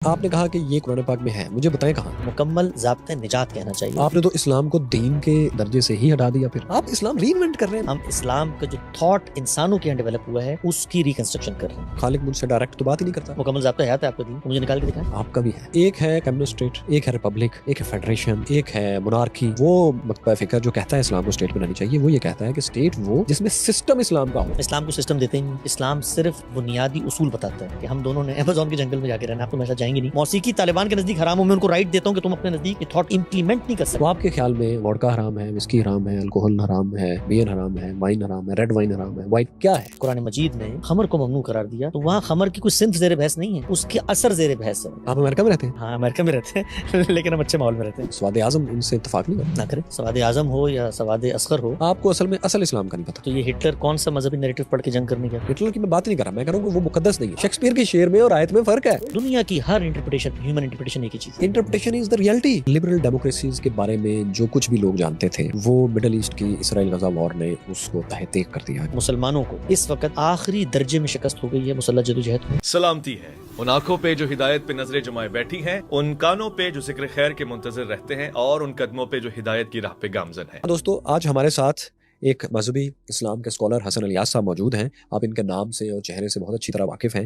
آپ نے کہا کہ یہ قرآن پاک میں ہے، مجھے بتائیں کہاں؟ مکمل ضابطۂ نجات کہنا چاہیے۔ آپ نے تو اسلام کو دین کے درجے سے ہی ہٹا دیا، پھر آپ اسلام ری انوینٹ کر رہے ہیں۔ ہم اسلام کا جو تھاٹ انسانوں کے یہاں ڈیولپ ہوا ہے اس کی ریکنسٹرکشن کر رہے ہیں۔ خالق مجھ سے ڈائریکٹ تو بات ہی نہیں کرتا۔ مکمل ضابطہ حیات ہے آپ کا دین، مجھے نکال کے دکھائیں۔ آپ کا بھی ہے، ایک ہے کمیونسٹ اسٹیٹ، ایک ہے ریپبلک، ایک ہے فیڈریشن، ایک ہے مونارکی۔ وہ مکتبہ فکر جو کہتا ہے اسلام کو اسٹیٹ بنانی چاہیے، وہ یہ کہتا ہے کہ اسٹیٹ وہ جس میں سسٹم اسلام کا ہو۔ اسلام کو سسٹم دیتے ہی نہیں، اسلام صرف بنیادی اصول بتاتا ہے کہ ہم دونوں نے ایمیزون کے جنگل میں جا کے رہنا، آپ تو ہمیشہ جائیں گے نہیں۔ موسیقی طالبان کے نزدیک حرام ہو، میں ان کو رائٹ دیتا ہوں کہ تم اپنے نزدیک یہ تھاٹ امپلیمنٹ نہیں کر سکتے۔ تو آپ کے خیال میں ووڈکا حرام ہے، وسکی حرام ہے، الکوہل حرام ہے، بیئر حرام ہے، وائن حرام ہے، ریڈ وائن حرام ہے، وائٹ کیا ہے؟ قرآن مجید نے خمر کو ممنوع قرار دیا تو وہاں خمر کی کوئی صنف زیر بحث نہیں ہے، اس کے اثر زیر بحث ہے۔ آپ امریکہ میں رہتے ہیں؟ ہاں امریکہ میں رہتے ہیں لیکن ہم اچھے ماحول میں رہتے ہیں۔ سواد اعظم ان سے اتفاق نہیں کرتا؟ نہ کریں، سواد اعظم ہو یا سواد اصغر ہو، آپ کو اصل میں اصل اسلام کا نہیں پتا۔ تو یہ ہٹلر کون سا مذہبی نیریٹو پڑھ کے جنگ کرنے گیا؟ ہٹلر کی میں بات نہیں کر رہا، میں کہہ رہا ہوں کہ وہ مقدس نہیں ہے۔ شیکسپیئر کے شعر میں اور آیت میں فرق ہے۔ دنیا کی ہر انٹرپریٹیشن، ہیومن انٹرپریٹیشن ایک ہی چیز ہے۔ Interpretation is the reality. Liberal democracies کے بارے میں جو کچھ بھی لوگ جانتے تھے وہ مڈل ایسٹ کی اسرائیل غزہ وار نے اس کو تہہ تیغ کر دیا۔ مسلمانوں کو اس وقت آخری درجے میں شکست ہو گئی ہے مسلح جدوجہد میں۔ سلامتی ہے ان آنکھوں پہ جو ہدایت پہ نظریں جمائے بیٹھی ہیں، ان کانوں پہ جو ذکر خیر کے منتظر رہتے ہیں، اور ان قدموں پہ جو ہدایت کی راہ پہ گامزن ہیں۔ دوستو، آج ہمارے ساتھ ایک مذہبی اسلام کے اسکالر حسن الیاس صاحب موجود ہیں۔ آپ ان کے نام سے اور چہرے سے بہت اچھی طرح واقف ہیں۔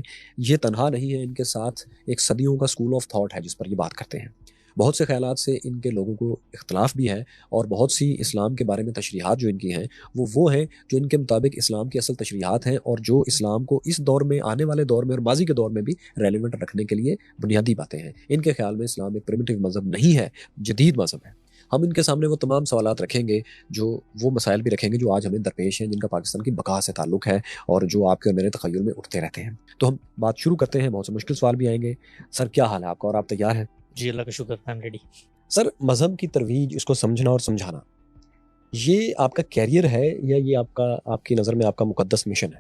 یہ تنہا نہیں ہے، ان کے ساتھ ایک صدیوں کا اسکول آف تھاٹ ہے جس پر یہ بات کرتے ہیں۔ بہت سے خیالات سے ان کے لوگوں کو اختلاف بھی ہے، اور بہت سی اسلام کے بارے میں تشریحات جو ان کی ہیں وہ ہیں جو ان کے مطابق اسلام کی اصل تشریحات ہیں، اور جو اسلام کو اس دور میں، آنے والے دور میں اور ماضی کے دور میں بھی ریلیونٹ رکھنے کے لیے بنیادی باتیں ہیں۔ ان کے خیال میں اسلام ایک پریمیٹیو مذہب نہیں ہے، جدید مذہب ہے۔ ہم ان کے سامنے وہ تمام سوالات رکھیں گے، وہ مسائل بھی رکھیں گے جو آج ہمیں درپیش ہیں، جن کا پاکستان کی بقا سے تعلق ہے اور جو آپ کے اور میرے تخیل میں اٹھتے رہتے ہیں۔ تو ہم بات شروع کرتے ہیں۔ بہت سے مشکل سوال بھی آئیں گے۔ سر، کیا حال ہے آپ کا اور آپ تیار ہیں؟ جی اللہ کا شکر، آئی ایم ریڈی۔ سر، مذہب کی ترویج، اس کو سمجھنا اور سمجھانا، یہ آپ کا کیریئر ہے یا یہ آپ کی نظر میں آپ کا مقدس مشن ہے؟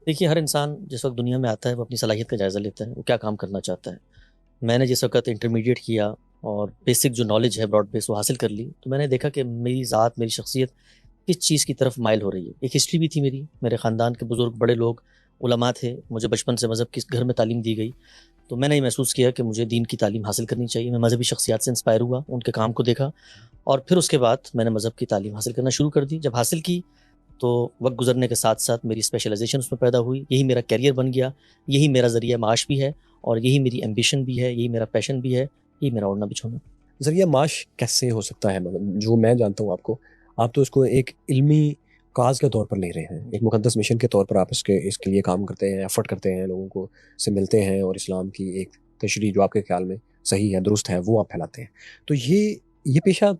دیکھیے، ہر انسان جس وقت دنیا میں آتا ہے وہ اپنی صلاحیت کا جائزہ لیتا ہے، وہ کیا کام کرنا چاہتا ہے۔ میں نے جس وقت انٹرمیڈیٹ کیا اور بیسک جو نالج ہے براڈ بیس وہ حاصل کر لی، تو میں نے دیکھا کہ میری ذات، میری شخصیت کس چیز کی طرف مائل ہو رہی ہے۔ ایک ہسٹری بھی تھی میرے خاندان کے بزرگ بڑے لوگ علماء تھے، مجھے بچپن سے مذہب کی گھر میں تعلیم دی گئی، تو میں نے یہ محسوس کیا کہ مجھے دین کی تعلیم حاصل کرنی چاہیے۔ میں مذہبی شخصیات سے انسپائر ہوا، ان کے کام کو دیکھا، اور پھر اس کے بعد میں نے مذہب کی تعلیم حاصل کرنا شروع کر دی۔ جب حاصل کی تو وقت گزرنے کے ساتھ ساتھ میری اسپیشلائزیشن اس میں پیدا ہوئی، یہی میرا کیریئر بن گیا، یہی میرا ذریعہ معاش بھی ہے، اور یہی میری ایمبیشن بھی ہے، یہی میرا پیشن بھی ہے، یہی میرا اوڑھنا بچھونا۔ ذریعہ معاش کیسے ہو سکتا ہے؟ مطلب جو میں جانتا ہوں آپ تو اس کو ایک علمی کاز کے طور پر لے رہے ہیں، ایک مقدس مشن کے طور پر آپ اس کے لیے کام کرتے ہیں، ایفرٹ کرتے ہیں، لوگوں کو سے ملتے ہیں، اور اسلام کی ایک تشریح جو آپ کے خیال میں صحیح ہے، درست ہے، وہ آپ پھیلاتے ہیں۔ تو یہ پیشہ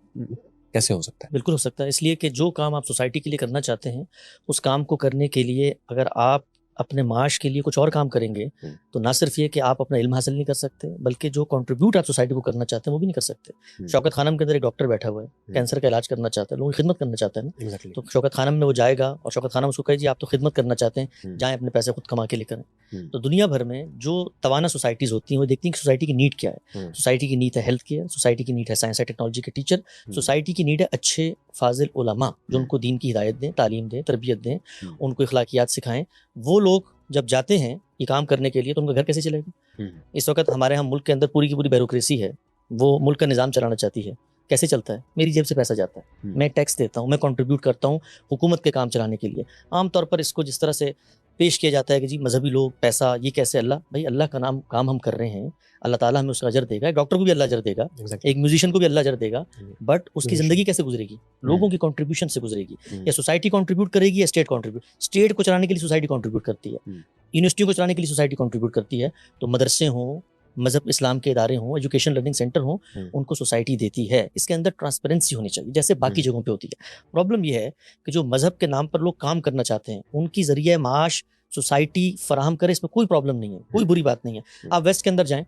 کیسے ہو سکتا ہے؟ بالکل ہو سکتا ہے، اس لیے کہ جو کام آپ سوسائٹی کے لیے کرنا چاہتے ہیں، اس کام کو کرنے کے لیے اگر آپ اپنے معاش کے لیے کچھ اور کام کریں گے تو نہ صرف یہ کہ آپ اپنا علم حاصل نہیں کر سکتے، بلکہ جو کنٹریبیوٹ آپ سوسائٹی کو کرنا چاہتے ہیں وہ بھی نہیں کر سکتے۔ شوکت خانم کے اندر ایک ڈاکٹر بیٹھا ہوا ہے، کینسر کا علاج کرنا چاہتا ہے، لوگوں کی خدمت کرنا چاہتا ہے نا، تو شوکت خانم میں وہ جائے گا اور شوکت خانم اس کو کہے جی آپ تو خدمت کرنا چاہتے ہیں، جائیں اپنے پیسے خود کما کے لے کریں۔ تو دنیا بھر میں جو توانا سوسائٹیز ہوتی ہیں وہ دیکھتی ہیں کہ سوسائٹی کی نیڈ کیا ہے۔ سوسائٹی کی نیڈ ہے ہیلتھ کیئر، سوسائٹی کی نیڈ ہے سائنس اینڈ ٹیکنالوجی کے ٹیچر، سوسائٹی کی نیڈ ہے اچھے فاضل علماء جو ان کو دین کی ہدایت دیں، تعلیم دیں، تربیت دیں، ان کو اخلاقیات سکھائیں۔ وہ لوگ جب جاتے ہیں یہ کام کرنے کے لیے تو ان کا گھر کیسے چلے گا؟ اس وقت ہمارے ہاں ملک کے اندر پوری کی پوری بیوروکریسی ہے، وہ ملک کا نظام چلانا چاہتی ہے، کیسے چلتا ہے؟ میری جیب سے پیسہ جاتا ہے، میں ٹیکس دیتا ہوں، میں کنٹریبیوٹ کرتا ہوں حکومت کے کام چلانے کے لیے۔ عام طور پر اس کو جس طرح سے پیش کیا جاتا ہے کہ جی مذہبی لوگ پیسہ، یہ کیسے؟ بھائی اللہ کا کام ہم کر رہے ہیں، اللہ تعالیٰ ہمیں اس کا اجر دے گا، ایک ڈاکٹر کو بھی اللہ اجر دے گا، ایک میوزیشین کو بھی اللہ اجر دے گا، بٹ اس کی زندگی کیسے گزرے گی؟ لوگوں کی کنٹریبیوشن سے گزرے گی۔ یا سوسائٹی کنٹریبیوٹ کرے گی یا اسٹیٹ کنٹریبیوٹ؟ اسٹیٹ کو چلانے کے لیے سوسائٹی کنٹریبیوٹ کرتی ہے، یونیورسٹیوں کو چلانے کے لیے سوسائٹی کنٹریبیوٹ کرتی ہے، تو مدرسے ہوں، مذہب اسلام کے ادارے ہوں، ایجوکیشن لرننگ سینٹر ہوں، ان کو سوسائٹی دیتی ہے۔ اس کے اندر ٹرانسپیرنسی ہونی چاہیے جیسے باقی جگہوں پہ ہوتی ہے۔ پرابلم یہ ہے کہ جو مذہب کے نام پر لوگ کام کرنا چاہتے ہیں ان کی ذریعہ معاش سوسائٹی فراہم کرے، اس میں کوئی پرابلم نہیں ہے، کوئی بری بات نہیں ہے۔ آپ ویسٹ کے اندر جائیں،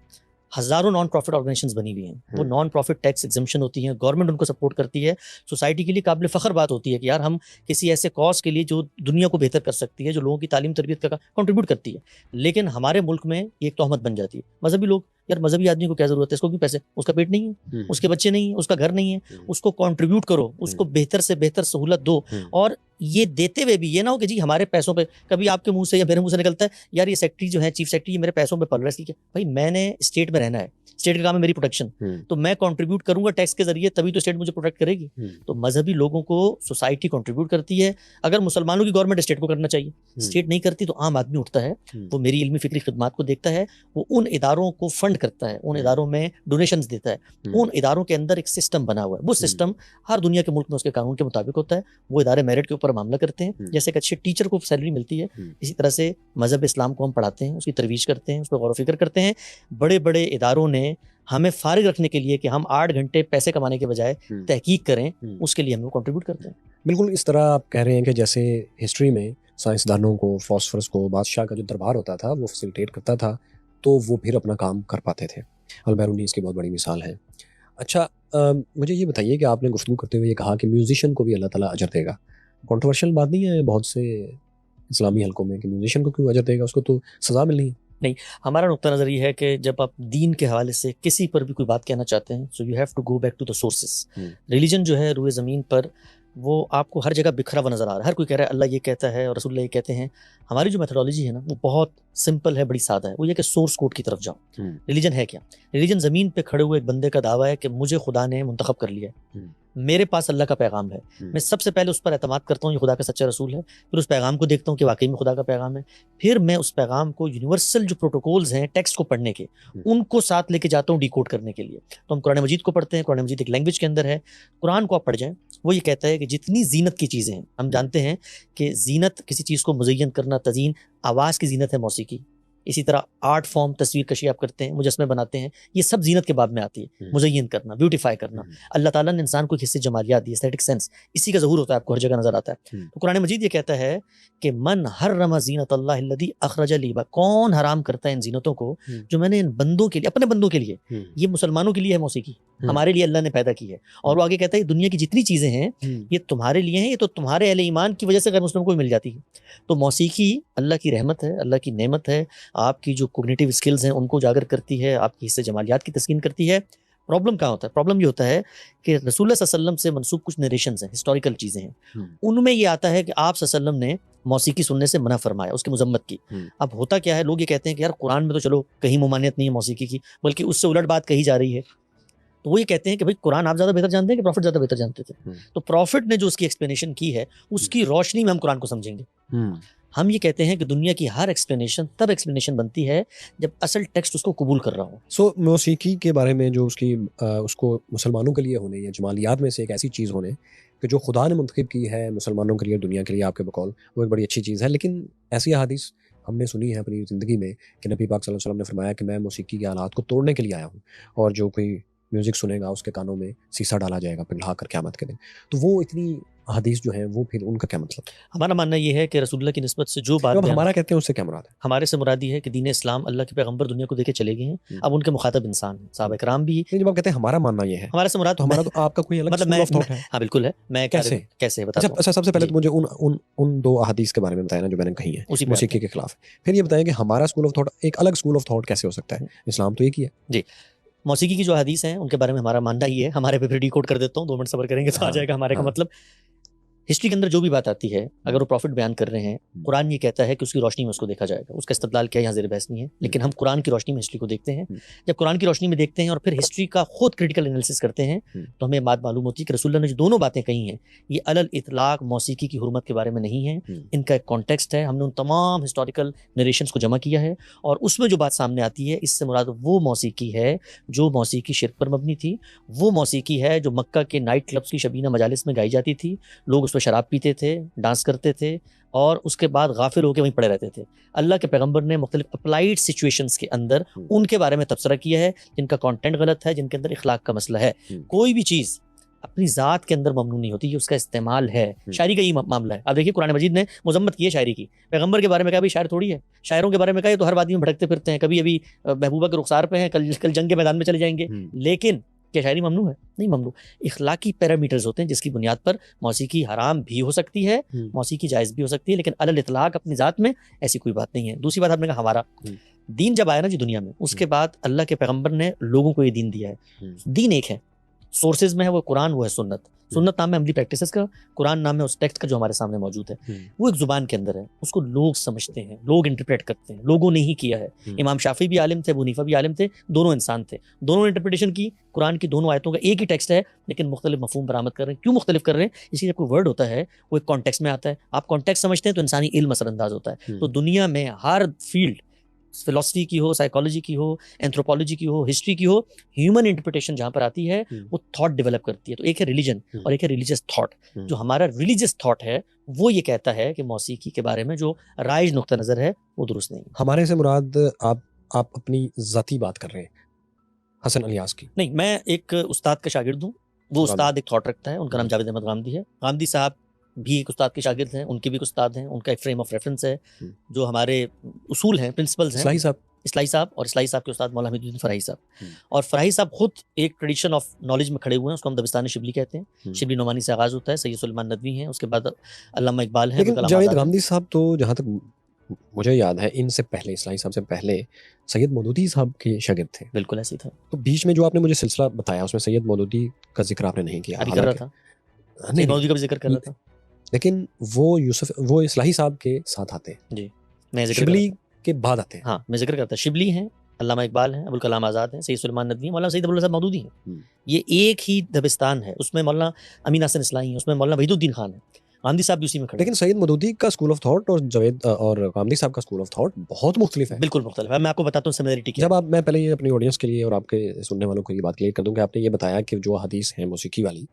ہزاروں نان پروفٹ آرگنائزیشنز بنی ہوئی ہیں، وہ نان پروفٹ ٹیکس ایگزمپشن ہوتی ہیں، گورنمنٹ ان کو سپورٹ کرتی ہے، سوسائٹی کے لیے قابل فخر بات ہوتی ہے کہ یار ہم کسی ایسے کاز کے لیے جو دنیا کو بہتر کر سکتی ہے، جو لوگوں کی تعلیم تربیت کا کنٹریبیوٹ کرتی ہے۔ لیکن ہمارے ملک میں یہ ایک تہمت بن جاتی ہے، مذہبی لوگ یار مذہبی آدمی کو کیا ضرورت ہے, اس کو بھی پیسے, اس کا پیٹ نہیں ہے, اس کے بچے نہیں ہیں, اس کا گھر نہیں ہے, اس کو کنٹریبیوٹ کرو, اس کو بہتر سے بہتر سہولت دو. اور یہ دیتے ہوئے بھی یہ نہ ہو کہ جی ہمارے پیسوں پہ, کبھی آپ کے منہ سے یا میرے منہ سے نکلتا ہے یار یہ سیکٹری جو ہے, چیف سیکٹری, یہ میرے پیسوں پہ پل رہا ہے. بھائی میں نے اسٹیٹ میں رہنا ہے, اسٹیٹ کا کام ہے میری پروٹیکشن, تو میں کنٹریبیوٹ کروں گا ٹیکس کے ذریعے, تبھی تو اسٹیٹ مجھے پروٹیکٹ کرے گی. تو مذہبی لوگوں کو سوسائٹی کنٹریبیوٹ کرتی ہے. اگر مسلمانوں کی گورنمنٹ اسٹیٹ کو کرنا چاہیے, اسٹیٹ نہیں کرتی تو عام آدمی اٹھتا ہے, وہ میری علمی فکری خدمات کو دیکھتا ہے, وہ ان اداروں کو فنڈ کرتا ہے, ان اداروں میں ڈونیشنز دیتا ہے. ان اداروں کے اندر ایک سسٹم بنا ہوا ہے, وہ سسٹم ہر دنیا کے ملک میں اس کے قانون کے مطابق ہوتا ہے. وہ ادارے میرٹ کے اوپر معاملہ کرتے ہیں. جیسے ایک اچھے ٹیچر کو سیلری ملتی ہے, اسی طرح سے مذہب اسلام کو ہم پڑھاتے ہیں, اس کی ترویج کرتے ہیں, اس پہ غور و فکر کرتے ہیں. بڑے بڑے اداروں نے ہمیں فارغ رکھنے کے لیے کہ ہم 8 گھنٹے پیسے کمانے کے بجائے تحقیق کریں, اس کے لیے ہم لوگ کنٹریبیوٹ کرتے ہیں. بالکل اس طرح آپ کہہ رہے ہیں کہ جیسے ہسٹری میں سائنسدانوں کو, فلاسفرز کو بادشاہ کا جو دربار ہوتا تھا وہ فیسیلیٹیٹ کرتا تھا, تو وہ پھر اپنا کام کر پاتے تھے. البیرونی اس کی بہت بڑی مثال ہے. اچھا مجھے یہ بتائیے کہ آپ نے گفتگو کرتے ہوئے یہ کہا کہ میوزیشین کو بھی اللہ تعالیٰ اجر دے گا. کنٹروورشل بات نہیں ہے بہت سے اسلامی حلقوں میں کہ میوزیشین کو کیوں اجر دے گا, اس کو تو سزا ملنی ہے. نہیں, ہمارا نقطہ نظر یہ ہے کہ جب آپ دین کے حوالے سے کسی پر بھی کوئی بات کہنا چاہتے ہیں, so you have to go back to the sources. Religion جو ہے روئے زمین پر وہ آپ کو ہر جگہ بکھرا ہوا نظر آ رہا ہے. ہر کوئی کہہ رہا ہے اللہ یہ کہتا ہے اور رسول اللہ یہ کہتے ہیں. ہماری جو میتھڈالوجی ہے نا وہ بہت سمپل ہے, بڑی سادہ ہے. وہ یہ کہ سورس کوڈ کی طرف جاؤ. ریلیجن ہے کیا؟ ریلیجن زمین پہ کھڑے ہوئے ایک بندے کا دعویٰ ہے کہ مجھے خدا نے منتخب کر لیا ہے, میرے پاس اللہ کا پیغام ہے, میں سب سے پہلے اس پر اعتماد کرتا ہوں یہ خدا کا سچا رسول ہے, پھر اس پیغام کو دیکھتا ہوں کہ واقعی میں خدا کا پیغام ہے, پھر میں اس پیغام کو یونیورسل جو پروٹوکولز ہیں ٹیکسٹ کو پڑھنے کے, ان کو ساتھ لے کے جاتا ہوں ڈیکوڈ کرنے کے لیے. تو ہم قرآن مجید کو پڑھتے ہیں, قرآن مجید ایک لینگویج کے اندر ہے. قرآن کو آپ پڑھ جائیں, وہ یہ کہتا ہے کہ جتنی زینت کی چیزیں ہیں, ہم جانتے ہیں کہ زینت کسی چیز کو مزین کرنا, تزئین, آواز کی زینت ہے موسیقی, اسی طرح آرٹ فارم, تصویر کشی آپ کرتے ہیں, مجسمے بناتے ہیں, یہ سب زینت کے باب میں آتی ہے. مزین کرنا, بیوٹیفائی کرنا. اللہ تعالیٰ نے انسان کو ایک حصے جمالیات دی, ایسthetic سینس, اسی کا ظہور ہوتا ہے, آپ کو ہر جگہ نظر آتا ہے. تو قرآن مجید یہ کہتا ہے کہ من حرم زینت اللہ الذی اخرج لعباد, کون حرام کرتا ہے ان زینتوں کو جو میں نے ان بندوں کے لیے, اپنے بندوں کے لیے, یہ مسلمانوں کے لیے ہے موسیقی, ہمارے لیے اللہ نے پیدا کی ہے. اور وہ آگے کہتا ہے دنیا کی جتنی چیزیں ہیں یہ تمہارے لیے ہیں, یہ تو تمہارے اہل ایمان کی وجہ سے غیر مسلم کو بھی مل جاتی ہے. تو موسیقی اللہ کی رحمت ہے, اللہ کی نعمت ہے. آپ کی جو کوگنیٹیو اسکلز ہیں ان کو اجاگر کرتی ہے, آپ کی حصے جمالیات کی تسکین کرتی ہے. پرابلم کہاں ہوتا ہے؟ پرابلم یہ ہوتا ہے کہ رسول اللہ صلی اللہ علیہ وسلم سے منسوب کچھ نریشنز ہیں, ہسٹوریکل چیزیں ہیں, ان میں یہ آتا ہے کہ آپ صلی اللہ علیہ وسلم نے موسیقی سننے سے منع فرمایا, اس کی مذمت کی. اب ہوتا کیا ہے, لوگ یہ کہتے ہیں کہ یار قرآن میں تو چلو کہیں ممانعت نہیں ہے موسیقی کی, بلکہ اس سے الٹ بات کہی جا رہی ہے. تو وہ یہ کہتے ہیں کہ بھائی قرآن آپ زیادہ بہتر جانتے ہیں کہ پروفٹ زیادہ بہتر جانتے تھے. تو پروفٹ نے جو اس کی ایکسپلینیشن کی ہے اس کی روشنی میں ہم قرآن کو سمجھیں گے. ہم یہ کہتے ہیں کہ دنیا کی ہر ایکسپلینیشن تب ایکسپلینیشن بنتی ہے جب اصل ٹیکسٹ اس کو قبول کر رہا ہو. سو موسیقی کے بارے میں جو اس کو مسلمانوں کے لیے ہونے یا جمالیات میں سے ایک ایسی چیز ہونے کہ جو خدا نے منتخب کی ہے مسلمانوں کے لیے, دنیا کے لیے, آپ کے بقول وہ ایک بڑی اچھی چیز ہے. لیکن ایسی احادیث ہم نے سنی ہے اپنی زندگی میں کہ نبی پاک صلی اللہ علیہ وسلم نے فرمایا کہ میں موسیقی کے آلات کو توڑنے کے لیے آیا ہوں, اور جو کوئی میوزک سنے گا اس کے کانوں میں سیسا ڈالا جائے گا پگھلا کر قیامت کے دن. تو وہ اتنی حدیث جو ہیں وہ پھر ان کا کیا مطلب؟ ہمارا ماننا یہ ہے کہ رسول اللہ کی نسبت سے جو بات ہمارا کہتے ہیں اس سے کیا مراد ہے؟ ہمارے سے مراد یہ ہے کہ دین اسلام اللہ کے پیغمبر دنیا کو دے کے چلے گئے ہیں, اب ان کے مخاطب انسان ہیں, صحابہ کرام بھی. جب آپ کہتے ہیں ہمارا ماننا یہ ہے, ہمارے سے مراد تو ہمارا تو آپ کا کوئی الگ مطلب اسکول آف تھاٹ ہے. ہاں بالکل ہے. میں کیسے بتا دوں. اچھا سب سے پہلے تو مجھے ان 2 احادیث کے بارے میں بتائیں نا جو میں نے کہی ہیں موسیقی کے خلاف. پھر یہ بتائیں کہ ہمارا اسکول آف تھاٹ ایک الگ اسکول آف تھاٹ کیسے ہو سکتا ہے؟ اسلام تو ایک ہی ہے. جی, موسیقی کی جو حدیث ہیں ان کے بارے میں ہمارا ماننا یہ ہے, ہمارے پہ ڈی کوڈ کر دیتا ہوں, 2 منٹ صبر کریں گے تو آ جائے گا ہمارے کا مطلب. ہسٹری کے اندر جو بھی بات آتی ہے, اگر وہ پروفٹ بیان کر رہے ہیں, قرآن یہ کہتا ہے کہ اس کی روشنی میں اس کو دیکھا جائے گا. اس کا استدلال کیا یہاں زیر بحث نہیں ہے, لیکن ہم قرآن کی روشنی میں ہسٹری کو دیکھتے ہیں. جب قرآن کی روشنی میں دیکھتے ہیں اور پھر ہسٹری کا خود کریٹیکل انالیسس کرتے ہیں تو ہمیں بات معلوم ہوتی ہے کہ رسول اللہ نے جو دونوں باتیں کہی ہیں یہ علل اطلاق موسیقی کی حرمت کے بارے میں نہیں ہیں, ان کا ایک کانٹیکسٹ ہے. ہم نے ان تمام ہسٹوریکل نریشنز کو جمع کیا ہے, اور اس میں جو بات سامنے آتی ہے اس سے مراد وہ موسیقی ہے جو موسیقی شرک پر مبنی تھی, وہ موسیقی ہے جو مکہ کے نائٹ کلبس کی شبینہ مجالس میں گائی جاتی تھی. لوگ اس پہ شراب پیتے تھے, ڈانس کرتے تھے, اور اس کے بعد غافل ہو کے وہیں پڑے رہتے تھے. اللہ کے پیغمبر نے مختلف اپلائیڈ سچویشنز کے اندر ان کے بارے میں تبصرہ کیا ہے جن کا کانٹینٹ غلط ہے, جن کے اندر اخلاق کا مسئلہ ہے. کوئی بھی چیز اپنی ذات کے اندر ممنوع نہیں ہوتی, یہ اس کا استعمال ہے. شاعری کا یہ معاملہ ہے. اب دیکھیے قرآن مجید نے مذمت کی ہے شاعری کی, پیغمبر کے بارے میں کہا بھی شاعر تھوڑی ہے, شاعروں کے بارے میں کہا تو ہر وادی میں بھٹکتے پھرتے ہیں, کبھی ابھی محبوبہ کے رخسار پہ ہیں, کل جنگ کے میدان میں چلے جائیں گے. لیکن کیا شاعری ممنوع ہے؟ نہیں ممنوع. اخلاقی پیرامیٹرز ہوتے ہیں جس کی بنیاد پر موسیقی حرام بھی ہو سکتی ہے, موسیقی جائز بھی ہو سکتی ہے, لیکن علل اطلاق اپنی ذات میں ایسی کوئی بات نہیں ہے. دوسری بات آپ نے کہا دین جب آیا نا جی دنیا میں، اس کے بعد اللہ کے پیغمبر نے لوگوں کو یہ دین دیا ہے. دین ایک ہے، سورسز میں ہے وہ قرآن، وہ ہے سنت. سنت نام ہے عملی پریکٹسز کا، قرآن نام ہے اس ٹیکسٹ کا جو ہمارے سامنے موجود ہے. وہ ایک زبان کے اندر ہے، اس کو لوگ سمجھتے ہیں، لوگ انٹرپریٹ کرتے ہیں. لوگوں نے ہی کیا ہے. امام شافعی بھی عالم تھے، ابو حنیفہ بھی عالم تھے، دونوں انسان تھے، دونوں نے انٹرپریٹیشن کی. قرآن کی دونوں آیتوں کا ایک ہی ٹیکسٹ ہے لیکن مختلف مفہوم برآمد کر رہے ہیں. کیوں مختلف کر رہے ہیں؟ اس لیے جب کوئی ورڈ ہوتا ہے وہ ایک کانٹیکسٹ میں آتا ہے، آپ کانٹیکسٹ سمجھتے ہیں تو انسانی علم اثر انداز ہوتا ہے. تو دنیا میں ہر فیلڈ، فلسفی کی ہو، سائیکالوجی کی ہو، اینتھروپولوجی کی ہو، ہسٹری کی ہو، ہیومن انٹرپریٹیشن جہاں پر آتی ہے وہ تھاٹ ڈیولپ کرتی ہے. تو ایک ہے ریلیجن اور ایک ہے ریلیجس تھاٹ. جو ہمارا ریلیجس تھاٹ ہے وہ یہ کہتا ہے کہ موسیقی کے بارے میں جو رائج نقطہ نظر ہے وہ درست نہیں. ہمارے سے مراد آپ اپنی ذاتی بات کر رہے ہیں حسن الیاس کی؟ نہیں، میں ایک استاد کا شاگرد ہوں. وہ استاد ایک تھاٹ رکھتا ہے، ان کا نام جاوید احمد غامدی ہے. غامدی صاحب بھی ایک استاد کے شاگرد ہیں، ان کے بھی ایک استاد ہیں، ان کا ایک فریم آف ریفرنس ہے. جو ہمارے اصول ہیں، پرنسپلز ہیں، اصلاحی صاحب اور اصلاحی صاحب کے استاد مولانا حمید الدین فراہی صاحب. اور فراہی صاحب خود ایک ٹریڈیشن آف نالج میں کھڑے ہوئے ہیں، اس کو ہم دبستان شبلی کہتے ہیں. شبلی نعمانی سے آغاز ہوتا ہے، سید سلیمان ندوی ہیں، اس کے بعد علامہ اقبال ہیں. لیکن جاوید غامدی صاحب تو جہاں تک مجھے یاد ہے ان سے پہلے، اصلاحی صاحب سے پہلے سید مودودی صاحب کے شاگرد تھے. بالکل ایسے تھا. تو بیچ میں جو آپ نے مجھے سلسلہ بتایا اس میں سید مودودی کا ذکر آپ نے نہیں کیا. کر رہا تھا، سید مودودی کا بھی ذکر کر رہا تھا، لیکن وہ اصلاحی صاحب کے ساتھ آتے ہیں. جی میں ذکر شبلی کے بعد آتے ہیں. ہاں میں ذکر کرتا ہوں. شبلی ہیں، علامہ اقبال ہیں، ابوالکلام آزاد ہیں، سید سلیمان ندوی ہیں، مولانا سید ابوالحسن صاحب مودودی ہیں. یہ ایک ہی دبستان ہے، اس میں مولانا امین حسن اصلاحی ہیں، اس میں مولانا وحید الدین خان ہیں. غامدی صاحب بھی اسی میں کھڑے. لیکن سید مودودی کا اسکول آف تھاٹ اور جاوید اور غامدی صاحب کا اسکول آف تھاٹ بہت مختلف ہے. بالکل مختلف ہے. میں آپ کو بتاتا ہوں سملیرٹی کیا. جب میں پہلے یہ اپنی آڈینس کے لیے اور آپ کے سننے والوں کے لیے بات کلیئر کر دوں کہ آپ نے یہ بتایا کہ جو حدیث ہے موسیقی والی،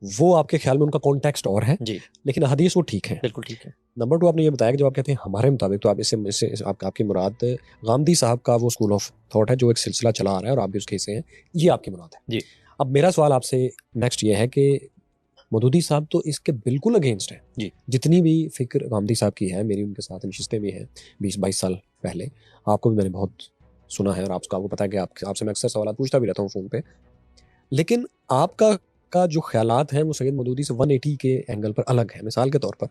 وہ آپ کے خیال میں ان کا کانٹیکسٹ اور ہے جی، لیکن حدیث وہ ٹھیک ہے. بالکل ٹھیک ہے. نمبر 2 آپ نے یہ بتایا کہ جب آپ کہتے ہیں ہمارے مطابق، تو آپ اس سے آپ کی مراد غامدی صاحب کا وہ اسکول آف تھاٹ ہے جو ایک سلسلہ چلا آ رہا ہے اور آپ بھی اس کے حصے ہیں، یہ آپ کی مراد ہے. جی. اب میرا سوال آپ سے نیکسٹ یہ ہے کہ مودودی صاحب تو اس کے بالکل اگینسٹ ہیں. جی. جتنی بھی فکر غامدی صاحب کی ہے، میری ان کے ساتھ نشستیں بھی ہیں 20-22 سال پہلے. آپ کو بھی میں نے بہت سنا ہے اور آپ کو پتا ہے کہ آپ سے میں اکثر سوالات پوچھتا بھی رہتا ہوں فون پہ. لیکن آپ کا جو خیالات ہیں وہ سید مودودی سے 180 کے اینگل پر الگ ہے. مثال کے طور پر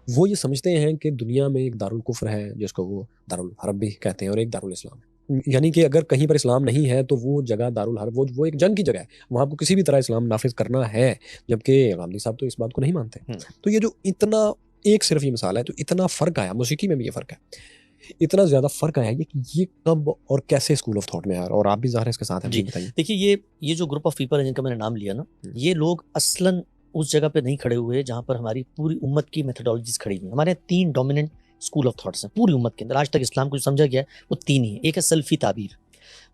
وہ یہ سمجھتے ہیں کہ دنیا میں ایک دارالکفر ہے جس کو وہ دارالحرب بھی کہتے ہیں اور ایک دارالاسلام ہے. یعنی کہ اگر کہیں پر اسلام نہیں ہے تو وہ جگہ دارالحرب، وہ ایک جنگ کی جگہ ہے، وہاں کو کسی بھی طرح اسلام نافذ کرنا ہے. جبکہ غامدی صاحب تو اس بات کو نہیں مانتے. تو یہ جو اتنا ایک صرف یہ مثال ہے، تو اتنا فرق آیا موسیقی میں بھی، یہ فرق ہے، اتنا زیادہ فرق آیا یہ کب اور کیسے اسکول آف تھاٹ میں آیا؟ اور آپ بھی ظاہر ہے اس کے ساتھ ہیں. جی بتائیے. دیکھیے یہ جو گروپ آف پیپل ہیں جن کا میں نے نام لیا نا، یہ لوگ اصلاً اس جگہ پہ نہیں کھڑے ہوئے جہاں پر ہماری پوری امت کی میتھڈالوجیز کھڑی ہوئی ہیں. ہمارے 3 ڈومیننٹ اسکول آف تھاٹس ہیں پوری امت کے اندر. آج تک اسلام کو جو سمجھا گیا ہے وہ 3 ہی ہیں. ایک ہے سلفی تعبیر،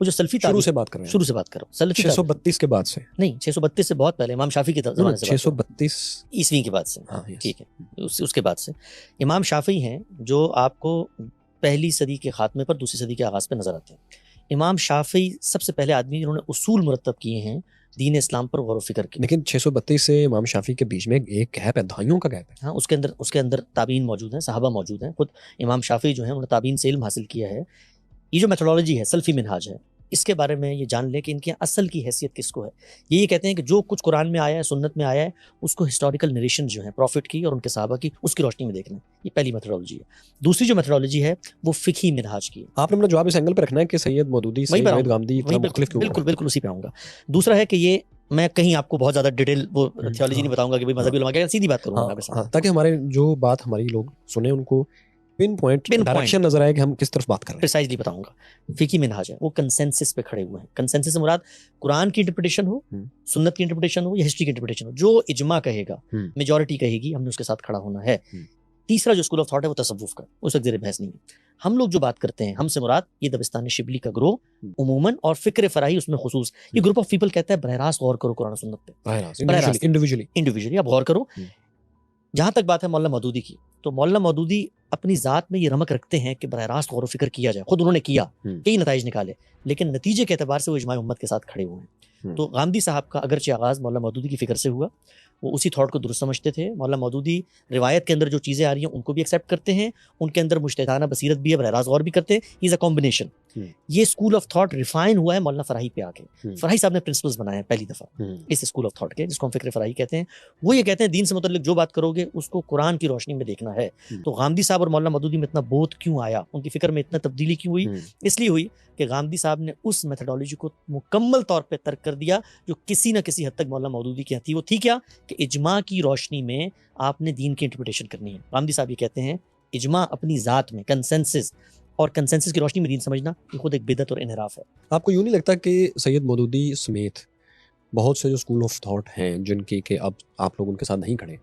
وہ جو سلفی تعبیر شروع سے بات کر رہا ہوں. سلفی 632 کے بعد سے نہیں، 632 سے بہت پہلے، امام شافعی کے زمانے سے، 632 عیسوی کے بعد سے. ٹھیک ہے، اس کے بعد سے امام شافعی ہیں جو آپ کو پہلی صدی کے خاتمے پر دوسری صدی کے آغاز پہ نظر آتے ہیں. امام شافعی سب سے پہلے آدمی جنہوں نے اصول مرتب کیے ہیں دین اسلام پر غور و فکر کی. لیکن 632 سے امام شافعی کے بیچ میں ایک گیپ ہے، دہائیوں کا گیپ ہے. ہاں، اس کے اندر تابعین موجود ہیں، صحابہ موجود ہیں. خود امام شافعی جو ہیں انہوں نے تابعین سے علم حاصل کیا ہے. یہ جو میتھڈالوجی ہے سلفی منہاج ہے، اس کے بارے میں یہ جان لیں کہ ان کی اصل کی حیثیت کس کو ہے. یہ کہتے ہیں کہ جو کچھ قرآن میں آیا ہے، سنت میں آیا ہے، اس کو ہسٹوریکل نریشن جو ہیں پروفٹ کی اور ان کے صحابہ کی، اس کی روشنی میں دیکھنا ہے. یہ پہلی میتھڈالوجی ہے. دوسری جو میتھڈالوجی ہے وہ فقہی منہاج کی ہے. آپ نے اپنا جواب اس اینگل پہ رکھنا ہے کہ سید مودودی سے جاوید غامدی مختلف کیوں؟ بالکل اسی پہ آؤں گا. دوسرا ہے کہ یہ میں کہیں آپ کو بہت زیادہ ڈیٹیل وہ تھیولوجی نہیں بتاؤں گا کہ بھائی مذہبی علماء کیا، سیدھی بات کروں گا تاکہ ہمارے جو بات ہماری لوگ سنیں ان کو پن پوائنٹ ڈائریکشن نظر آئے کہ ہم کس طرف بات کر رہے ہیں. پریسائزلی بتاؤں گا. فقہی منہاج ہے وہ کنسنسس پہ کھڑے ہوئے ہیں. کنسنسس سے مراد قرآن کی انٹرپریٹیشن ہو، سنت کی انٹرپریٹیشن ہو یا ہسٹری کی انٹرپریٹیشن ہو. جو اجماع کہے گا، میجورٹی کہے گی، ہم نے اس کے ساتھ کھڑا ہونا ہے. تیسرا جو اسکول آف تھاٹ ہے وہ تصوف کا، اس وقت زیر بحث نہیں ہے. ہم لوگ جو بات کرتے ہیں، ہم سے مراد یہ دبستان شبلی کا گروہ عموماً اور فکر فراہی اس میں خصوص. یہ گروپ آف پیپل کہتا ہے براہ راست غور کرو قرآن و سنت پہ، براہ راست انڈیویجولی آپ غور کرو. جہاں تک بات ہے مولانا مودودی کی، تو مولانا مودودی اپنی ذات میں یہ رمق رکھتے ہیں کہ براہ راست غور و فکر کیا جائے. خود انہوں نے کیا، کئی نتائج نکالے، لیکن نتیجے کے اعتبار سے وہ اجماع امت کے ساتھ کھڑے ہوئے ہیں. تو غامدی صاحب کا اگرچہ آغاز مولانا مودودی کی فکر سے ہوا وہ اسی تھاٹ کو درست سمجھتے تھے. مولانا مودودی روایت کے اندر جو چیزیں آ رہی ہیں ان کو بھی ایکسیپٹ کرتے ہیں, ان کے اندر مجتہدانہ بصیرت بھی ہے, براہ راست غور بھی کرتے ہیں. ہی از اے کمبینیشن. یہ اسکول آف تھاٹ ریفائن ہوا ہے مولانا فراہی پہ آ کے. فراہی صاحب نے پرنسپلز بنائے ہیں پہلی دفعہ اس اسکول آف تھاٹ کے, جس کو ہم فکر فراہی کہتے ہیں. وہ یہ کہتے ہیں دین سے متعلق جو بات کرو گے اس کو قرآن کی روشنی میں دیکھنا ہے. تو غامدی صاحب اور مولانا مودودی میں اتنا بوتھ کیوں آیا, ان کی فکر میں اتنا تبدیلی کیوں ہوئی؟ اس لیے ہوئی کہ غامدی صاحب نے اس میتھڈالوجی کو مکمل طور پہ ترک کر دیا جو کسی نہ کسی حد تک مولانا مودودی کی تھی. وہ تھی کیا کہ اجماع کی روشنی میں آپ نے دین کی انٹرپریٹیشن کرنی ہے. غامدی صاحب یہ کہتے ہیں اجماع اپنی ذات میں کنسنسس, اور کنسنسس کی روشنی میں دین سمجھنا یہ خود ایک بدعت اور انحراف ہے. آپ کو یوں نہیں لگتا کہ سید مودودی سمیت بہت سے جو اسکول آف تھاٹ ہیں جن کی کہ اب آپ لوگ ان کے ساتھ نہیں کھڑے,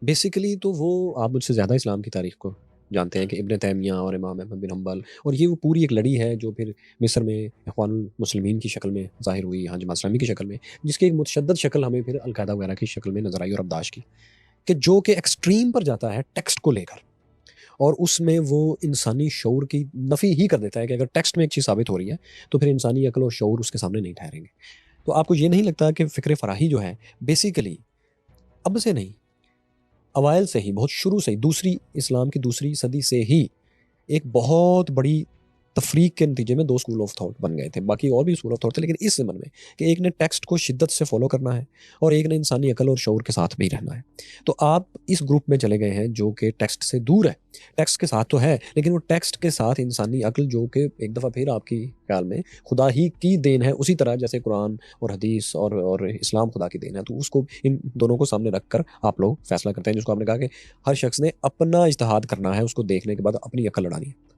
بیسیکلی تو وہ آپ مجھ سے زیادہ اسلام کی تاریخ کو جانتے ہیں کہ ابن تیمیہ اور امام احمد بن حنبل, اور یہ وہ پوری ایک لڑی ہے جو پھر مصر میں اخوان المسلمین کی شکل میں ظاہر ہوئی, یہاں جماعت اسلامی کی شکل میں, جس کی ایک متشدد شکل ہمیں پھر القاعدہ وغیرہ کی شکل میں نظر آئی, اور ابداش کی, کہ جو کہ ایکسٹریم پر جاتا ہے ٹیکسٹ کو لے کر, اور اس میں وہ انسانی شعور کی نفی ہی کر دیتا ہے کہ اگر ٹیکسٹ میں ایک چیز ثابت ہو رہی ہے تو پھر انسانی عقل اور شعور اس کے سامنے نہیں ٹھہریں گے. تو آپ کو یہ نہیں لگتا کہ فکر فراہی جو ہے بیسیکلی اب سے نہیں, اوائل سے ہی, بہت شروع سے ہی, دوسری اسلام کی دوسری صدی سے ہی ایک بہت بڑی تفریق کے نتیجے میں دو اسکول آف تھاٹ بن گئے تھے. باقی اور بھی اسکول آف تھاٹ تھے, لیکن اس زمن میں کہ ایک نے ٹیکسٹ کو شدت سے فالو کرنا ہے اور ایک نے انسانی عقل اور شعور کے ساتھ بھی رہنا ہے. تو آپ اس گروپ میں چلے گئے ہیں جو کہ ٹیکسٹ سے دور ہے. ٹیکسٹ کے ساتھ تو ہے لیکن وہ ٹیکسٹ کے ساتھ انسانی عقل, جو کہ ایک دفعہ پھر آپ کی خیال میں خدا ہی کی دین ہے, اسی طرح جیسے قرآن اور حدیث اور اسلام خدا کی دین ہے, تو اس کو ان دونوں کو سامنے رکھ کر آپ لوگ فیصلہ کرتے ہیں, جس کو آپ نے کہا کہ ہر شخص نے اپنا اجتہاد کرنا ہے, اس کو دیکھنے کے بعد اپنی عقل لڑانی ہے.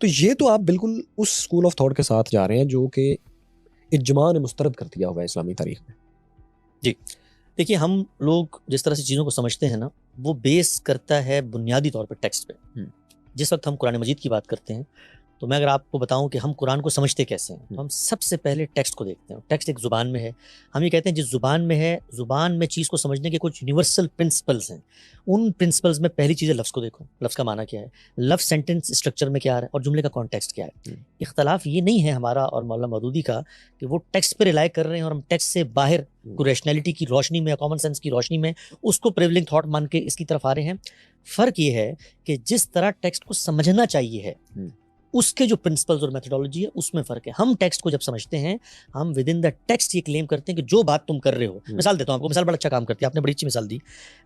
تو یہ تو آپ بالکل اس اسکول آف تھاٹ کے ساتھ جا رہے ہیں جو کہ اجماع نے مسترد کر دیا ہوا ہے اسلامی تاریخ میں. جی دیکھیے, ہم لوگ جس طرح سے چیزوں کو سمجھتے ہیں نا, وہ بیس کرتا ہے بنیادی طور پہ ٹیکسٹ پہ. جس وقت ہم قرآن مجید کی بات کرتے ہیں تو میں اگر آپ کو بتاؤں کہ ہم قرآن کو سمجھتے کیسے ہیں, تو ہم سب سے پہلے ٹیکسٹ کو دیکھتے ہیں. ٹیکسٹ ایک زبان میں ہے, ہم یہ کہتے ہیں جس زبان میں ہے, زبان میں چیز کو سمجھنے کے کچھ یونیورسل پرنسپلز ہیں. ان پرنسپلز میں پہلی چیز ہے لفظ کو دیکھو, لفظ کا معنی کیا ہے, لفظ سینٹنس اسٹرکچر میں کیا ہے, اور جملے کا کانٹیکسٹ کیا ہے. اختلاف یہ نہیں ہے ہمارا اور مولانا مودودی کا کہ وہ ٹیکسٹ پہ ریلائی کر رہے ہیں اور ہم ٹیکسٹ سے باہر کو ریشنلٹی کی روشنی میں یا کامن سینس کی روشنی میں اس کو پریویلنگ تھاٹ مان کے اس کی طرف آ رہے ہیں. فرق یہ ہے کہ جس طرح ٹیکسٹ کو سمجھنا چاہیے ہے اس کے جو پرنسپلز اور میتھڈالوجی ہے اس میں فرق ہے. ہم ٹیکسٹ کو جب سمجھتے ہیں, ہم ود ان دا ٹیکسٹ یہ کلیم کرتے ہیں کہ جو بات تم کر رہے ہو, مثال دیتا ہوں آپ کو, مثال بڑا اچھا کام کرتی ہے, آپ نے بڑی اچھی مثال دی.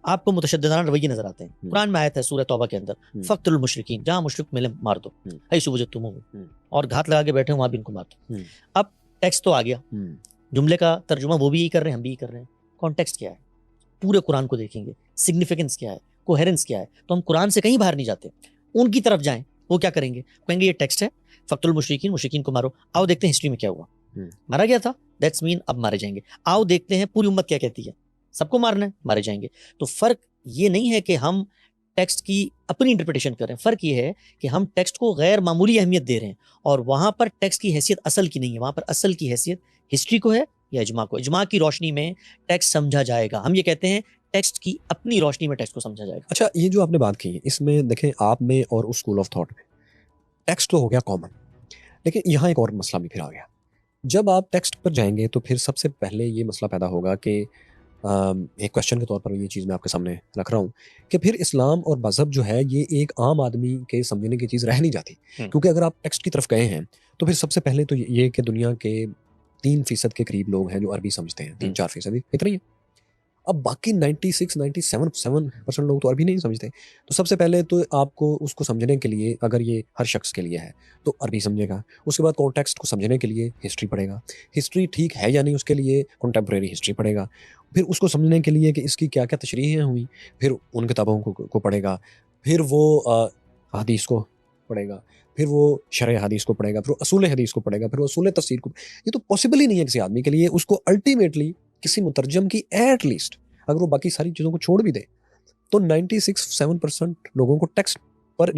آپ کو متشددانہ رویے نظر آتے ہیں. قرآن میں آیت ہے سورہ توبہ کے اندر, فقتل المشرکین, جہاں مشرک ملے مار دو, حیث وجدتموہم, اور گھات لگا کے بیٹھے ہوں وہاں بھی ان کو مار دو. اب ٹیکسٹ تو آ گیا, جملے کا ترجمہ وہ بھی یہی کر رہے ہیں, ہم بھی یہی کر رہے ہیں. کانٹیکسٹ کیا ہے, پورے قرآن کو دیکھیں گے, سگنیفیکنس کیا ہے, کوہیرنس کیا ہے. تو ہم قرآن سے کہیں باہر نہیں جاتے, ان کی طرف جائیں. وہ کیا کریں گے, کہیں گے یہ ٹیکسٹ ہے, فقت المشرکین, مشرکین کو مارو. آؤ دیکھتے ہیں ہسٹری میں کیا ہوا, مارا گیا تھا, دیٹس مین اب مارے جائیں گے. آؤ دیکھتے ہیں پوری امت کیا کہتی ہے, سب کو مارنا ہے, مارے جائیں گے. تو فرق یہ نہیں ہے کہ ہم ٹیکسٹ کی اپنی انٹرپریٹیشن کر رہے ہیں, فرق یہ ہے کہ ہم ٹیکسٹ کو غیر معمولی اہمیت دے رہے ہیں, اور وہاں پر ٹیکسٹ کی حیثیت اصل کی نہیں ہے, وہاں پر اصل کی حیثیت ہسٹری کو ہے یا اجماع کو. اجماع کی روشنی میں ٹیکسٹ سمجھا جائے گا. ہم یہ کہتے ہیں ٹیکسٹ کی اپنی روشنی میں ٹیکسٹ کو سمجھا جائے گا. اچھا, یہ جو آپ نے بات کی اس میں دیکھیں, آپ میں اور اس اسکول آف تھاٹ میں ٹیکسٹ تو ہو گیا کامن, لیکن یہاں ایک اور مسئلہ بھی پھر آ گیا. جب آپ ٹیکسٹ پر جائیں گے تو پھر سب سے پہلے یہ مسئلہ پیدا ہوگا کہ ایک کوشچن کے طور پر یہ چیز میں آپ کے سامنے رکھ رہا ہوں کہ پھر اسلام اور مذہب جو ہے یہ ایک عام آدمی کے سمجھنے کی چیز رہ نہیں جاتی. کیونکہ اگر آپ ٹیکسٹ کی طرف گئے ہیں تو پھر سب سے پہلے تو یہ کہ دنیا کے 3% کے قریب لوگ ہیں جو عربی سمجھتے ہیں, 3-4% اتنا ہی ہے. اب باقی 96-97% لوگ تو عربی نہیں سمجھتے. تو سب سے پہلے تو آپ کو اس کو سمجھنے کے لیے, اگر یہ ہر شخص کے لیے ہے تو عربی سمجھے گا. اس کے بعد کانٹیکسٹ کو سمجھنے کے لیے ہسٹری پڑھے گا, ہسٹری ٹھیک ہے یا نہیں اس کے لیے کنٹمپریری ہسٹری پڑھے گا. پھر اس کو سمجھنے کے لیے کہ اس کی کیا کیا تشریحیں ہوئیں, پھر ان کتابوں کو پڑھے گا, پھر وہ حدیث کو پڑھے گا, پھر وہ شرح حدیث کو پڑھے گا, پھر وہ اصول حدیث کو پڑھے گا, پھر وہ اصول تفسیر کو. یہ تو پاسبل ہی نہیں ہے کسی آدمی کے لیے. اس کو الٹیمیٹلی کسی مترجم کی ایٹ لیسٹ اگر وہ باقی ساری چیزوں کو چھوڑ بھی دے تو 96-7% لوگوں کو ٹیکسٹ پر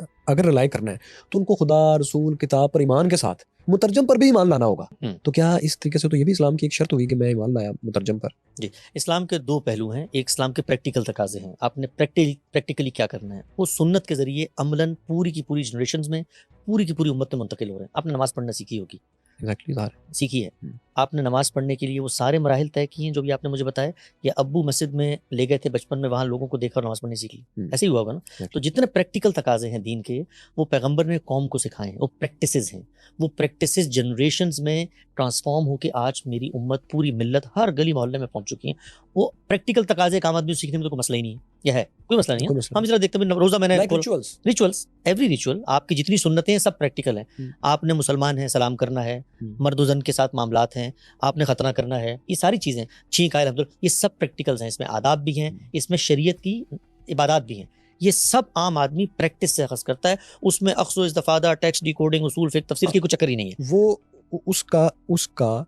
اگر ریلائی کرنا ہے تو ان کو خدا, رسول, کتاب پر ایمان کے ساتھ مترجم پر بھی ایمان لانا ہوگا. تو کیا اس طریقے سے تو یہ بھی اسلام کی ایک شرط ہوئی کہ میں ایمان لایا مترجم پر؟ جی, اسلام کے 2 پہلو ہیں. ایک اسلام کے پریکٹیکل تقاضے ہیں, آپ نے پریکٹیکلی کیا کرنا ہے, وہ سنت کے ذریعے عملاً پوری کی پوری جنریشنز میں پوری کی پوری امت میں منتقل ہو رہے ہیں. آپ نے نماز پڑھنا سیکھی ہوگی, سیکھی ہے. آپ نے نماز پڑھنے کے لیے وہ سارے مراحل طے کیے ہیں جو بھی آپ نے مجھے بتایا، یا ابو مسجد میں لے گئے تھے بچپن میں، وہاں لوگوں کو دیکھا اور نماز پڑھنی سیکھ لی، ایسے ہی ہوا ہوگا نا؟ تو جتنے پریکٹیکل تقاضے ہیں دین کے، وہ پیغمبر نے قوم کو سکھائے ہیں، وہ پریکٹسز ہیں، وہ پریکٹسز جنریشنز میں ٹرانسفارم ہو کے آج میری امت، پوری ملت ہر گلی محلے میں پہنچ چکی ہیں۔ وہ پریکٹیکل تقاضے ایک عام آدمی کو سیکھنے میں تو کوئی مسئلہ ہی نہیں ہے، یہ ہے کوئی مسئلہ نہیں ہے۔ ہم اس طرح دیکھتے ہیں روزہ میں نے ریچولس، ایوری ریچول، آپ کی جتنی سنتیں ہیں سب پریکٹیکل ہیں۔ آپ نے مسلمان ہیں سلام کرنا ہے، مرد و زن کے ساتھ معاملات ہیں، آپ نے ختنہ کرنا ہے، یہ ساری چیزیں، چھینک آئے الحمدللہ، یہ سب پریکٹیکلز ہیں، اس میں آداب بھی ہیں، اس میں شریعت کی عبادات بھی ہیں، یہ سب عام آدمی پریکٹس سے اخذ کرتا ہے، اس میں اخذ و استفادہ، ٹیکسٹ ڈیکوڈنگ، اصول فقہ، تفسیر کی کوئی چکر ہی نہیں ہے۔ وہ اس کا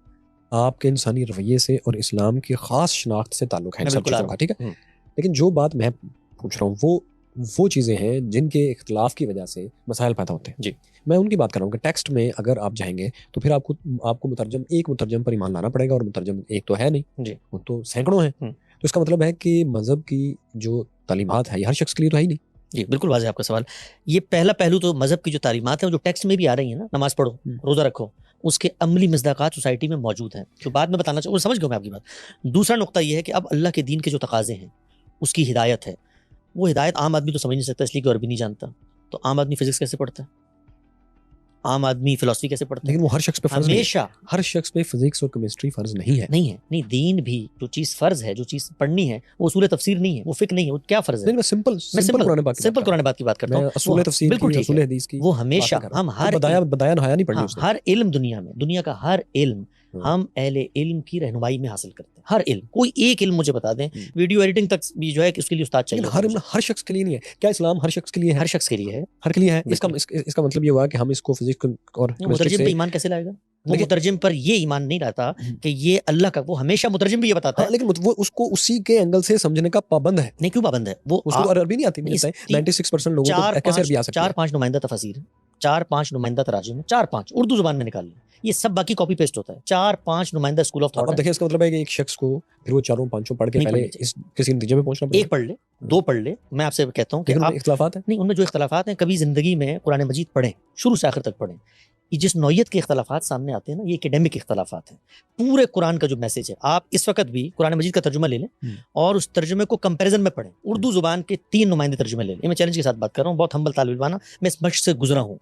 آپ کے انسانی رویے سے اور اسلام کی خاص شناخت سے تعلق ہے سب چیزوں کا، ٹھیک ہے؟ لیکن جو بات میں پوچھ رہا ہوں وہ چیزیں ہیں جن کے اختلاف کی وجہ سے مسائل پیدا ہوتے ہیں۔ جی میں ان کی بات کر رہا ہوں کہ ٹیکسٹ میں اگر آپ جائیں گے تو پھر آپ کو مترجم پر ایمان لانا پڑے گا، اور مترجم ایک تو ہے نہیں، جی وہ تو سینکڑوں ہیں۔ تو اس کا مطلب ہے کہ مذہب کی جو تعلیمات ہے یہ ہر شخص کے لیے تو ہے ہی نہیں۔ جی بالکل واضح آپ کا سوال۔ یہ پہلا پہلو تو مذہب کی جو تعلیمات ہیں جو ٹیکسٹ میں بھی آ رہی ہیں نا، نماز پڑھو، روزہ رکھو، اس کے عملی مصداقات سوسائٹی میں موجود ہیں، جو بات میں بتانا چاہوں، سمجھ گیا میں آپ کی بات۔ دوسرا نقطہ یہ ہے کہ اب اللہ کے دین کے جو تقاضے ہیں، اس کی ہدایت ہے، وہ ہدایت عام آدمی تو سمجھ نہیں سکتا، اس لیے کہ عربی نہیں جانتا۔ تو عام آدمی فزکس کیسے پڑھتا ہے؟ عام آدمی فلسفی کیسے پڑھتا ہے؟ لیکن وہ ہر شخص پہ فرض نہیں ہے، ہمیشہ ہر شخص پہ فزکس اور کیمسٹری فرض نہیں ہے۔ نہیں، دین بھی جو چیز فرض ہے، جو چیز پڑھنی ہے، وہ اصول تفسیر نہیں ہے، وہ فقہ نہیں ہے، وہ کیا فرض ہے؟ میں سمپل قرآن بات کی بات کرتا ہوں، اصول تفسیر کی، اصول حدیث کی، وہ ہمیشہ ہم ہر بدایا نہایا نہیں پڑھنی، ہر علم دنیا میں، دنیا کا ہر علم ہم اہل علم کی رہنمائی میں حاصل کرتے ہیں۔ ہر علم، کوئی ایک علم مجھے بتا دیں، ویڈیو ایڈیٹنگ تک بھی جو ہے اس کے لیے استاد چاہیے۔ ہر شخص کے لیے نہیں ہے کیا؟ اسلام ہر شخص کے لیے ہے، ہر شخص کے لیے ہے، ہر کے لیے ہے۔ اس کا مطلب یہ ہوا کہ ہم اس کو فزکس اور مترجم پہ ایمان کیسے لائے گا؟ وہ مترجم پر یہ ایمان نہیں لاتا کہ یہ اللہ کا، وہ ہمیشہ مترجم بھی یہ بتاتا ہے، لیکن وہ اس کو اسی کے اینگل سے سمجھنے کا پابند ہے۔ نہیں، کیوں پابند ہے؟ وہ اس کو عربی نہیں آتی، 96% لوگوں کو کیسے عربی آ سکتی ہے؟ 4-5 نمائندہ تفاسیر، 4-5 نمائندہ تراجم، 4-5 اردو زبان میں نکال لیں، یہ سب باقی کاپی پیسٹ ہوتا ہے، 4-5 نمائندہ اسکول آف تھاٹ۔ اب دیکھیں، اس کا مطلب ہے کہ ایک شخص کو پھر وہ 4-5 پڑھ کے پہلے کسی نتیجے میں پہنچنا پڑے گا۔ ایک پڑھ لے، 2 پڑھ لے، میں آپ سے کہتا ہوں کہ اختلافات ہیں، نہیں، ان میں جو اختلافات ہیں، کبھی زندگی میں قرآن مجید پڑھیں، شروع سے آخر تک پڑھیں۔ یہ جس نوعیت کے اختلافات سامنے آتے ہیں نا، یہ اکیڈیمک اختلافات ہیں۔ پورے قرآن کا جو میسج ہے، آپ اس وقت بھی قرآن مجید کا ترجمہ لے لیں اور اس ترجمے کو کمپیریزن میں پڑھیں، اردو زبان کے 3 نمائندے ترجمے لے لیں۔ میں چیلنج کے ساتھ بات کر رہا ہوں، بہت ہمبل طالب علمانہ، میں اس مشق سے گزرا ہوں۔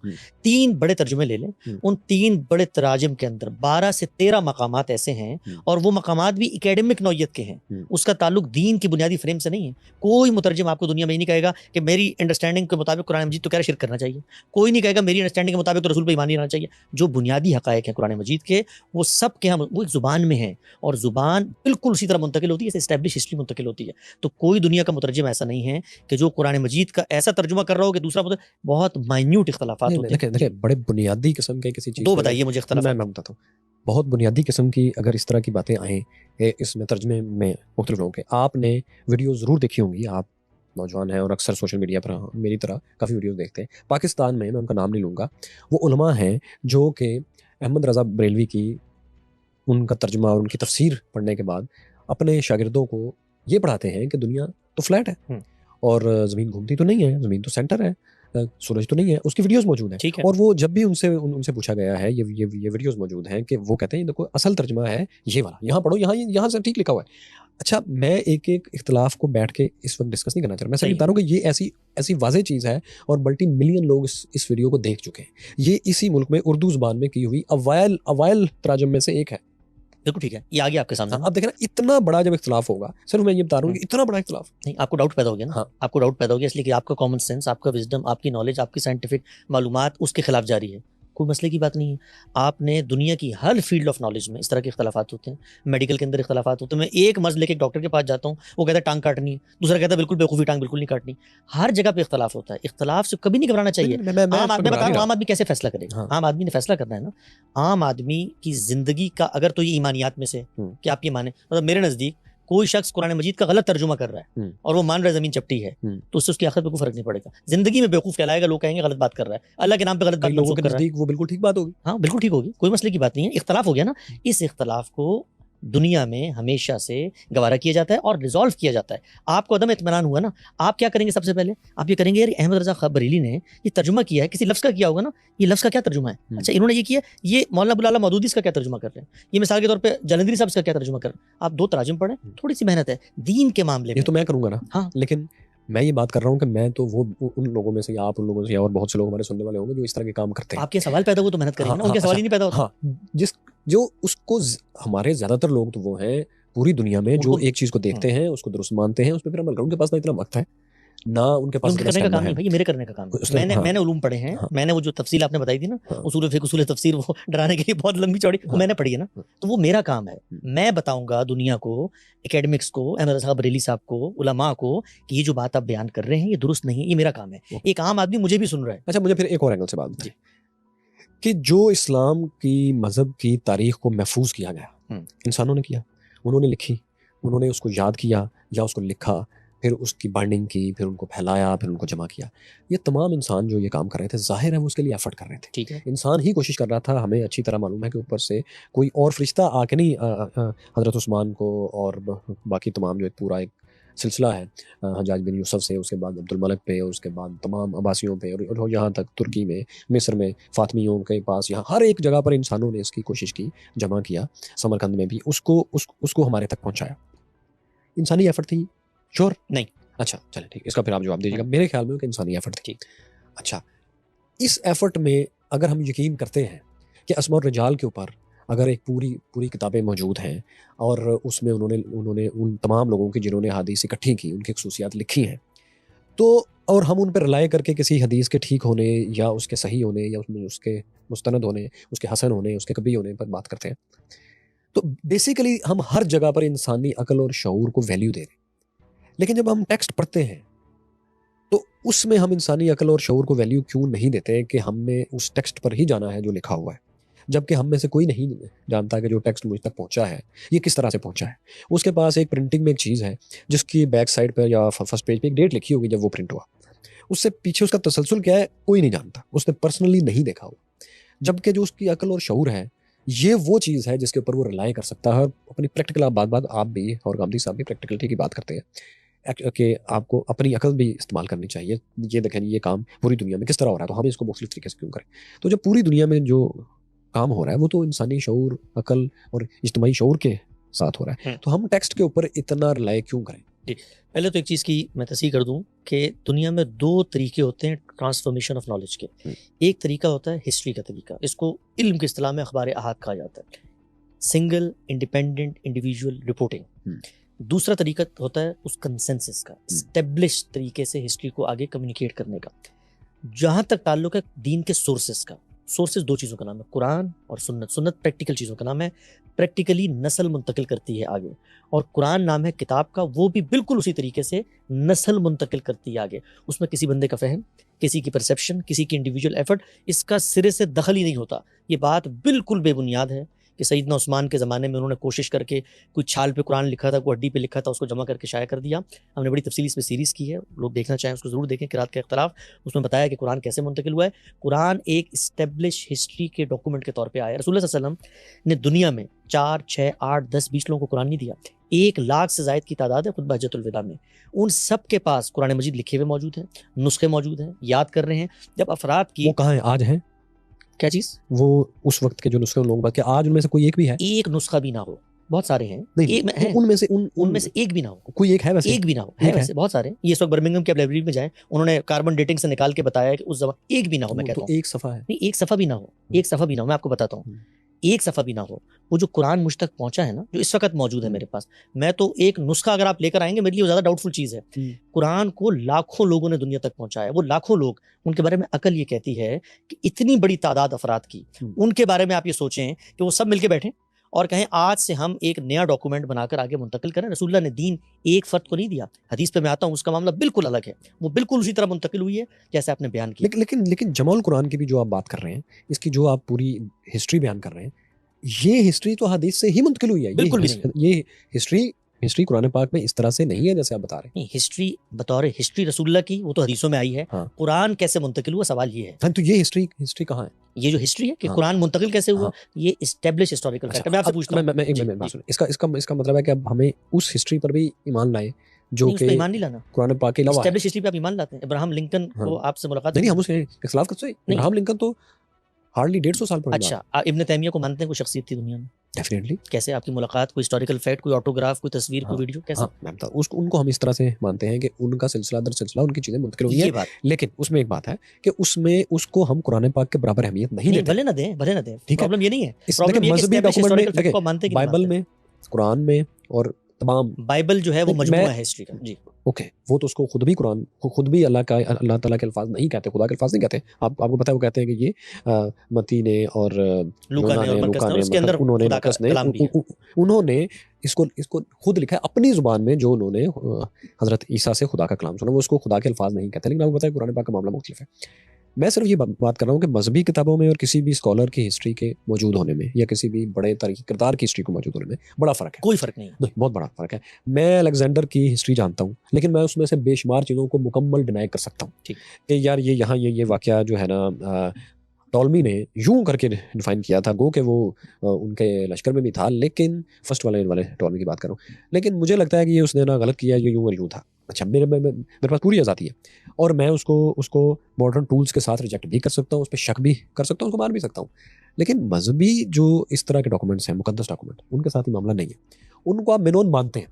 3 بڑے ترجمے لے لیں، ان 3 بڑے تراجم کے اندر 12 سے 13 مقامات ایسے ہیں، اور وہ مقامات بھی اکیڈیمک نوعیت کے ہیں، اس کا تعلق دین کی بنیادی فریم سے نہیں ہے۔ کوئی مترجم آپ کو دنیا میں نہیں کہے گا کہ میری انڈرسٹینڈنگ کے مطابق قرآن مجید تو کہہ رہا شرک کرنا چاہیے، کوئی نہیں کہے گا میری انڈرسٹینڈنگ کے مطابق تو رسول پہ ایمان نہیں لانا چاہیے۔ جو بنیادی حقائق ہیں قرآن مجید کے، وہ سب کے ہم وہ ایک زبان میں ہیں، اور زبان بالکل اسی طرح منتقل ہوتی ہے جیسے اسٹیبلش ہسٹری منتقل ہوتی ہے۔ تو کوئی دنیا کا مترجم ایسا نہیں ہے کہ جو قرآن مجید کا ایسا ترجمہ کر رہا ہو کہ دوسرا بہت مائنیوٹ اختلافات ہوتے ہیں۔ دیکھیں بڑے بنیادی قسم کے کسی چیز، 2 بتائیے مجھے اختلافات۔ میں بتاتا ہوں، بہت بنیادی قسم کی اگر اس طرح کی باتیں آئیں اس میں ترجمے میں مختلف لوگوں کے، آپ نے ویڈیو ضرور دیکھی ہوں گی، آپ نوجوان ہیں اور اکثر سوشل میڈیا پر میری طرح کافی ویڈیوز دیکھتے ہیں۔ پاکستان میں ان کا نام نہیں لوں گا، وہ علماء ہیں جو کہ احمد رضا بریلوی کی ان کا ترجمہ اور ان کی تفسیر پڑھنے کے بعد اپنے شاگردوں کو یہ پڑھاتے ہیں کہ دنیا تو فلیٹ ہے اور زمین گھومتی تو نہیں ہے، زمین تو سینٹر ہے، سورج تو نہیں ہے۔ اس کی ویڈیوز موجود ہیں، اور وہ جب بھی ان سے پوچھا گیا ہے، یہ ویڈیوز موجود ہیں کہ وہ کہتے ہیں دیکھو اصل ترجمہ ہے یہ والا، یہاں پڑھو، یہاں سے ٹھیک لکھا ہوا ہے۔ اچھا، میں ایک اختلاف کو بیٹھ کے اس وقت ڈسکس نہیں کرنا چاہ رہا، میں صرف بتا رہا ہوں کہ یہ ایسی واضح چیز ہے، اور ملٹی ملین لوگ اس ویڈیو کو دیکھ چکے ہیں۔ یہ اسی ملک میں اردو زبان میں کی ہوئی اوائل تراجم میں سے ایک ہے۔ بالکل ٹھیک ہے، یہ آگے آپ کے سامنے۔ اب دیکھیں نا، اتنا بڑا جب اختلاف ہوگا، صرف میں یہ بتا رہا ہوں کہ اتنا بڑا اختلاف، نہیں، آپ کو ڈاؤٹ پیدا ہو گیا نا، آپ کو ڈاؤٹ پیدا ہو گیا اس لیے کہ آپ کا کامن سینس، آپ کا وزڈم، آپ کی نالج، آپ کی سائنٹیفک معلومات اس کے خلاف جاری ہے۔ کوئی مسئلے کی بات نہیں ہے۔ آپ نے دنیا کی ہر فیلڈ آف نالج میں اس طرح کے اختلافات ہوتے ہیں، میڈیکل کے اندر اختلافات ہوتے ہیں۔ میں ایک مرض لے کے ایک ڈاکٹر کے پاس جاتا ہوں، وہ کہتا ہے ٹانگ کاٹنی ہے، دوسرا کہتا ہے بالکل بیوقوفی، ٹانگ بالکل نہیں کاٹنی۔ ہر جگہ پہ اختلاف ہوتا ہے، اختلاف سے کبھی نہیں گھبرانا چاہیے۔ میں بتا رہا ہوں عام آدمی کیسے فیصلہ کرے گا، عام آدمی نے فیصلہ کرنا ہے نا۔ عام آدمی کی زندگی کا اگر تو یہ ایمانیات میں سے کہ آپ یہ مانیں، مطلب میرے نزدیک کوئی شخص قرآن مجید کا غلط ترجمہ کر رہا ہے اور وہ مان رہا ہے زمین چپٹی ہے، تو اس سے اس کی آخرت پہ کوئی فرق نہیں پڑے گا۔ زندگی میں بیوقوف کہلائے گا، لوگ کہیں گے غلط بات کر رہا ہے، اللہ کے نام پہ غلط بات لوگوں کے نزدیک وہ بالکل ٹھیک بات ہوگی۔ ہاں بالکل ٹھیک ہوگی، کوئی مسئلے کی بات نہیں ہے۔ اختلاف ہو گیا نا، اس اختلاف کو دنیا میں ہمیشہ سے گوارا کیا جاتا ہے اور ریزالو کیا جاتا ہے. آپ کو عدم اطمینان ہوا نا, آپ کیا کریں گے؟ سب سے پہلے آپ یہ کریں گے یار احمد رضا خان بریلی نے یہ ترجمہ کیا ہے, کسی لفظ کا کیا ہوگا نا, یہ لفظ کا کیا ترجمہ ہے؟ اچھا انہوں نے یہ کیا, یہ مولانا ابو العلا مودودی اس کا کیا ترجمہ کر رہے ہیں, یہ مثال کے طور پہ جلندری صاحب اس کا کیا ترجمہ کر رہے ہیں. آپ 2 تراجم پڑھیں, تھوڑی سی محنت ہے دین کے معاملے میں. یہ تو میں کروں گا نا. ہاں لیکن میں یہ بات کر رہا ہوں کہ میں تو وہ ان لوگوں میں سے یا آپ ان لوگوں سے یا اور بہت سے لوگ ہمارے سننے والے ہوں گے جو اس طرح کے کام کرتے ہیں. آپ کے سوال پیدا ہو تو محنت کریں گے نا, ان کے سوال ہی نہیں پیدا ہوتا. ہاں جو اس کو ہمارے زیادہ تر لوگ تو وہ ہیں پوری دنیا میں جو ایک چیز کو دیکھتے ہیں, اس کو درست مانتے ہیں, اس پہ پھر عمل کریں. ان کے پاس نہ اتنا وقت ہے نہ ان کے پاس کرنے کا کام نہیں بھائی, میرے کرنے کا کام ہے. میں نے علوم پڑھے ہیں, میں نے وہ جو تفصیل آپ نے بتائی تھی نا, اصول فقہ اصول تفسیر, وہ ڈرانے کے لیے بہت لمبی چوڑی, وہ میں نے پڑھی ہے نا, تو وہ میرا کام ہے. میں بتاؤں گا دنیا کو, اکیڈمکس کو, احمد رضا بریلی صاحب کو, علماء کو کہ یہ جو بات آپ بیان کر رہے ہیں یہ درست نہیں ہے, یہ میرا کام ہے. ایک عام آدمی مجھے بھی سن رہا ہے. اچھا مجھے پھر ایک اور اینگل سے بات کریں کہ جو اسلام کی مذہب کی تاریخ کو محفوظ کیا گیا انسانوں نے کیا, انہوں نے لکھی, انہوں نے اس کو یاد کیا یا اس کو لکھا, پھر اس کی بائنڈنگ کی, پھر ان کو پھیلایا, پھر ان کو جمع کیا. یہ تمام انسان جو یہ کام کر رہے تھے ظاہر ہے وہ اس کے لیے ایفرٹ کر رہے تھے. ٹھیک ہے, انسان ہی کوشش کر رہا تھا. ہمیں اچھی طرح معلوم ہے کہ اوپر سے کوئی اور فرشتہ آ کے نہیں حضرت عثمان کو اور باقی تمام جو ایک پورا ایک سلسلہ ہے حجاج بن یوسف سے, اس کے بعد عبد الملک پہ, اور اس کے بعد تمام عباسیوں پہ, اور یہاں تک ترکی میں, مصر میں, فاطمیوں کے پاس, یہاں ہر ایک جگہ پر انسانوں نے اس کی کوشش کی, جمع کیا. سمرقند میں بھی اس کو ہمارے تک پہنچایا. انسانی ایفرٹ تھی؟ شور نہیں. اچھا چلیں ٹھیک, اس کا پھر آپ جواب دیجیے گا. میرے خیال میں کہ انسانی ایفرٹ تھی. اچھا اس ایفرٹ میں اگر ہم یقین کرتے ہیں کہ اسماء الرجال کے اوپر اگر ایک پوری کتابیں موجود ہیں اور اس میں انہوں نے ان تمام لوگوں کی جنہوں نے حدیث اکٹھی کی ان کی خصوصیات لکھی ہیں, تو اور ہم ان پر رلائے کر کے کسی حدیث کے ٹھیک ہونے یا اس کے صحیح ہونے یا اس کے مستند ہونے, اس کے حسن ہونے, اس کے کبھی ہونے پر بات کرتے ہیں, تو بیسیکلی ہم ہر جگہ پر انسانی عقل اور شعور کو ویلیو دے رہے ہیں. لیکن جب ہم ٹیکسٹ پڑھتے ہیں تو اس میں ہم انسانی عقل اور شعور کو ویلیو کیوں نہیں دیتے کہ ہم نے اس ٹیکسٹ پر ہی جانا ہے جو لکھا ہوا ہے, جبکہ ہم میں سے کوئی نہیں جانتا کہ جو ٹیکسٹ مجھ تک پہنچا ہے یہ کس طرح سے پہنچا ہے. اس کے پاس ایک پرنٹنگ میں ایک چیز ہے جس کی بیک سائڈ پر یا فرسٹ پیج پہ ایک ڈیٹ لکھی ہوگی جب وہ پرنٹ ہوا, اس سے پیچھے اس کا تسلسل کیا ہے کوئی نہیں جانتا, اس نے پرسنلی نہیں دیکھا ہوا. جبکہ جو اس کی عقل اور شعور ہے یہ وہ چیز ہے جس کے اوپر وہ رلائے کر سکتا ہے. اپنی پریکٹیکل بات آپ بھی اور گامدی صاحب بھی پریکٹیکلٹی کی بات کرتے ہیں کہ آپ کو اپنی عقل بھی استعمال کرنی چاہیے. یہ دیکھیں یہ کام پوری دنیا میں کس طرح ہو رہا ہے, تو ہم اس کو مختلف طریقے سے کیوں کریں. تو جب پوری دنیا میں جو کام ہو رہا ہے وہ تو انسانی شعور, عقل اور اجتماعی شعور کے ساتھ ہو رہا ہے, تو ہم ٹیکسٹ کے اوپر اتنا رلائے کیوں کریں؟ پہلے تو ایک چیز کی میں تصحیح کر دوں کہ دنیا میں 2 طریقے ہوتے ہیں ٹرانسفارمیشن آف نالج کے. ایک طریقہ ہوتا ہے ہسٹری کا طریقہ, اس کو علم کی اصطلاح میں اخبار احاد کہا جاتا ہے, سنگل انڈیپینڈنٹ انڈیویجول رپورٹنگ. دوسرا طریقہ ہوتا ہے اس کنسنسس کا, اسٹیبلش طریقے سے ہسٹری کو آگے کمیونیکیٹ کرنے کا. جہاں تک تعلق ہے دین کے سورسز کا, سورسز 2 چیزوں کا نام ہے, قرآن اور سنت. سنت پریکٹیکل چیزوں کا نام ہے, پریکٹیکلی نسل منتقل کرتی ہے آگے, اور قرآن نام ہے کتاب کا, وہ بھی بالکل اسی طریقے سے نسل منتقل کرتی ہے آگے. اس میں کسی بندے کا فہم, کسی کی پرسیپشن, کسی کی انڈیویجول ایفرٹ, اس کا سرے سے دخل ہی نہیں ہوتا. یہ بات بالکل بے بنیاد ہے کہ سیدنا عثمان کے زمانے میں انہوں نے کوشش کر کے کوئی چھال پہ قرآن لکھا تھا, کوئی ہڈی پہ لکھا تھا, اس کو جمع کر کے شائع کر دیا. ہم نے بڑی تفصیلی اس پہ سیریز کی ہے, لوگ دیکھنا چاہیں اس کو ضرور دیکھیں, قرات کا اختلاف. اس میں بتایا کہ قرآن کیسے منتقل ہوا ہے. قرآن ایک اسٹیبلش ہسٹری کے ڈاکومنٹ کے طور پہ آیا. رسول اللہ صلی اللہ علیہ وسلم نے دنیا میں 4, 6, 8, 10, 20 لوگوں کو قرآن نہیں دیا. 1 لاکھ سے زائد کی تعداد ہے خطبہ حجۃ الوداع میں. ان سب کے پاس قرآن مجید لکھے ہوئے موجود ہیں, نسخے موجود ہیں, یاد کر رہے ہیں. جب افراد کی وہ کہاں ہیں آج ہیں, کیا چیز وہ اس وقت کے جو نسخے لوگوں کے, آج ان میں سے کوئی ایک بھی ہے؟ ایک نسخہ بھی نہ ہو, بہت سارے ہیں, ان میں سے ایک بھی نہ ہو, کوئی ایک ہے ویسے, ایک بھی نہ ہو, ہے ویسے بہت سارے. یہ اس وقت برمنگھم کی لائبریری میں جائیں, انہوں نے کاربن ڈیٹنگ سے نکال کے بتایا کہ اس زمان ایک بھی نہ ہو. میں کہتا ہوں ایک صفحہ ہے, نہیں ایک صفحہ بھی نہ ہو, ایک صفحہ بھی نہ ہو. میں آپ کو بتاتا ہوں, ایک صفحہ بھی نہ ہو. وہ جو قرآن مجھ تک پہنچا ہے نا, جو اس وقت موجود ہے میرے پاس, میں تو ایک نسخہ اگر آپ لے کر آئیں گے میرے لیے وہ زیادہ ڈاؤٹ فل چیز ہے. قرآن کو لاکھوں لوگوں نے دنیا تک پہنچایا ہے. وہ لاکھوں لوگ, ان کے بارے میں عقل یہ کہتی ہے کہ اتنی بڑی تعداد افراد کی, ان کے بارے میں آپ یہ سوچیں کہ وہ سب مل کے بیٹھیں اور کہیں آج سے ہم ایک نیا ڈاکومنٹ بنا کر آگے منتقل کریں. رسول اللہ نے دین ایک فرد کو نہیں دیا. حدیث پہ میں آتا ہوں, اس کا معاملہ بالکل الگ ہے, وہ بالکل اسی طرح منتقل ہوئی ہے جیسے آپ نے بیان کیا. لیکن جمع القرآن کی بھی جو آپ بات کر رہے ہیں, اس کی جو آپ پوری ہسٹری بیان کر رہے ہیں, یہ ہسٹری تو حدیث سے ہی منتقل ہوئی ہے. بالکل بھی نہیں. یہ ہسٹری ہسٹری قرآن پاک میں اس طرح سے نہیں ہے جیسے آپ بتا رہے ہیں. نہیں، ہسٹری بطور ہسٹری رسول اللہ کی وہ تو حدیثوں میں آئی ہے. ہاں. قرآن کیسے منتقل ہوا، سوال یہ ہے. ہاں تو یہ ہسٹری کہاں ہے؟ یہ جو ہسٹری ہے کہ ہاں. قرآن منتقل کیسے ہوا، ہاں. یہ اسٹیبلش ہسٹوریکل فیکٹ ہے. میں آپ سے پوچھتا ہوں، میں ایک منٹ بات سنیں. اس کا مطلب ہے کہ اب ہمیں اس ہسٹری پر بھی ایمان لائے جو نہیں، اس کہ پہ ایمان نہیں لانا. قرآن پاک کے علاوہ ہے. اسٹیبلش ہسٹری پہ آپ ایمان لاتے ہیں. ابراہم لنکن کو آپ سے ملاقات نہیں ہم اس کے اختلاف کرتے ہیں. نہیں. ابراہم لنکن تو ہارڈلی 150 سال پرانا. اچھا، ابن تیمیہ کو مانتے ہیں کوئی شخصیت تھی دنیا میں؟ ڈیفینیٹلی. کیسے آپ کی ملاقات، کوئی ہسٹوریکل فیکٹ، کوئی آٹوگراف، کوئی تصویر، کوئی ویڈیو، کیسے؟ ان کو ہم اس طرح سے مانتے ہیں کہ ان کا سلسلہ در سلسلہ ان کی چیزیں منتقل ہوئی ہیں. لیکن اس میں ایک بات ہے کہ اس کو ہم قرآن پاک کے برابر اہمیت نہیں دیتے. بھلے نہ دیں، بھلے نہ دیں، پرابلم یہ نہیں ہے. پرابلم یہ مذہبی ڈاکومنٹ میں بائبل میں، قرآن میں اور تمام بائبل جو ہے وہ مجموعہ ہے ہسٹری کا. جی اوکے، وہ تو اس کو خود بھی اللہ تعالیٰ کے الفاظ نہیں کہتے، خدا کے الفاظ نہیں کہتے. آپ کو پتہ ہے وہ کہتے ہیں کہ یہ متی نے اور لوکا نے انہوں نے اس کو خود لکھا ہے اپنی زبان میں، جو انہوں نے حضرت عیسیٰ سے خدا کا کلام سنا، وہ اس کو خدا کے الفاظ نہیں کہتے. لیکن آپ کو پتہ ہے قرآن پاک کا معاملہ مختلف ہے. میں صرف یہ بات کر رہا ہوں کہ مذہبی کتابوں میں اور کسی بھی اسکالر کی ہسٹری کے موجود ہونے میں یا کسی بھی بڑے تاریخی کردار کی ہسٹری کو موجود ہونے میں بڑا فرق ہے. کوئی فرق نہیں، بہت بڑا فرق ہے. میں الیگزینڈر کی ہسٹری جانتا ہوں، لیکن میں اس میں سے بے شمار چیزوں کو مکمل ڈینائی کر سکتا ہوں کہ یار یہ یہاں یہ واقعہ جو ہے نا ٹولمی نے یوں کر کے ڈیفائن کیا تھا، گو کہ وہ ان کے لشکر میں بھی تھا، لیکن فرسٹ والے ٹولمی کی بات کروں. لیکن مجھے لگتا ہے کہ یہ اس نے نا غلط کیا، یہ یوں اور یوں تھا. اچھا، میرے پاس پوری آزادی ہے اور میں اس کو ماڈرن ٹولز کے ساتھ ریجیکٹ بھی کر سکتا ہوں، اس پہ شک بھی کر سکتا ہوں، اس کو مان بھی سکتا ہوں. لیکن مذہبی جو اس طرح کے ڈاکومنٹس ہیں، مقدس ڈاکومنٹ، ان کے ساتھ یہ معاملہ نہیں ہے. ان کو آپ مینون مانتے ہیں،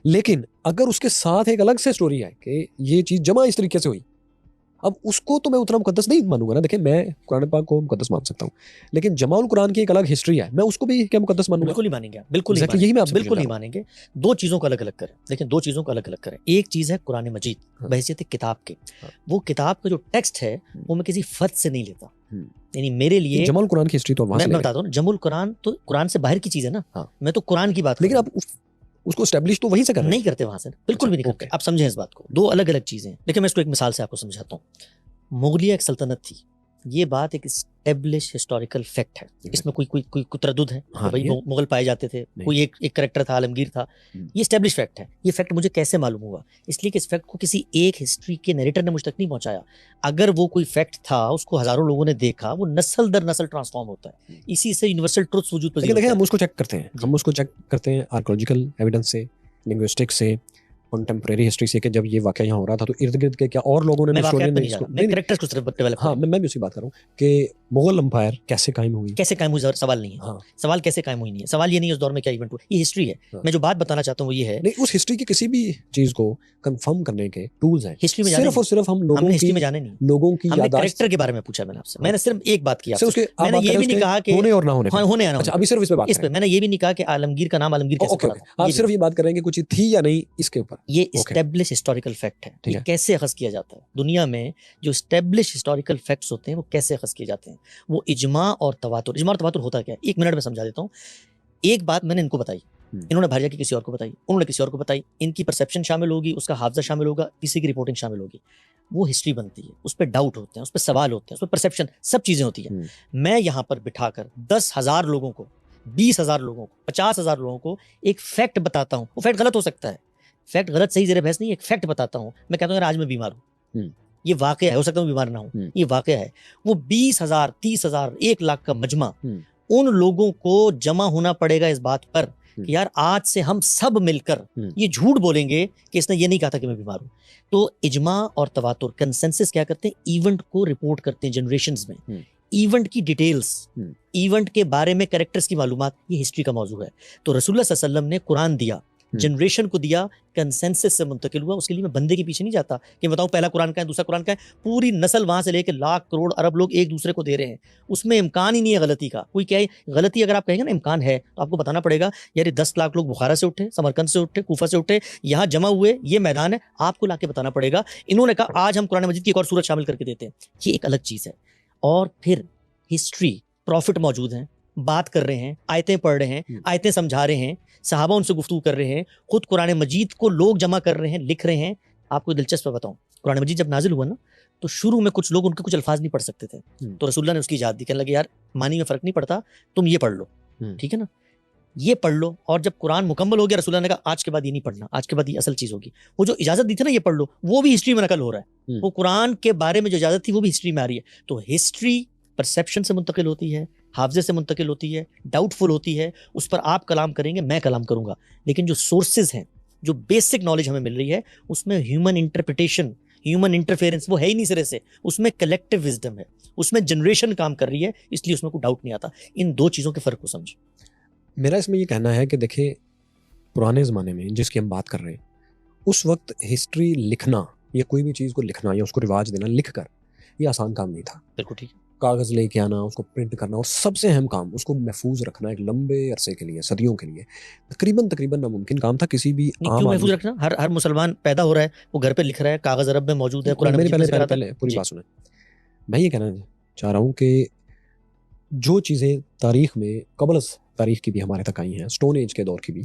لیکن اگر اس کے ساتھ ایک الگ سے سٹوری ہے کہ یہ چیز جمع اس طریقے سے ہوئی، اب اس کو تو میں اتنا مقدس نہیں مانوں گا نا. دیکھیں، میں قرآن پاک کو مقدس مان سکتا ہوں، لیکن جمع القرآن کی ایک الگ ہسٹری ہے، میں اس کو بھی کیا مقدس مانوں گا؟ بالکل نہیں مانیں گے، بالکل نہیں مانیں گے. دو چیزوں کو الگ الگ کریں. لیکن دو چیزوں کو الگ الگ کریں. ایک چیز ہے قرآن مجید بحیثیت کتاب کے، وہ کتاب کا جو ٹیکسٹ ہے وہ میں کسی فرد سے نہیں لیتا. یعنی میرے لیے جمع القرآن کی ہسٹری تو میں بتاتا ہوں، جمع القرآن تو قرآن سے باہر کی چیز ہے نا. میں تو قرآن کی بات، لیکن آپ اس کو اسٹیبلش تو وہیں سے نہیں کرتے، وہاں سے بالکل بھی نہیں کرتے. آپ سمجھیں اس بات کو، دو الگ الگ چیزیں ہیں. لیکن میں اس کو ایک مثال سے آپ کو سمجھاتا ہوں. مغلیہ ایک سلطنت تھی، یہ بات ایک اسٹیبلش ہسٹوریکل فیکٹ ہے. اس میں کوئی تردد ہے؟ بھائی مغل پائے جاتے تھے، کوئی ایک کریکٹر تھا، عالمگیر تھا. یہ اسٹیبلش فیکٹ ہے. یہ فیکٹ مجھے کیسے معلوم ہوا؟ اس لیے کہ اس فیکٹ کو کسی ایک ہسٹری کے نیریٹر نے مجھ تک نہیں پہنچایا. اگر وہ کوئی فیکٹ تھا، اس کو ہزاروں لوگوں نے دیکھا، وہ نسل در نسل ٹرانسفارم ہوتا ہے. اسی سے یونیورسل ٹروتھ وجود پذیر ہوتا ہے. ہم اس کو چیک کرتے ہیں آرکیولوجیکل ایویڈنس سے، لنگوسٹک سے، کنٹمپریری ہسٹری سے، کہ جب یہ واقعہ یہاں ہو رہا تھا تو ارد گرد کے کیا اور لوگوں نے میں کریکٹرز کو صرف ڈیولپ. ہاں، میں بھی اسی بات کر رہا ہوں کہ مغل امپائر کیسے قائم ہوئی. سوال نہیں ہے، سوال کیسے قائم ہوئی نہیں ہے. سوال یہ نہیں ہے اس دور میں کیا ایونٹ ہوا، یہ ہسٹری ہے. میں جو بات بتانا چاہتا ہوں وہ یہ ہے، نہیں، اس ہسٹری کی کسی بھی چیز کو کنفرم کرنے کے ٹولز ہیں. ہسٹری میں صرف اور صرف ہم لوگوں کی کریکٹر کے بارے میں پوچھا. میں نے آپ سے، میں نے صرف ایک بات کی آپ سے. میں نے یہ بھی نہیں کہا کہ ہونے اور نہ ہونے. ہونے نہ اچھا، ابھی صرف اس پہ بات اس پہ میں نے یہ بھی نہیں کہا کہ عالمگیر کا نام عالمگیر کیسے پڑا. آپ صرف یہ بات کریں کہ کچھ تھی یا نہیں اس کے اوپر. یہ اسٹیبلش ہسٹوریکل فیکٹ ہے. یہ کیسے اخذ کیا جاتا ہے دنیا میں؟ جو اسٹیبلش ہسٹوریکل فیکٹس ہوتے ہیں وہ کیسے اخذ کیے جاتے ہیں؟ وہ اجماع اور تواتر. اجماع اور تواتر ہوتا کیا ہے؟ ایک منٹ میں سمجھا دیتا ہوں. ایک بات میں نے ان کو بتائی، انہوں نے باہر جا کے کسی اور کو بتائی، انہوں نے کسی اور کو بتائی. ان کی پرسیپشن شامل ہوگی، اس کا حافظہ شامل ہوگا، کسی کی رپورٹنگ شامل ہوگی. وہ ہسٹری بنتی ہے. اس پہ ڈاؤٹ ہوتے ہیں، اس پہ سوال ہوتے ہیں، اس پہ پرسیپشن، سب چیزیں ہوتی ہیں. میں یہاں پر بٹھا کر 10,000 لوگوں کو، 20,000 لوگوں کو، 50,000 لوگوں کو ایک فیکٹ بتاتا ہوں. وہ فیکٹ غلط ہو سکتا ہے، فیکٹ غلط صحیح زیر بحث نہیں. ایک فیکٹ بتاتا ہوں، میں کہتا ہوں یار آج میں بیمار ہوں، یہ واقعہ ہے، ہو سکتا ہے میں بیمار نہ ہوں، یہ واقعہ ہے. وہ 20,000، 30,000، 1,00,000 کا مجمع، ان لوگوں کو جمع ہونا پڑے گا اس بات پر کہ یار آج سے ہم سب مل کر یہ جھوٹ بولیں گے کہ اس نے یہ نہیں کہا تھا کہ میں بیمار ہوں. تو اجماع اور تواتر، کنسنسس کیا کرتے ہیں؟ ایونٹ کو رپورٹ کرتے ہیں جنریشنز میں. ایونٹ کی ڈیٹیلز، ایونٹ کے بارے میں کریکٹرز کی معلومات، یہ ہسٹری کا موضوع ہے. تو رسول اللہ صلی اللہ علیہ وسلم نے قرآن دیا، جنریشن کو دیا، کنسنسس سے منتقل ہوا. اس کے لیے میں بندے کے پیچھے نہیں جاتا کہ بتاؤ پہلا قرآن کا ہے، دوسرا قرآن کا ہے. پوری نسل وہاں سے لے کے لاکھ کروڑ ارب لوگ ایک دوسرے کو دے رہے ہیں. اس میں امکان ہی نہیں ہے غلطی کا. کوئی کیا ہے غلطی اگر آپ کہیں گے نا امکان ہے، تو آپ کو بتانا پڑے گا یار 10 لاکھ لوگ بخارا سے اٹھے، سمرقند سے اٹھے، کوفہ سے اٹھے، یہاں جمع ہوئے، یہ میدان ہے. آپ کو لا کے بتانا پڑے گا. انہوں نے کہا آج ہم قرآن مجید کی ایک اور سورت شامل کر کے دیتے ہیں. یہ ایک الگ چیز ہے. اور پھر ہسٹری، پروفٹ موجود ہیں، بات کر رہے ہیں، آیتیں پڑھ رہے ہیں، آیتیں سمجھا رہے ہیں، صحابہ ان سے گفتگو کر رہے ہیں، خود قرآن مجید کو لوگ جمع کر رہے ہیں، لکھ رہے ہیں. آپ کو دلچسپ بتاؤں، قرآن مجید جب نازل ہوا نا تو شروع میں کچھ لوگ ان کے کچھ الفاظ نہیں پڑھ سکتے تھے، تو رسول اللہ نے اس کی اجازت دی، کہنے لگے یار معنی میں فرق نہیں پڑتا، تم یہ پڑھ لو، ٹھیک ہے نا. یہ پڑھ لو, اور جب قرآن مکمل ہو گیا رسول اللہ نے کہا آج کے بعد یہ نہیں پڑھنا, آج کے بعد یہ اصل چیز ہوگی. وہ جو اجازت دی تھی نا یہ پڑھ لو, وہ بھی ہسٹری میں نقل ہو رہا ہے. وہ قرآن کے بارے میں جو اجازت تھی وہ بھی ہسٹری میں آ رہی ہے. تو ہسٹری پرسیپشن سے منتقل ہوتی ہے, حافظے سے منتقل ہوتی ہے, ڈاؤٹ فل ہوتی ہے, اس پر آپ کلام کریں گے, میں کلام کروں گا. لیکن جو سورسز ہیں, جو بیسک نالج ہمیں مل رہی ہے, اس میں ہیومن انٹرپریٹیشن, ہیومن انٹرفیئرنس وہ ہے ہی نہیں سرے سے. اس میں کلیکٹیو وزڈم ہے, اس میں جنریشن کام کر رہی ہے, اس لیے اس میں کوئی ڈاؤٹ نہیں آتا. ان دو چیزوں کے فرق کو سمجھ. میرا اس میں یہ کہنا ہے کہ دیکھیں پرانے زمانے میں جس کی ہم بات کر رہے ہیں, اس وقت ہسٹری لکھنا یا کوئی بھی چیز کو لکھنا یا اس کو رواج دینا لکھ کر, یہ آسان کام نہیں تھا. بالکل ٹھیک. کاغذ لے کے آنا, اس کو پرنٹ کرنا, اور سب سے اہم کام اس کو محفوظ رکھنا ایک لمبے عرصے کے لیے, صدیوں کے لیے تقریباً ناممکن کام تھا. کسی بھی عام کیوں محفوظ رکھنا؟ ہر مسلمان پیدا ہو رہا ہے, وہ گھر پہ لکھ رہا ہے, کاغذ عرب میں موجود ہے, قرآن مجید میں ذکر آتا ہے. پہلے پوری بات سنیں. میں یہ کہنا چاہ رہا ہوں کہ جو چیزیں تاریخ میں قبل تاریخ کی بھی ہمارے تک آئی ہیں, سٹون ایج کے دور کی بھی,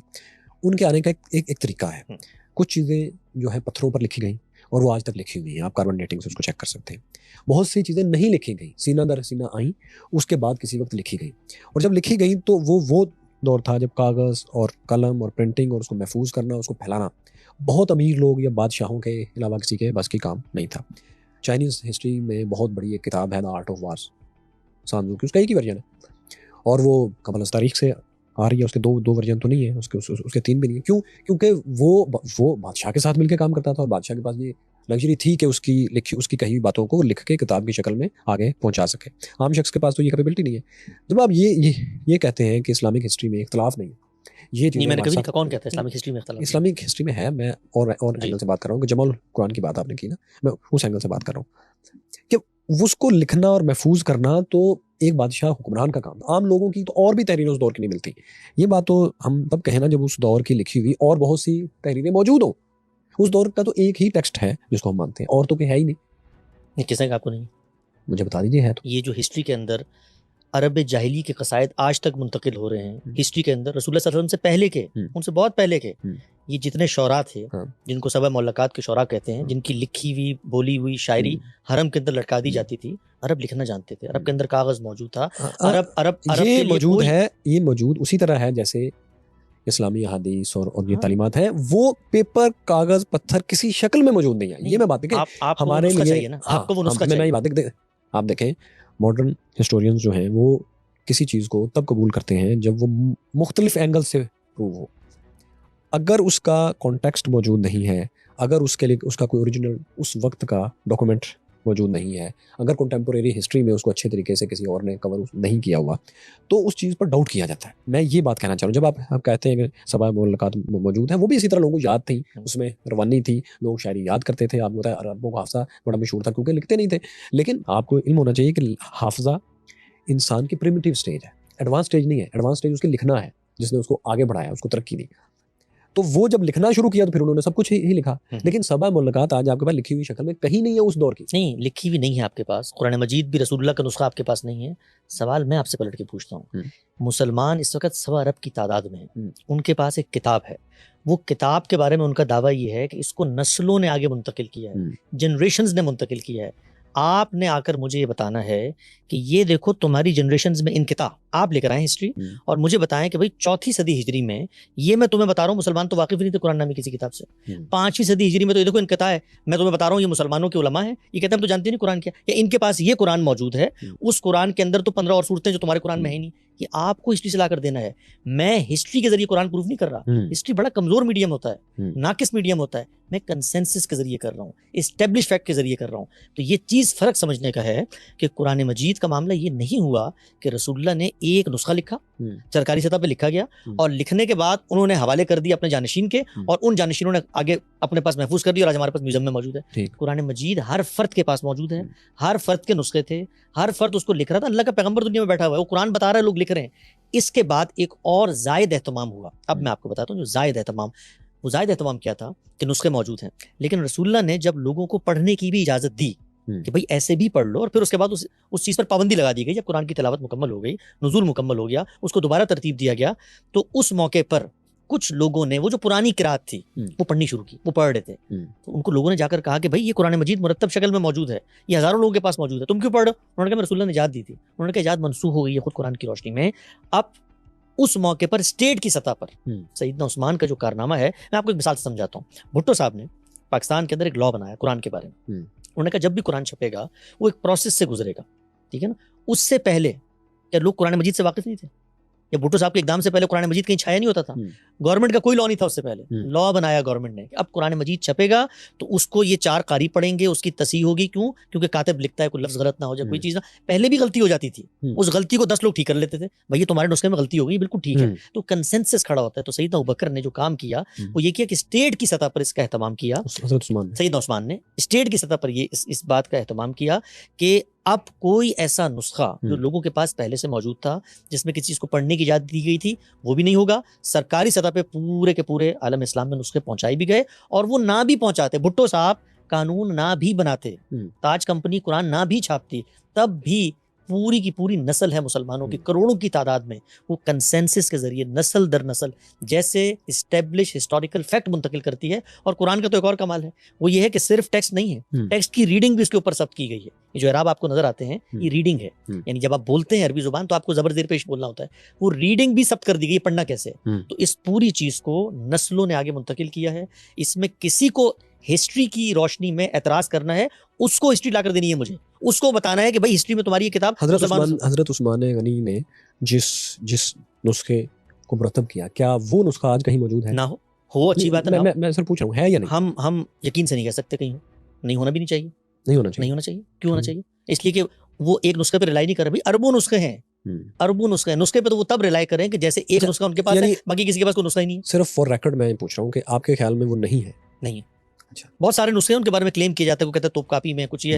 ان کے آنے کا ایک طریقہ ہے. کچھ چیزیں جو ہیں پتھروں پر لکھی گئیں اور وہ آج تک لکھی ہوئی ہیں, آپ کاربن ڈیٹنگ سے اس کو چیک کر سکتے ہیں. بہت سی چیزیں نہیں لکھی گئیں, سینہ در سینہ آئیں, اس کے بعد کسی وقت لکھی گئیں. اور جب لکھی گئیں تو وہ دور تھا جب کاغذ اور قلم اور پرنٹنگ اور اس کو محفوظ کرنا, اس کو پھیلانا بہت امیر لوگ یا بادشاہوں کے علاوہ کسی کے بس کی کام نہیں تھا. چائنیز ہسٹری میں بہت بڑی ایک کتاب ہے, دا آرٹ آف وارز, سانزو کی, اس کا ایک ہی ورژن ہے, اور وہ قبل تاریخ سے آ رہی ہے. اس کے دو ورژن تو نہیں ہے, اس کے 3 بھی نہیں ہے. کیونکہ وہ بادشاہ کے ساتھ مل کے کام کرتا تھا, اور بادشاہ کے پاس یہ لگژری تھی کہ اس کی کہی باتوں کو لکھ کے کتاب کی شکل میں آگے پہنچا سکے. عام شخص کے پاس تو یہ کیپیبلٹی نہیں ہے. جب آپ یہ کہتے ہیں کہ اسلامک ہسٹری میں اختلاف نہیں, یہ چیز میں نے کبھی نہیں. کون کہتا ہے اسلامک ہسٹری میں اختلاف؟ اسلامک ہسٹری میں ہے. میں اور اینگل سے بات کر رہا ہوں کہ جمع القرآن کی بات آپ نے کی نا, میں اس اینگل سے بات کر رہا ہوں کہ اس کو لکھنا اور محفوظ کرنا تو ایک بادشاہ حکمران کا کام تھا. عام لوگوں کی تو اور بھی تحریریں اس دور کی نہیں ملتی. یہ بات تو ہم تب کہیں نا جب اس دور کی لکھی ہوئی اور بہت سی تحریریں موجود ہوں. اس دور کا تو ایک ہی ٹیکسٹ ہے جس کو ہم مانتے ہیں, اور تو کوئی ہے ہی نہیں. کس کا آپ کو نہیں؟ مجھے بتا دیجیے. ہے تو یہ جو ہسٹری کے اندر عرب جاہلی کے قصائد آج تک منتقل ہو رہے ہیں, ہسٹری کے اندر رسول اللہ صلی اللہ علیہ وسلم سے پہلے کے, ان سے بہت پہلے کے, یہ جتنے شعراء تھے جن کو سبع معلقات کے شعراء کہتے ہیں, جن کی لکھی ہوئی بولی ہوئی شاعری حرم کے اندر لٹکا دی جاتی تھی, عرب لکھنا جانتے تھے, عرب کے اندر کاغذ موجود تھا. عرب یہ موجود ہے, یہ موجود اسی طرح ہے جیسے اسلامی احادیث اور یہ تعلیمات ہیں, وہ پیپر کاغذ پتھر کسی شکل میں موجود نہیں ہے. یہ میں بات دیکھیں ہمارے لیے, آپ دیکھیں ماڈرن ہسٹورینز جو ہیں وہ کسی چیز کو تب قبول کرتے ہیں جب وہ مختلف اینگل سے پروو ہو. اگر اس کا کانٹیکسٹ موجود نہیں ہے, اگر اس کے لیے اس کا کوئی اوریجنل اس وقت کا ڈاکومنٹ موجود نہیں ہے, اگر کنٹمپوریری ہسٹری میں اس کو اچھے طریقے سے کسی اور نے کور نہیں کیا ہوا, تو اس چیز پر ڈاؤٹ کیا جاتا ہے. میں یہ بات کہنا چاہ رہا ہوں. جب آپ کہتے ہیں کہ سبع معلقات موجود ہیں, وہ بھی اسی طرح لوگوں کو یاد تھیں, اس میں روانی تھی, لوگ شاعری یاد کرتے تھے. آپ کو بتایا عربوں کا حافظہ بڑا مشہور تھا کیونکہ لکھتے نہیں تھے. لیکن آپ کو علم ہونا چاہیے کہ حافظہ انسان کی پریمیٹیو سٹیج ہے, ایڈوانس سٹیج نہیں ہے. ایڈوانس سٹیج اس کے لکھنا ہے, جس نے اس کو آگے بڑھایا, اس کو ترقی دی. تو وہ جب لکھنا شروع کیا تو پھر انہوں نے سب کچھ ہی لکھا. لیکن سبع معلقات آج آپ کے پاس لکھی ہوئی شکل میں کہیں نہیں ہے اس دور کی. نہیں لکھی ہوئی نہیں ہے آپ کے پاس. قرآن مجید بھی رسول اللہ کا نسخہ آپ کے پاس نہیں ہے. سوال میں آپ سے پلٹ کے پوچھتا ہوں, مسلمان اس وقت 100 ارب کی تعداد میں ہیں, ان کے پاس ایک کتاب ہے, وہ کتاب کے بارے میں ان کا دعویٰ یہ ہے کہ اس کو نسلوں نے آگے منتقل کیا ہے, جنریشنز نے منتقل کیا ہے. آپ نے آ کر مجھے یہ بتانا ہے کہ یہ دیکھو تمہاری جنریشنز میں ان کتاب آپ لے کر آئیں ہسٹری, اور مجھے بتائیں کہ بھائی 4 صدی ہجری میں, یہ میں تمہیں بتا رہا ہوں مسلمان تو واقف نہیں تھے قرآن نامی کسی کتاب سے. 5ویں صدی ہجری میں تو یہ دیکھو انقطاع ہے, میں تمہیں بتا رہا ہوں یہ مسلمانوں کے علماء ہیں, یہ کہتے ہیں ہم تو جانتے نہیں قرآن کیا, یا ان کے پاس یہ قرآن موجود ہے, اس قرآن کے اندر تو 15 اور صورتیں جو تمہارے قرآن میں ہے نہیں. یہ آپ کو ہسٹری سے لا کر دینا ہے. میں ہسٹری کے ذریعے قرآن پروف نہیں کر رہا. ہسٹری بڑا کمزور میڈیم ہوتا ہے, ناقص میڈیم ہوتا ہے. میں کنسنسس کے ذریعے کر رہا ہوں, اسٹیبلش فیکٹ کے ذریعے کر رہا ہوں. تو یہ چیز فرق سمجھنے کا ہے کہ قرآن مجید کا معاملہ یہ نہیں ہوا کہ رسول اللہ نے ایک نسخہ لکھا, سرکاری سطح پہ لکھا گیا, اور لکھنے کے بعد انہوں نے حوالے کر دی اپنے جانشین کے, اور ان جانشینوں نے آگے اپنے پاس محفوظ کر دیا, اور آج ہمارے پاس میوزیم میں موجود ہے. قرآن مجید ہر فرد کے پاس موجود ہے, ہر فرد کے نسخے تھے, ہر فرد اس کو لکھ رہا تھا. اللہ کا پیغمبر دنیا میں بیٹھا ہوا ہے, وہ قرآن بتا رہا ہے, لوگ لکھ رہے ہیں. اس کے بعد ایک اور زائد اہتمام ہوا. اب میں آپ کو بتاتا ہوں جو زائد اہتمام, وہ زائد اہتمام کیا تھا کہ نسخے موجود ہیں, لیکن رسول اللہ نے جب لوگوں کو پڑھنے کی بھی اجازت دی کہ بھائی ایسے بھی پڑھ لو, اور پھر اس کے بعد اس چیز پر پابندی لگا دی گئی. جب قرآن کی تلاوت مکمل ہو گئی, نزول مکمل ہو گیا, اس کو دوبارہ ترتیب دیا گیا, تو اس موقع پر کچھ لوگوں نے وہ جو پرانی قرات تھی وہ پڑھنی شروع کی, وہ پڑھ رہے تھے. تو ان کو لوگوں نے جا کر کہا کہ بھائی یہ قرآن مجید مرتب شکل میں موجود ہے, یہ ہزاروں لوگوں کے پاس موجود ہے, تم کیوں پڑھ رہے ہو؟ انہوں نے کہا میں رسول اللہ نے اجازت دی تھی. انہوں نے کہا اجازت منسوخ ہو گئی ہے خود قرآن کی روشنی میں. اب اس موقع پر اسٹیٹ کی سطح پر سیدنا عثمان کا جو کارنامہ ہے، میں آپ کو ایک مثال سے سمجھاتا ہوں. بھٹو صاحب نے پاکستان کے اندر ایک لا بنایا قرآن کے بارے میں. انہوں نے کہا جب بھی قرآن چھپے گا وہ ایک پروسیس سے گزرے گا، ٹھیک ہے نا. اس سے پہلے کیا لوگ قرآن مجید سے واقف نہیں تھے؟ یا بھٹو صاحب کے اقدام سے پہلے قرآن مجید کہیں چھایا نہیں ہوتا تھا؟ گورنمنٹ کا کوئی لا نہیں تھا اس سے پہلے. لا بنایا گورنمنٹ نے کہ اب قرآن مجید چھپے گا تو اس کو یہ 4 قاری پڑھیں گے، اس کی تصحیح ہوگی. کیوں؟ کیونکہ کاتب لکھتا ہے کوئی لفظ غلط نہ ہو جائے، کوئی چیز نہ. پہلے بھی غلطی ہو جاتی تھی، اس غلطی کو 10 لوگ ٹھیک کر لیتے تھے، بھائی تمہارے نسخے میں غلطی ہو گئی، بالکل ٹھیک ہے. تو کنسنسس کھڑا ہوتا ہے. تو سیدنا ابوبکر نے جو کام کیا وہ یہ کیا کہ اسٹیٹ کی سطح پر اس کا اہتمام کیا. سیدنا عثمان نے اسٹیٹ کی سطح پر یہ اس بات کا اہتمام کیا کہ اب کوئی ایسا نسخہ جو لوگوں کے پاس پہلے سے موجود تھا جس میں کسی چیز کو پڑھنے کی اجازت دی گئی تھی وہ بھی نہیں ہوگا. سرکاری سطح پہ پورے کے پورے عالم اسلام میں نسخے پہنچائے بھی گئے، اور وہ نہ بھی پہنچاتے، بھٹو صاحب قانون نہ بھی بناتے، تاج کمپنی قرآن نہ بھی چھاپتی، تب بھی پوری کی پوری نسل ہے مسلمانوں کی کروڑوں کی تعداد میں، وہ کنسنسس کے ذریعے نسل در نسل جیسے اسٹیبلش ہسٹوریکل فیکٹ منتقل کرتی ہے. اور قرآن کا تو ایک اور کمال ہے، وہ یہ ہے کہ صرف ٹیکسٹ نہیں ہے، ٹیکسٹ کی ریڈنگ بھی اس کے اوپر ثبت کی گئی ہے. یہ جو اعراب آپ کو نظر آتے ہیں یہ ریڈنگ ہے، یعنی جب آپ بولتے ہیں عربی زبان تو آپ کو زبر زیر پیش بولنا ہوتا ہے، وہ ریڈنگ بھی ثبت کر دی گئی، پڑھنا کیسے ہے. تو اس پوری چیز کو نسلوں نے آگے منتقل کیا ہے. اس میں کسی کو ہسٹری کی روشنی میں اعتراض کرنا ہے، اس کو ہسٹری لا کر دینی ہے، مجھے اس کو بتانا ہے کہ بھائی ہسٹری میں تمہاری یہ کتاب. حضرت عثمان غنی نے جس نسخے کو مرتب کیا، کیا وہ نسخہ آج کہیں موجود ہے؟ نہ ہو اچھی بات ہے. میں سر پوچھ رہا ہوں ہے یا نہیں؟ ہم یقین سے نہیں کہہ سکتے، کہیں نہیں ہونا بھی نہیں چاہیے. نہیں ہونا چاہیے. کیوں ہونا چاہیے؟ اس لیے کہ وہ ایک نسخے پہ ریلائی نہیں کر رہے. بھائی اربوں نسخے ہیں، نسخے پہ تو وہ تب ریلائی کریں کہ جیسے ایک نسخہ ان کے پاس ہے، باقی کسی کے پاس کوئی نسخہ ہی نہیں ہے. صرف فور ریکارڈ میں پوچھ رہا ہوں کہ آپ کے خیال میں وہ نہیں ہے؟ نہیں ہے. بہت سارے نسخے ان کے بارے میں کلیم کیا جاتا ہے، وہ کہتے ہیں توپ کاپی میں کچھ یہ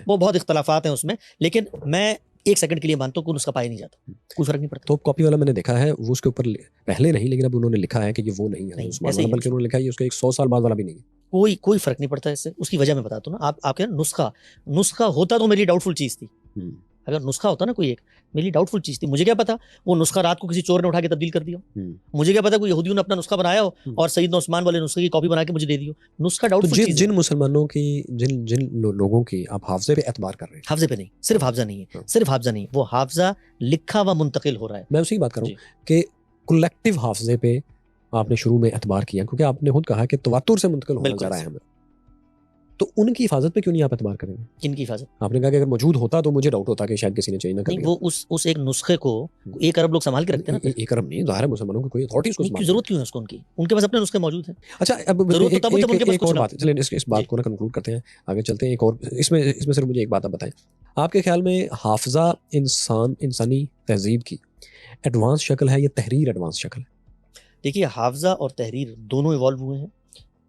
بہت اختلافات ہیں اس میں، لیکن میں 1 سیکنڈ کے لیے مانتا ہوں کہ نسخہ پایا نہیں جاتا، کوئی فرق نہیں پڑتا. توپ کاپی والا میں نے دیکھا ہے، وہ اس کے اوپر پہلے نہیں، لیکن اب انہوں نے لکھا ہے کہ یہ وہ نہیں ہے بلکہ انہوں نے لکھا ہے اس کا 100 سال بعد والا بھی نہیں ہے. کوئی فرق نہیں پڑتا اس سے. اس کی وجہ میں بتاتا ہوں نا. آپ کے نسخہ ہوتا تو میری ڈاؤٹ فل چیز تھی. اگر نسخہ ہوتا نا کوئی ایک، میری ڈاؤٹ فل چیز تھی. مجھے کیا پتا وہ نسخہ رات کو کسی چور نے اٹھا کے تبدیل کر دیا، مجھے کیا پتا کوئی یہودیوں نے اپنا نسخہ بنایا ہو اور سیدنا عثمان والے نسخے کی کاپی بنا کے مجھے دے دی ہو. نسخہ ڈاؤٹ فل چیز. جن مسلمانوں کی جن لوگوں کی آپ حافظے پہ اعتبار کر رہے ہیں، حافظے پہ نہیں، صرف حافظہ نہیں ہے، صرف حافظہ نہیں، وہ حافظہ لکھا ہوا منتقل ہو رہا ہے. میں اسی کی بات کر رہا ہوں کہ کلیکٹیو حافظے پہ آپ نے شروع میں اعتبار کیا، کیونکہ آپ نے خود کہا کہ تواتر سے منتقل ہونا جا رہا ہے ہمیں. تو ان کی حفاظت پہ کیوں نہیں آپ اعتبار کریں گے؟ کن کی حفاظت؟ آپ نے کہا کہ اگر موجود ہوتا تو مجھے ڈاؤٹ ہوتا کہ شاید کسی نے چینج نہ کر دیا. وہ اس ایک نسخے کو 1 ارب لوگ سنبھال کے رکھتے ہیں نا. 1 ارب نہیں، ظاہر ہے مسلمانوں کو کوئی اتھارٹی اس کو کی ضرورت کیوں ہے اس کو؟ ان کے پاس اپنے نسخے موجود ہیں. اچھا اب ایک اور بات، چلیں اس بات کو نا کنکلوڈ کرتے ہیں، آگے چلتے ہیں. ایک اور اس میں صرف مجھے ایک بات آپ بتائیں، آپ کے خیال میں حافظہ انسانی تہذیب کی ایڈوانس شکل ہے یا تحریر ایڈوانس شکل ہے؟ دیکھیے، حافظہ اور تحریر دونوں ایوالو ہوئے ہیں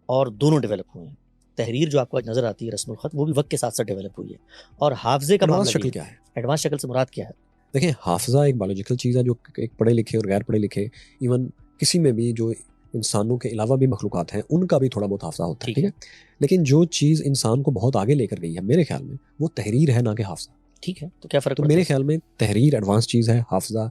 اور دونوں ڈیولپ ہوئے ہیں. تحریر جو آپ کو نظر آتی ہے رسم الخط، وہ بھی وقت کے ساتھ ساتھ ڈیولپ ہوئی ہے. اور حافظے کا ایڈوانس شکل کیا ہے؟ ایڈوانس شکل سے مراد کیا ہے؟ دیکھیں، حافظہ ایک بایولوجیکل چیز ہے جو ایک پڑھے لکھے اور غیر پڑھے لکھے، ایون کسی میں بھی جو انسانوں کے علاوہ بھی مخلوقات ہیں ان کا بھی تھوڑا بہت حافظہ ہوتا ہے، ٹھیک ہے. لیکن جو چیز انسان کو بہت آگے لے کر گئی ہے میرے خیال میں وہ تحریر ہے، نہ کہ حافظہ. ٹھیک ہے، تو کیا فرق؟ تو میرے خیال میں تحریر ایڈوانس چیز ہے، حافظہ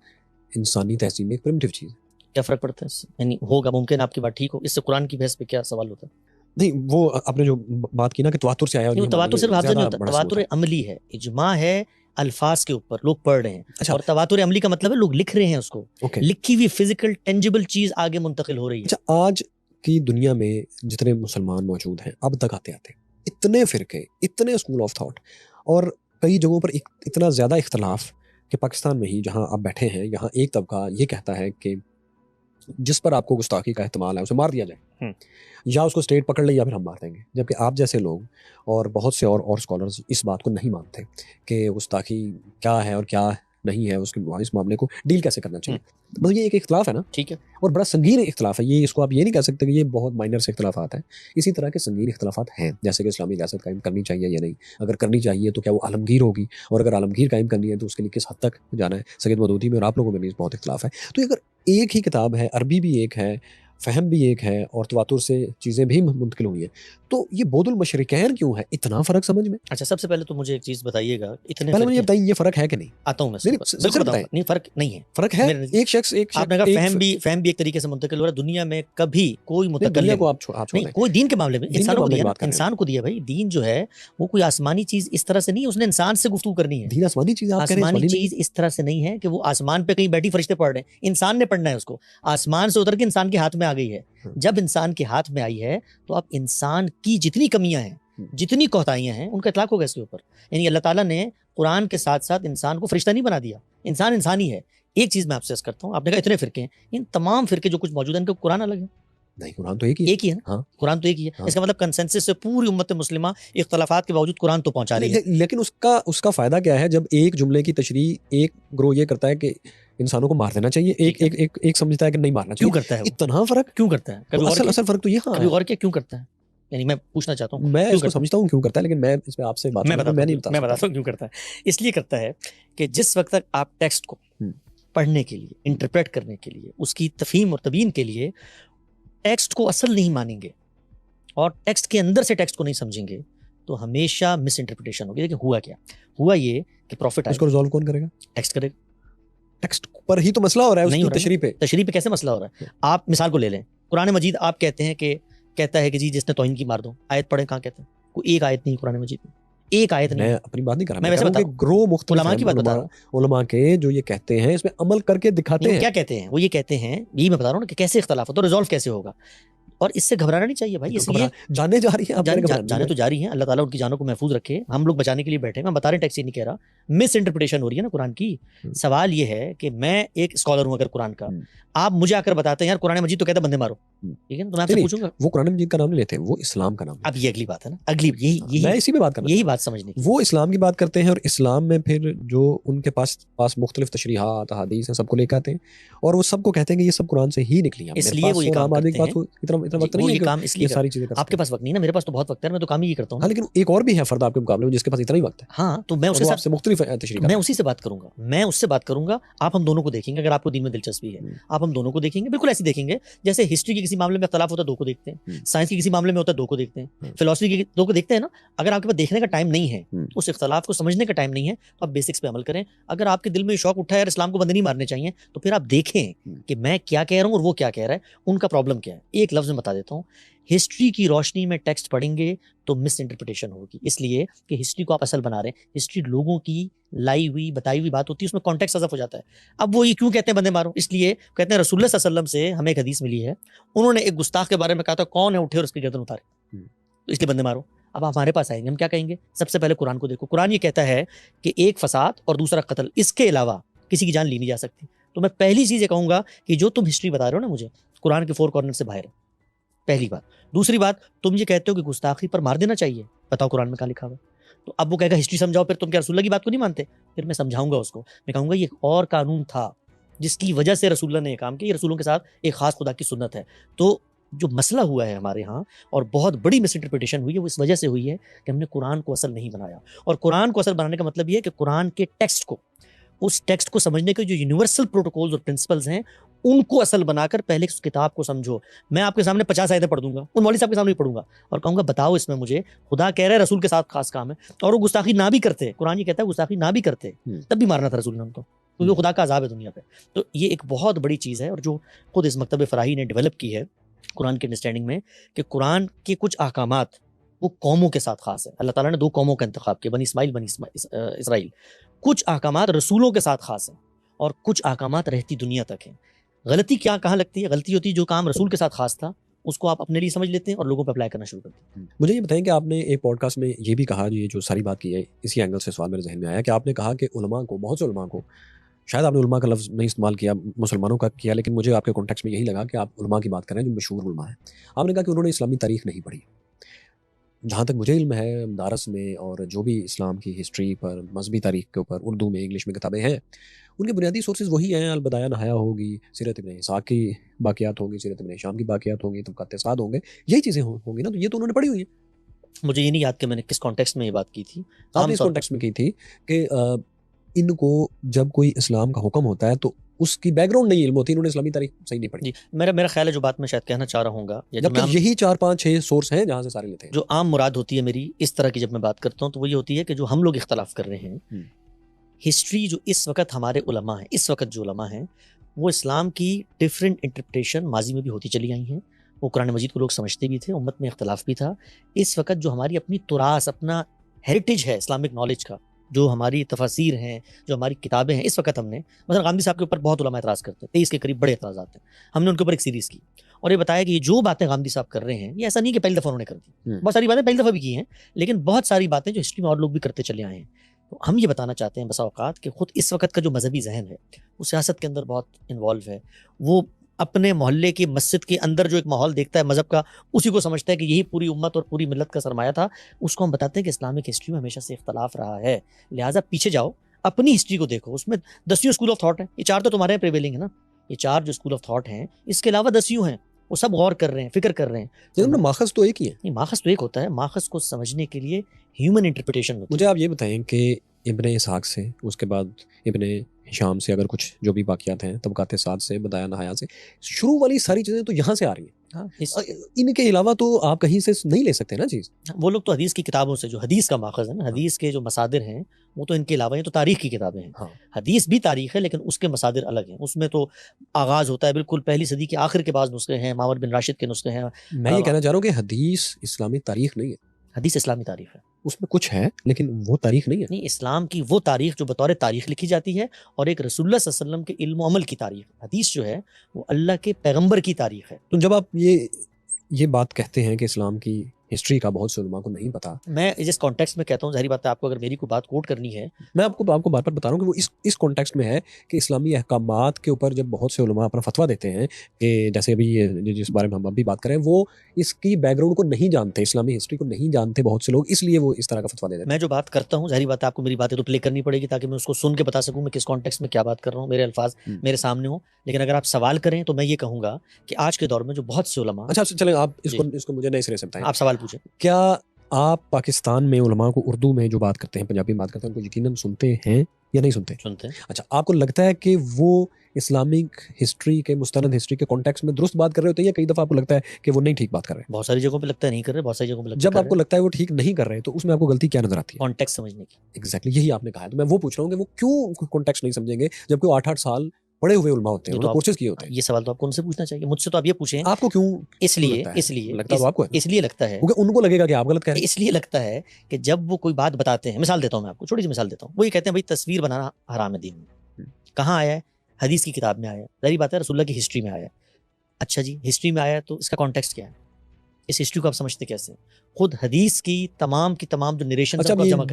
انسانی تہذیب میں ایک پریمیٹیو چیز ہے. کیا فرق پڑتا ہے اس سے؟ یعنی ہوگا، ممکن آپ کی بات ٹھیک ہو، اس سے قرآن کی بحث پہ کیا سوال ہوتا ہے؟ نہیں، وہ آپ نے جو بات کی نا کہ تواتر سے آیا، تواتر صرف حافظہ نہیں ہوتا، تواتر عملی ہے، اجماع ہے الفاظ کے اوپر، لوگ پڑھ رہے ہیں. اور تواتر عملی کا مطلب ہے لوگ لکھ رہے ہیں، اس کو لکھی ہوئی فزیکل ٹینجبل چیز آگے منتقل ہو رہی ہے. اچھا، آج کی دنیا میں جتنے مسلمان موجود ہیں اب تک آتے اتنے فرقے، اتنے اسکول آف تھاٹ، اور کئی جگہوں پر اتنا زیادہ اختلاف کہ پاکستان میں ہی جہاں آپ بیٹھے ہیں یہاں ایک طبقہ یہ کہتا ہے کہ جس پر آپ کو گستاخی کا احتمال ہے اسے مار دیا جائے، یا اس کو اسٹیٹ پکڑ لے یا پھر ہم مار دیں گے. جبکہ آپ جیسے لوگ اور بہت سے اور اسکالرز اس بات کو نہیں مانتے کہ گستاخی کیا ہے اور کیا نہیں ہے، اس معاملے کو ڈیل کیسے کرنا چاہیے. بس یہ ایک اختلاف ہے نا، ٹھیک ہے، اور بڑا سنگین اختلاف ہے یہ. اس کو آپ یہ نہیں کہہ سکتے کہ یہ بہت مائنر سے اختلافات ہیں. اسی طرح کے سنگین اختلافات ہیں، جیسے کہ اسلامی ریاست قائم کرنی چاہیے یا نہیں، اگر کرنی چاہیے تو کیا وہ عالمگیر ہوگی، اور اگر عالمگیر قائم کرنی ہے تو اس کے لیے کس حد تک جانا ہے. سید مودودی میں اور آپ لوگوں میں بھی بہت اختلاف ہے. تو اگر ایک ہی کتاب ہے، عربی بھی ایک ہے، فہم بھی ایک ہے، اور تواتر سے چیزیں بھی منتقل ہوئی ہیں، تو یہ بود المشرقین کیوں ہے؟ اتنا فرق سمجھ میں؟ اچھا سب سے پہلے تو مجھے ایک چیز بتائیے گا، اتنے پہلے مجھے بتائیے یہ فرق ہے کہ نہیں؟ آتا ہوں میں نہیں، بالکل سب سے بتاؤں بتائیں۔ گا، نہیں فرق نہیں ہے، فرق ہے، میرے ایک شخص آپ نے کہا فہم بھی ایک طریقے سے منتقل ہو رہا ہے دنیا میں، کبھی کوئی دنیا متکلم کو آپ چھوڑیں، نہیں، کوئی دین کے معاملے میں دین کے انسانوں کو معاملے دیا کی نا، بات کر رہے ہیں۔ انسان کو دیا بھائی، دین جو ہے وہ کوئی آسمانی چیز اس طرح سے نہیں ہے، اس نے انسان سے گفتگو کرنی ہے، دین آسمانی چیز آپ کہہ رہے ہیں، آسمانی آسمانی چیز اس طرح سے نہیں ہے کہ وہ آسمان پہ کہیں بیٹھی فرشتے پڑھ رہے ہیں، انسان نے پڑھنا ہے اس کو، آسمان سے اتر کے انسان کے ہاتھ میں آ گئی ہے، جب انسان کے ہاتھ میں آئی ہے تو اب انسان کی جتنی کمیاں ہیں، جتنی کوتاہیاں ہیں، ان کا اطلاق ہوگا اس کے اوپر، یعنی اللہ تعالیٰ نے قرآن کے ساتھ ساتھ انسان کو فرشتہ نہیں بنا دیا، انسان انسان ہی ہے۔ ایک چیز میں آپ سے عرض کرتا ہوں، آپ نے کہا اتنے فرقے ہیں، ان تمام فرقے جو کچھ موجود ہیں ان کا قرآن الگ ہے؟ نہیں، قرآن تو ایک ہی ایک ہی ہے نا، قرآن تو ایک ہی ہے، اس کا مطلب کنسنسس سے پوری امت مسلمہ اختلافات کے باوجود قرآن تو پہنچا رہی ہے۔ لیکن اس کا فائدہ کیا ہے جب ایک جملے کی تشریح ایک گروہ یہ کرتا ہے کہ انسانوں کو مار دینا چاہیے، ایک سمجھتا ہے کہ نہیں مارنا کیوں چاہیے، کرتا ہے اتنا فرق کیوں کرتا ہے؟ کبھی اصل فرق تو یہ کبھی غور کیا کیوں کرتا ہے؟ یعنی میں پوچھنا چاہتا ہوں، میں اس کو سمجھتا ہوں کیوں کرتا ہے، لیکن میں اس پہ آپ سے بات میں بتاتا نہیں ہوں کیوں کرتا ہے۔ اس لیے کرتا ہے کہ جس وقت تک آپ ٹیکسٹ کو پڑھنے کے لیے، انٹرپریٹ کرنے کے لیے، اس کی تفہیم اور تبیین کے لیے ٹیکسٹ کو اصل نہیں مانیں گے اور ٹیکسٹ کے اندر سے ٹیکسٹ کو نہیں سمجھیں گے تو ہمیشہ مس انٹرپریٹیشن ہوگی۔ لیکن ہوا کیا؟ ہوا یہ کہ پروفٹ اس کو ریزالو کون کرے گا؟ ٹیکسٹ کرے گا۔ ٹیکسٹ پر ہی تو مسئلہ ہو رہا ہے، اس کی تشریح پہ کیسے مسئلہ ہو رہا ہے؟ آپ مثال کو لے لیں، قرآن مجید آپ کہتے ہیں کہ کہتا ہے کہ جی جس نے توہین کی مار دو، آیت پڑھیں، کہاں کہتا ہے؟ کوئی ایک آیت نہیں قرآن مجید میں، ایک آیت نہیں۔ میں اپنی بات نہیں کر رہا، میں ویسے بتا گروہ مختلف علماء کی بات بتا رہا ہوں، علماء کے جو یہ کہتے ہیں اس میں عمل کر کے دکھاتے ہیں۔ کیا کہتے ہیں؟ وہ یہ کہتے ہیں، یہی میں بتا رہا ہوں نا کہ کیسے اختلاف ہوتا ہے، ریزالو کیسے ہوگا، اور اس سے گھبرانا نہیں چاہیے بھائی، اس لیے جانے جا رہی ہیں، جانے تو جاری ہیں، اللہ تعالیٰ ان کی جانوں کو محفوظ رکھے، ہم لوگ بچانے کے لیے بیٹھے ہیں۔ میں بتا رہے ٹیکسی نہیں کہہ رہا، مس انٹرپریٹیشن ہو رہی ہے نا قرآن کی۔ سوال یہ ہے کہ میں ایک اسکالر ہوں اگر قرآن کا، آپ مجھے آ کر بتاتے ہیں یار قرآن مجید تو کہتا ہے بندے مارو، ٹھیک ہے نا، تو میں آپ سے پوچھوں گا وہ قرآن مجید کا نام نہیں لیتے، وہ اسلام کا نام ہے۔ اب یہ اگلی بات ہے نا، اگلی میں اسی پہ بات کرنا، یہی بات سمجھنی، وہ اسلام کی بات کرتے ہیں اور اسلام میں پھر جو ان کے پاس مختلف تشریحات احادیث ہیں سب کو لے کے آتے ہیں اور وہ سب کو کہتے ہیں کہ یہ سب قرآن سے ہی نکلی ہیں۔ اس لیے وہ یہ کام کرتے ہیں، اتنا وقت نہیں ہے کام اس لیے ساری چیزیں آپ کے پاس وقت نہیں ہے نا، میرے پاس تو بہت وقت ہے، میں تو کام ہی کرتا ہوں۔ ہاں لیکن ایک اور بھی ہے فرد آپ کے مقابلے میں جس کے پاس اتنا ہی وقت ہے، ہاں تو میں اس سے مختلف تشریح، میں اسی سے بات کروں گا، میں اس سے بات کروں گا، آپ ہم دونوں کو دیکھیں گے، اگر آپ کو دین میں دلچسپی ہے آپ ہم دونوں کو دیکھیں گے، بالکل ایسی دیکھیں گے جیسے ہسٹری کے کسی معاملے میں اختلاف ہوتا ہے دو کو دیکھتے ہیں، سائنس کے کسی معاملے میں ہوتا ہے دو کو دیکھتے ہیں، فلسفی کے دو کو دیکھتے ہیں نا۔ اگر آپ کے پاس دیکھنے کا ٹائم نہیں ہے، اس اختلاف کو سمجھنے کا ٹائم نہیں ہے، تو آپ بیسکس پہ عمل کریں۔ اگر آپ کے دل میں شوق اٹھا ہے اور اسلام کو بندے نہیں مارنے چاہیے، تو پھر آپ دیکھیں کہ میں کیا کہہ رہا ہوں اور وہ کیا کہہ رہا ہے، ان کا پرابلم کیا ہے۔ ایک لفظ میں بتا دیتا ہوں، ہسٹری کی روشنی میں ٹیکسٹ پڑھیں گے تو مس انٹرپریٹیشن ہوگی، اس لیے کہ ہسٹری کو آپ اصل بنا رہے ہیں، ہسٹری لوگوں کی لائی ہوئی بتائی ہوئی بات ہوتی ہے، اس میں کانٹیکسٹ حذف ہو جاتا ہے۔ اب وہ یہ کیوں کہتے ہیں بندے مارو؟ اس لیے کہتے ہیں رسول اللہ صلی اللہ علیہ وسلم سے ہمیں ایک حدیث ملی ہے، انہوں نے ایک گستاخ کے بارے میں کہا تھا کون ہے اٹھے اور اس کی گردن اتارے، تو اس لیے بندے مارو۔ اب ہمارے پاس آئیں گے، ہم کیا کہیں گے؟ سب سے پہلے قرآن کو دیکھو، قرآن یہ کہتا ہے کہ ایک فساد اور دوسرا قتل، اس کے علاوہ کسی کی جان لی نہیں جا سکتی۔ تو میں پہلی چیز یہ کہوں گا کہ جو تم ہسٹری بتا رہے ہو نا مجھے، قرآن کے 4 کارنر سے باہر ہے، پہلی بات۔ دوسری بات، تم یہ کہتے ہو کہ گستاخی پر مار دینا چاہیے، بتاؤ قرآن میں کہاں لکھا ہوا ہے؟ تو اب وہ کہے گا ہسٹری سمجھاؤ، پھر تم کیا رسول اللہ کی بات کو نہیں مانتے؟ پھر میں سمجھاؤں گا اس کو، میں کہوں گا یہ اور قانون تھا جس کی وجہ سے رسول اللہ نے یہ کام کیا، یہ رسولوں کے ساتھ ایک خاص خدا کی سنت ہے۔ تو جو مسئلہ ہوا ہے ہمارے ہاں اور بہت بڑی مس انٹرپریٹیشن ہوئی ہے، وہ اس وجہ سے ہوئی ہے کہ ہم نے قرآن کو اصل نہیں بنایا، اور قرآن کو اصل بنانے کا مطلب یہ ہے کہ قرآن کے ٹیکسٹ کو، اس ٹیکسٹ کو سمجھنے کے جو یونیورسل پروٹوکولز اور پرنسپلز ہیں ان کو اصل بنا کر پہلے اس کتاب کو سمجھو۔ میں آپ کے سامنے 50 آیتیں پڑھ دوں گا، ان مولوی صاحب کے سامنے بھی پڑھوں گا اور کہوں گا بتاؤ اس میں مجھے خدا کہہ رہا ہے رسول کے ساتھ خاص کام ہے، اور وہ گستاخی نہ بھی کرتے، قرآن یہ کہتا ہے گستاخی نہ بھی کرتے تب بھی مارنا تھا رسول نے ان کو، کیونکہ خدا کا عذاب ہے دنیا پہ۔ تو یہ ایک بہت بڑی چیز ہے، اور جو خود اس مکتب فراہی نے ڈیولپ کی ہے قرآن کی انڈرسٹینڈنگ میں، کہ قرآن کے کچھ احکامات وہ قوموں کے ساتھ خاص ہے۔ اللہ تعالیٰ نے 2 قوموں کا انتخاب کیا، بنی اسماعیل، بنی اسرائیل۔ کچھ احکامات رسولوں کے ساتھ خاص ہیں اور کچھ احکامات رہتی دنیا تک ہیں۔ غلطی کہاں لگتی ہے؟ غلطی ہوتی ہے جو کام رسول کے ساتھ خاص تھا اس کو آپ اپنے لیے سمجھ لیتے ہیں اور لوگوں پہ اپلائی کرنا شروع کرتے ہیں۔ مجھے یہ بتائیں کہ آپ نے ایک پوڈ کاسٹ میں یہ بھی کہا، یہ جو ساری بات کی ہے اسی اینگل سے سوال میرے ذہن میں آیا کہ آپ نے کہا کہ علماء کو، بہت سے علماء کو، شاید آپ نے علماء کا لفظ نہیں استعمال کیا، مسلمانوں کا کیا، لیکن مجھے آپ کے کانٹیکسٹ میں یہی لگا کہ آپ علماء کی بات کر رہے ہیں جو مشہور علماء ہیں۔ آپ نے کہا کہ انہوں نے اسلامی تاریخ نہیں پڑھی۔ جہاں تک مجھے علم ہے مدارس میں اور جو بھی اسلام کی ہسٹری پر، مذہبی تاریخ کے اوپر اردو میں، انگلش میں کتابیں ہیں، ان کے بنیادی سورسز وہی ہیں، البدایہ نہایا ہوگی، سیرت ابن اسحاق کی باقیات ہوں گی، سیرت ابن ہشام کی باقیات ہوں گی، طبقات اسعاد ہوں گے، یہی چیزیں ہوں گی نا، تو یہ تو انہوں نے پڑھی ہوئی ہیں۔ مجھے یہ نہیں یاد کہ میں نے کس کانٹیکسٹ میں یہ بات کی تھی، آپ نے اس کانٹیکسٹ میں کی تھی کہ ان کو جب کوئی اسلام کا حکم ہوتا ہے تو اس کی بیک گراؤنڈ نہیں علم ہوتی, انہوں نے اسلامی تاریخ صحیح نہیں پڑھی. جی میرا خیال ہے جو بات میں شاید کہنا چاہ رہا ہوں گا, جبکہ یہی 4 5 6 سورس ہیں جہاں سے سارے لیتے ہیں. جو عام مراد ہوتی ہے میری اس طرح کی جب میں بات کرتا ہوں تو وہ یہ ہوتی ہے کہ جو ہم لوگ اختلاف کر رہے ہیں, ہسٹری جو اس وقت ہمارے علماء ہیں, اس وقت جو علماء ہیں وہ اسلام کی ڈفرینٹ انٹرپریٹیشن ماضی میں بھی ہوتی چلی آئی ہیں, وہ قرآن مجید کو لوگ سمجھتے بھی تھے, امت میں اختلاف بھی تھا. اس وقت جو ہماری اپنی تراث, اپنا ہیریٹیج ہے اسلامک نالج کا, جو ہماری تفاسیر ہیں, جو ہماری کتابیں ہیں, اس وقت ہم نے مثلا غامدی صاحب کے اوپر بہت علماء اعتراض کرتے ہیں, 23 کے قریب بڑے اعتراضات ہیں, ہم نے ان کے اوپر ایک سیریز کی اور یہ بتایا کہ یہ جو باتیں غامدی صاحب کر رہے ہیں یہ ایسا نہیں کہ پہلی دفعہ انہوں نے کر دی, بہت ساری باتیں پہلی دفعہ بھی کی ہیں, لیکن بہت ساری باتیں جو ہسٹری میں اور لوگ بھی کرتے چلے آئے ہیں. تو ہم یہ بتانا چاہتے ہیں بسا اوقات کہ خود اس وقت کا جو مذہبی ذہن ہے وہ سیاست کے اندر بہت انوالو ہے, وہ اپنے محلے کی مسجد کے اندر جو ایک ماحول دیکھتا ہے مذہب کا, اسی کو سمجھتا ہے کہ یہی پوری امت اور پوری ملت کا سرمایہ تھا. اس کو ہم بتاتے ہیں کہ اسلامک ہسٹری میں ہمیشہ سے اختلاف رہا ہے, لہٰذا پیچھے جاؤ, اپنی ہسٹری کو دیکھو, اس میں 10 اسکول آف تھاٹ ہیں, یہ 4 تو تمہارے پریویلنگ ہے نا, یہ 4 جو اسکول آف تھاٹ ہیں اس کے علاوہ 10 ہیں, وہ سب غور کر رہے ہیں, فکر کر رہے ہیں. لیکن ماخذ تو ایک ہی ہے. نہیں, ماخذ تو ایک ہوتا ہے, ماخذ کو سمجھنے کے لیے ہیومن انٹرپریٹیشن ہوتی ہے. مجھے آپ یہ بتائیں کہ ابن اسحاق سے, اس کے بعد ابن ہشام سے, اگر کچھ جو بھی واقعات ہیں, طبقات سعد سے, بدایع نہایا سے, شروع والی ساری چیزیں تو یہاں سے آ رہی ہیں. ان کے علاوہ تو آپ کہیں سے نہیں لے سکتے نا چیز. وہ لوگ تو حدیث کی کتابوں سے, جو حدیث کا ماخذ ہے نا, حدیث کے جو مصادر ہیں وہ تو ان کے علاوہ ہیں, تو تاریخ کی کتابیں ہیں. حدیث بھی تاریخ ہے لیکن اس کے مصادر الگ ہیں, اس میں تو آغاز ہوتا ہے بالکل پہلی صدی کے آخر کے بعض نسخے ہیں, معمر بن راشد کے نسخے ہیں. میں یہ کہنا چاہ رہا ہوں کہ حدیث اسلامی تاریخ نہیں ہے. حدیث اسلامی تاریخ ہے, اس میں کچھ ہے لیکن وہ تاریخ نہیں ہے. نہیں, اسلام کی وہ تاریخ جو بطور تاریخ لکھی جاتی ہے, اور ایک رسول اللہ صلی اللہ علیہ وسلم کے علم و عمل کی تاریخ. حدیث جو ہے وہ اللہ کے پیغمبر کی تاریخ ہے. تو جب آپ یہ بات کہتے ہیں کہ اسلام کی ہسٹری کا بہت سے علماء کو نہیں پتا, میں جس کانٹیکسٹ میں کہتا ہوں, ظاہری بات ہے آپ کو اگر میری کوئی بات کوٹ کرنی ہے, میں آپ کو بار بار بتا رہا ہوں کہ وہ اس کانٹیکسٹ میں ہے کہ اسلامی احکامات کے اوپر جب بہت سے علماء اپنا فتویٰ دیتے ہیں کہ جیسے ابھی جس بارے میں ہم ابھی بات کر رہے ہیں, وہ اس کی بیک گراؤنڈ کو نہیں جانتے, اسلامی ہسٹری کو نہیں جانتے بہت سے لوگ, اس لیے وہ اس طرح کا فتویٰ دے دیتے ہیں. میں جو بات کرتا ہوں, ظاہری بات ہے آپ کو میری باتیں تو پلے کرنی پڑے گی تاکہ میں اس کو سن کے بتا سکوں میں کس کانٹیکسٹ میں کیا بات کر رہا ہوں, میرے الفاظ میرے سامنے ہوں. لیکن اگر آپ سوال کریں تو میں یہ کہوں گا کہ آج کے دور میں جو بہت سے علماء, اچھا چلیں آپ اس کو مجھے نئے سرے سے بتائیں, آپ سوال پوچھیں. کیا آپ پاکستان میں علماء کو اردو میں جو بات کرتے ہیں, پنجابی میں بات کرتے ہیں, ان کو یقیناً سنتے ہیں یا نہیں سنتے؟ سنتے ہیں. اچھا, آپ کو لگتا ہے کہ وہ اسلامک ہسٹری کے, مستند ہسٹری کے کانٹیکسٹ میں درست بات کر رہے ہوتے ہیں, یا کئی دفعہ آپ کو لگتا ہے کہ وہ نہیں ٹھیک بات کر رہے ہیں؟ بہت ساری جگہوں پہ لگتا ہے نہیں کر رہے, بہت ساری جگہوں پہ لگتا ہے. جب آپ کو لگتا ہے وہ ٹھیک نہیں کر رہے تو اس میں آپ کو غلطی کیا نظر آتی ہے؟ کانٹیکسٹ سمجھنے کی. ایگزیکٹلی یہی آپ نے کہا ہے, تو میں وہ پوچھ رہا ہوں کہ وہ کیوں کانٹیکسٹ نہیں سمجھیں گے جب کہ وہ 8 سال پڑھے ہوئے علماء ہوتے ہیں, انہوں نے کورسز کیے ہوتے ہیں. یہ سوال تو آپ کو ان سے پوچھنا چاہیے, مجھ سے تو آپ یہ پوچھیں آپ کو کیوں اس لیے لگتا ہے, آپ کو اس لیے لگتا ہے کیونکہ ان کو لگے گا کہ آپ غلط کہہ رہے ہیں. اس لیے لگتا ہے کہ جب وہ کوئی بات بتاتے ہیں, مثال دیتا ہوں میں آپ کو, چھوٹی سی مثال دیتا ہوں, وہ یہ کہتے ہیں بھائی تصویر بنانا حرام ہے دین میں. کہاں آیا ہے؟ حدیث کی کتاب میں آیا ہے. ظاہری بات ہے رسول اللہ کی ہسٹری میں آیا ہے. اچھا جی, ہسٹری میں آیا تو اس کا کانٹیکسٹ کیا ہے؟ اس ہسٹری کو آپ سمجھتے کیسے؟ خود حدیث کی تمام جو نریشن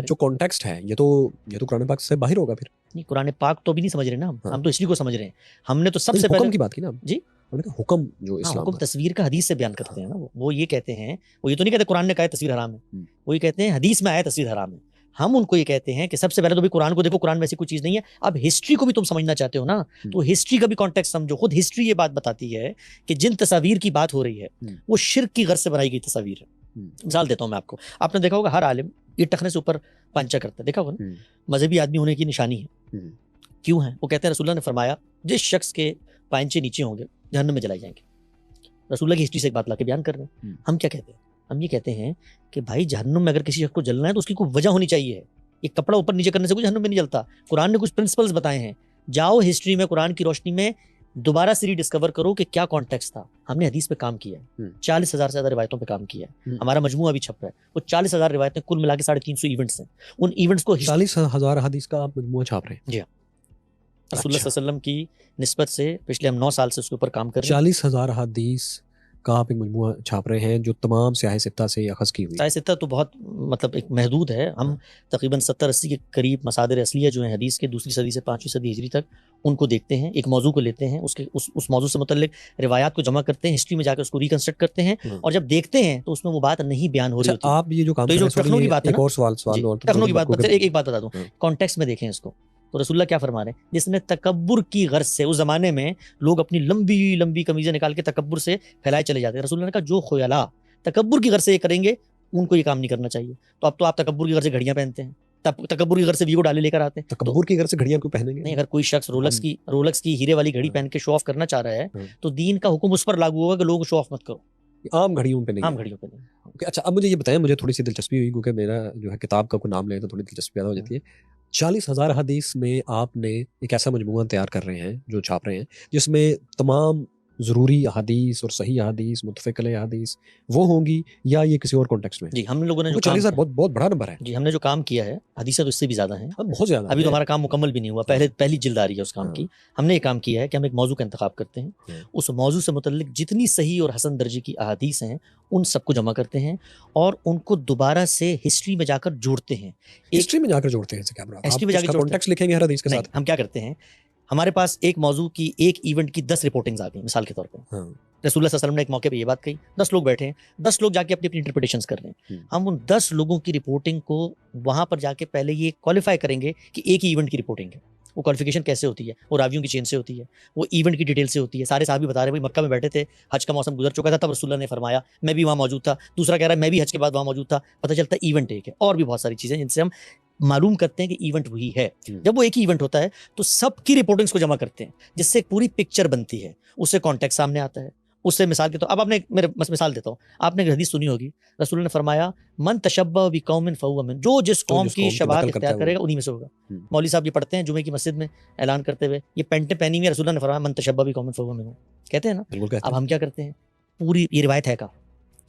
جو کانٹیکسٹ ہے یہ تو قرآن پاک سے باہر ہوگا. پھر نہیں, قرآن پاک تو بھی نہیں سمجھ رہے نا ہم تو ہسٹری کو سمجھ رہے ہیں. ہم نے تو سب سے پہلے حکم کی بات کی نا جی, حکم جو اسلام حکم تصویر کا حدیث سے بیان کرتے ہیں نا, وہ یہ کہتے ہیں, وہ یہ تو نہیں کہتے قرآن نے کہا ہے تصویر حرام ہے, وہ یہ کہتے ہیں حدیث میں آیا تصویر حرام ہے. ہم ان کو یہ کہتے ہیں کہ سب سے پہلے تو بھی قرآن کو دیکھو, قرآن میں ایسی کوئی چیز نہیں ہے. اب ہسٹری کو بھی تم سمجھنا چاہتے ہو نا, تو ہسٹری کا بھی کانٹیکسٹ سمجھو. خود ہسٹری یہ بات بتاتی ہے کہ جن تصاویر کی بات ہو رہی ہے وہ شرک کی غرض سے بنائی گئی تصاویر ہے. مثال دیتا ہوں میں آپ کو, آپ نے دیکھا ہوگا ہر عالم یہ ٹخنے سے اوپر پانچا کرتا ہے, دیکھا ہوگا نا, مذہبی آدمی ہونے کی نشانی ہے. کیوں ہے؟ وہ کہتے ہیں رسول اللہ نے فرمایا جس شخص کے پانچے نیچے ہوں گے جہنم میں جلائے جائیں گے. رسول اللہ کی ہسٹری سے ایک بات لا کے بیان کر رہے ہیں. ہم کیا کہتے ہیں؟ ہم یہ کہتے ہیں کہ بھائی جہنم میں اگر کسی شخص کو جلنا ہے تو اس کی کوئی وجہ ہونی چاہیے. ایک کپڑا اوپر نیچے کرنے سے کوئی جہنم میں نہیں جلتا. قرآن نے کچھ پرنسپلز بتائے ہیں, جاؤ ہسٹری میں قرآن کی روشنی میں دوبارہ سے ری ڈسکور کرو کہ کیا کانٹیکسٹ تھا. ہم نے حدیث پہ کام کیا ہے, 40,000 سے زیادہ روایتوں پہ کام کیا ہے. ہمارا مجموعہ بھی چھپ رہا ہے, وہ 40,000 روایتیں کل ملا کے 350 ایونٹس ہیں. ان ایونٹس کو 40,000 حدیث کا آپ مجموعہ چھاپ رہے ہیں. جی, رسول اللہ صلی اللہ علیہ وسلم کی نسبت سے پچھلے ہم 9 سال سے اس کے اوپر کام کر رہے ہیں. 40,000 حدیث کا آپ ایک مجموعہ چھاپ رہے ہیں جو تمام سیاہ ستہ سے اخذ کی ہوئی. سیاہ ستہ تو بہت مطلب ایک محدود ہے. ہم تقریباً 70-80 کے قریب مصادر اصلیہ جو ہیں حدیث کے, 2 صدی سے 5ویں صدی ہجری تک, ان کو دیکھتے ہیں, ایک موضوع کو لیتے ہیں, اس موضوع سے متعلق روایات کو جمع کرتے ہیں, ہسٹری میں جا کے اس کو ریکنسٹرکٹ کرتے ہیں, اور جب دیکھتے ہیں تو اس میں وہ بات نہیں بیان ہو رہی ہوتی. آپ یہ جو کام ٹیکنو کی بات ہے, ایک اور سوال ٹیکنو کی بات, ایک بات بتا دوں, کانٹیکسٹ میں دیکھیں اس کو. تو رسول اللہ کیا فرما رہے ہیں؟ جس نے تکبر کی غرض سے, اس زمانے میں لوگ اپنی لمبی لمبی قمیضیں نکال کے تکبر سے پھیلائے چلے جاتے ہیں. رسول اللہ نے کہا جو خیلا تکبر کی غرض سے یہ کریں گے ان کو یہ کام نہیں کرنا چاہیے. تو اب تو آپ تکبر کی غرض سے گھڑیاں پہنتے ہیں, تکبر کی غرض سے ویگو ڈالے لے کر آتے ہیں. تکبر کی غرض سے گھڑیاں کیوں پہنیں گے؟ نہیں, اگر کوئی شخص رولکس کی ہیرے والی گھڑی پہن کے شو آف کرنا چاہ رہا ہے تو دین کا حکم اس پر لاگو ہوگا کہ لوگوں کو شو آف مت کرو. عام گھڑیوں پہ نہیں. عام گھڑیوں پہ نہیں. اچھا, اب مجھے یہ بتائیں, مجھے تھوڑی سی دلچسپی ہوئی کیونکہ میرا جو ہے کتاب کا کوئی نام لے تو تھوڑی دلچسپی پیدا ہو جاتی ہے. 40,000 حدیث میں آپ نے ایک ایسا مجموعہ تیار کر رہے ہیں جو چھاپ رہے ہیں جس میں تمام ضروری احادیث اور صحیح احادیث, متفق علیہ احادیث وہ ہوں گی, یا یہ کسی اور کانٹیکسٹ میں؟ جی, ہم لوگوں نے جو 40,000 بہت بڑا نمبر ہے. جی, ہم نے جو کام کیا ہے, حدیثیں تو اس سے بھی زیادہ ہیں, بہت زیادہ. ابھی تو ہمارا کام مکمل بھی نہیں ہوا, پہلی جلد آ رہی ہے اس کام کی. ہم نے یہ کام کیا ہے کہ ہم ایک موضوع کا انتخاب کرتے ہیں, اس موضوع سے متعلق جتنی صحیح اور حسن درجے کی احادیث ہیں ان سب کو جمع کرتے ہیں اور ان کو دوبارہ سے ہسٹری میں جا کر جوڑتے ہیں. ہسٹری میں جا کر جوڑتے ہیں, کیا بات ہے؟ ہسٹری میں جا کے کانٹیکسٹ لکھیں گے ہر حدیث کے ساتھ؟ ہم کیا کرتے ہیں, ہمارے پاس ایک موضوع کی ایک ایونٹ کی 10 رپورٹنگز آ گئی. مثال کے طور پہ رسول اللہ صلی اللہ علیہ وسلم نے ایک موقع پہ یہ بات کہی, 10 لوگ بیٹھے ہیں, 10 لوگ جا کے اپنی اپنی انٹرپریٹیشنز کر رہے ہیں. ہم ان 10 لوگوں کی رپورٹنگ کو وہاں پر جا کے پہلے یہ کوالیفائی کریں گے کہ ایک ہی ایونٹ کی رپورٹنگ ہے, وہ کوالیفیکیشن کیسے ہوتی ہے, وہ راویوں کی چین سے ہوتی ہے, وہ ایونٹ کی ڈیٹیل سے ہوتی ہے. سارے صحابی بتا رہے ہیں, بھائی مکہ میں بیٹھے تھے, حج کا موسم گزر چکا تھا, تب رسول اللہ نے فرمایا, میں بھی وہاں موجود تھا. دوسرا کہہ رہا ہے میں بھی حج کے بعد وہاں موجود تھا. پتہ چلتا ہے ایونٹ ایک ہے. اور بھی بہت ساری چیزیں جن سے ہم معلوم کرتے ہیں کہ ایونٹ وہی ہے. جب وہ ایک ہی ایونٹ ہوتا ہے تو سب کی رپورٹنگز کو جمع کرتے ہیں جس سے ایک پوری پکچر بنتی ہے, اس سے کانٹیکٹ سامنے آتا ہے. اس سے مثال کے طور, اب آپ نے میرے مثال دیتا ہوں, آپ نے ایک حدیث سنی ہوگی, رسول اللہ نے فرمایا من تشبہ بقوم فہو من, جو جس قوم کی شباہت اختیار کرے گا انہی میں سے ہوگا. مولوی صاحب یہ پڑھتے ہیں جمعے کی مسجد میں اعلان کرتے ہوئے, یہ پینٹیں پہنی ہوئی, رسول اللہ نے فرمایا من تشبہ بقوم فہو من, کہتے ہیں نا. اب ہم کیا کرتے ہیں, پوری یہ روایت ہے کا,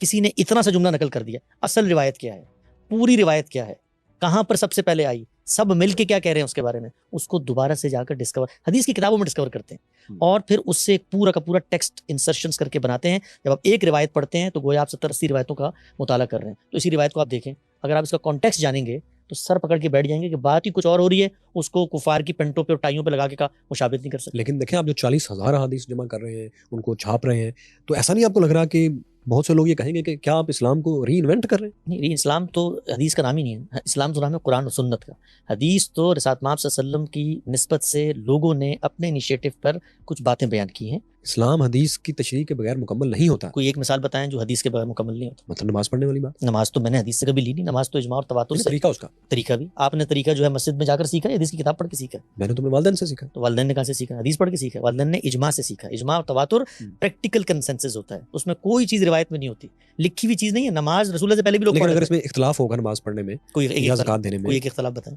کسی نے اتنا سا جملہ نقل کر دیا, اصل روایت کیا ہے, پوری روایت کیا ہے, کہاں پر سب سے پہلے آئی, سب مل کے کیا کہہ رہے ہیں اس کے بارے میں, اس کو دوبارہ سے جا کر ڈسکور, حدیث کی کتابوں میں ڈسکور کرتے ہیں اور پھر اس سے ایک پورا کا پورا ٹیکسٹ انسرشنز کر کے بناتے ہیں. جب آپ ایک روایت پڑھتے ہیں تو گویا آپ 70-80 روایتوں کا مطالعہ کر رہے ہیں. تو اسی روایت کو آپ دیکھیں, اگر آپ اس کا کانٹیکسٹ جانیں گے تو سر پکڑ کے بیٹھ جائیں گے کہ بات ہی کچھ اور ہو رہی ہے, اس کو کفار کی پینٹوں پہ اور ٹائیوں پہ لگا کے کا مشابہت نہیں کر سکتے. لیکن دیکھیں, آپ جو 40,000 حدیث جمع کر رہے ہیں, ان کو چھاپ رہے ہیں, تو ایسا نہیں آپ کو لگ رہا کہ بہت سے لوگ یہ کہیں گے کہ کیا آپ اسلام کو ری انوینٹ کر رہے ہیں؟ نہیں, اسلام تو حدیث کا نام ہی نہیں ہے, اسلام تو نام ہے قرآن و سنت کا. حدیث تو رسالت مآب صلی اللہ علیہ وسلم کی نسبت سے لوگوں نے اپنے انیشیٹو پر کچھ باتیں بیان کی ہیں. اسلام حدیث کی تشریح کے بغیر مکمل نہیں ہوتا. کوئی ایک مثال بتائیں جو حدیث کے بغیر مکمل نہیں ہوتا. مطلب نماز پڑھنے والی بات. نماز تو میں نے حدیث سے کبھی لی نہیں, نماز تو اجماع اور تواتر سے. طریقہ اس کا طریقہ بھی آپ نے طریقہ جو ہے مسجد میں جا کر سیکھا, حدیث کی کتاب پڑھ کے سیکھا. میں نے تو اپنے والدین سے سیکھا. تو والدین نے کہاں سے سیکھا؟ حدیث پڑھ کے سیکھا. والدین نے اجماع سے سیکھا. اجماع اور تواتر پریکٹیکل کنسنسس ہوتا ہے, اس میں کوئی چیز روایت میں نہیں ہوتی, لکھی ہوئی چیز نہیں ہے. نماز رسول اللہ سے پہلے بھی لوگ لیکن پڑھ اگر اس میں اختلاف ہوگا نماز پڑھنے میں یا زکات دینے میں, کوئی ایک اختلاف بتائیں.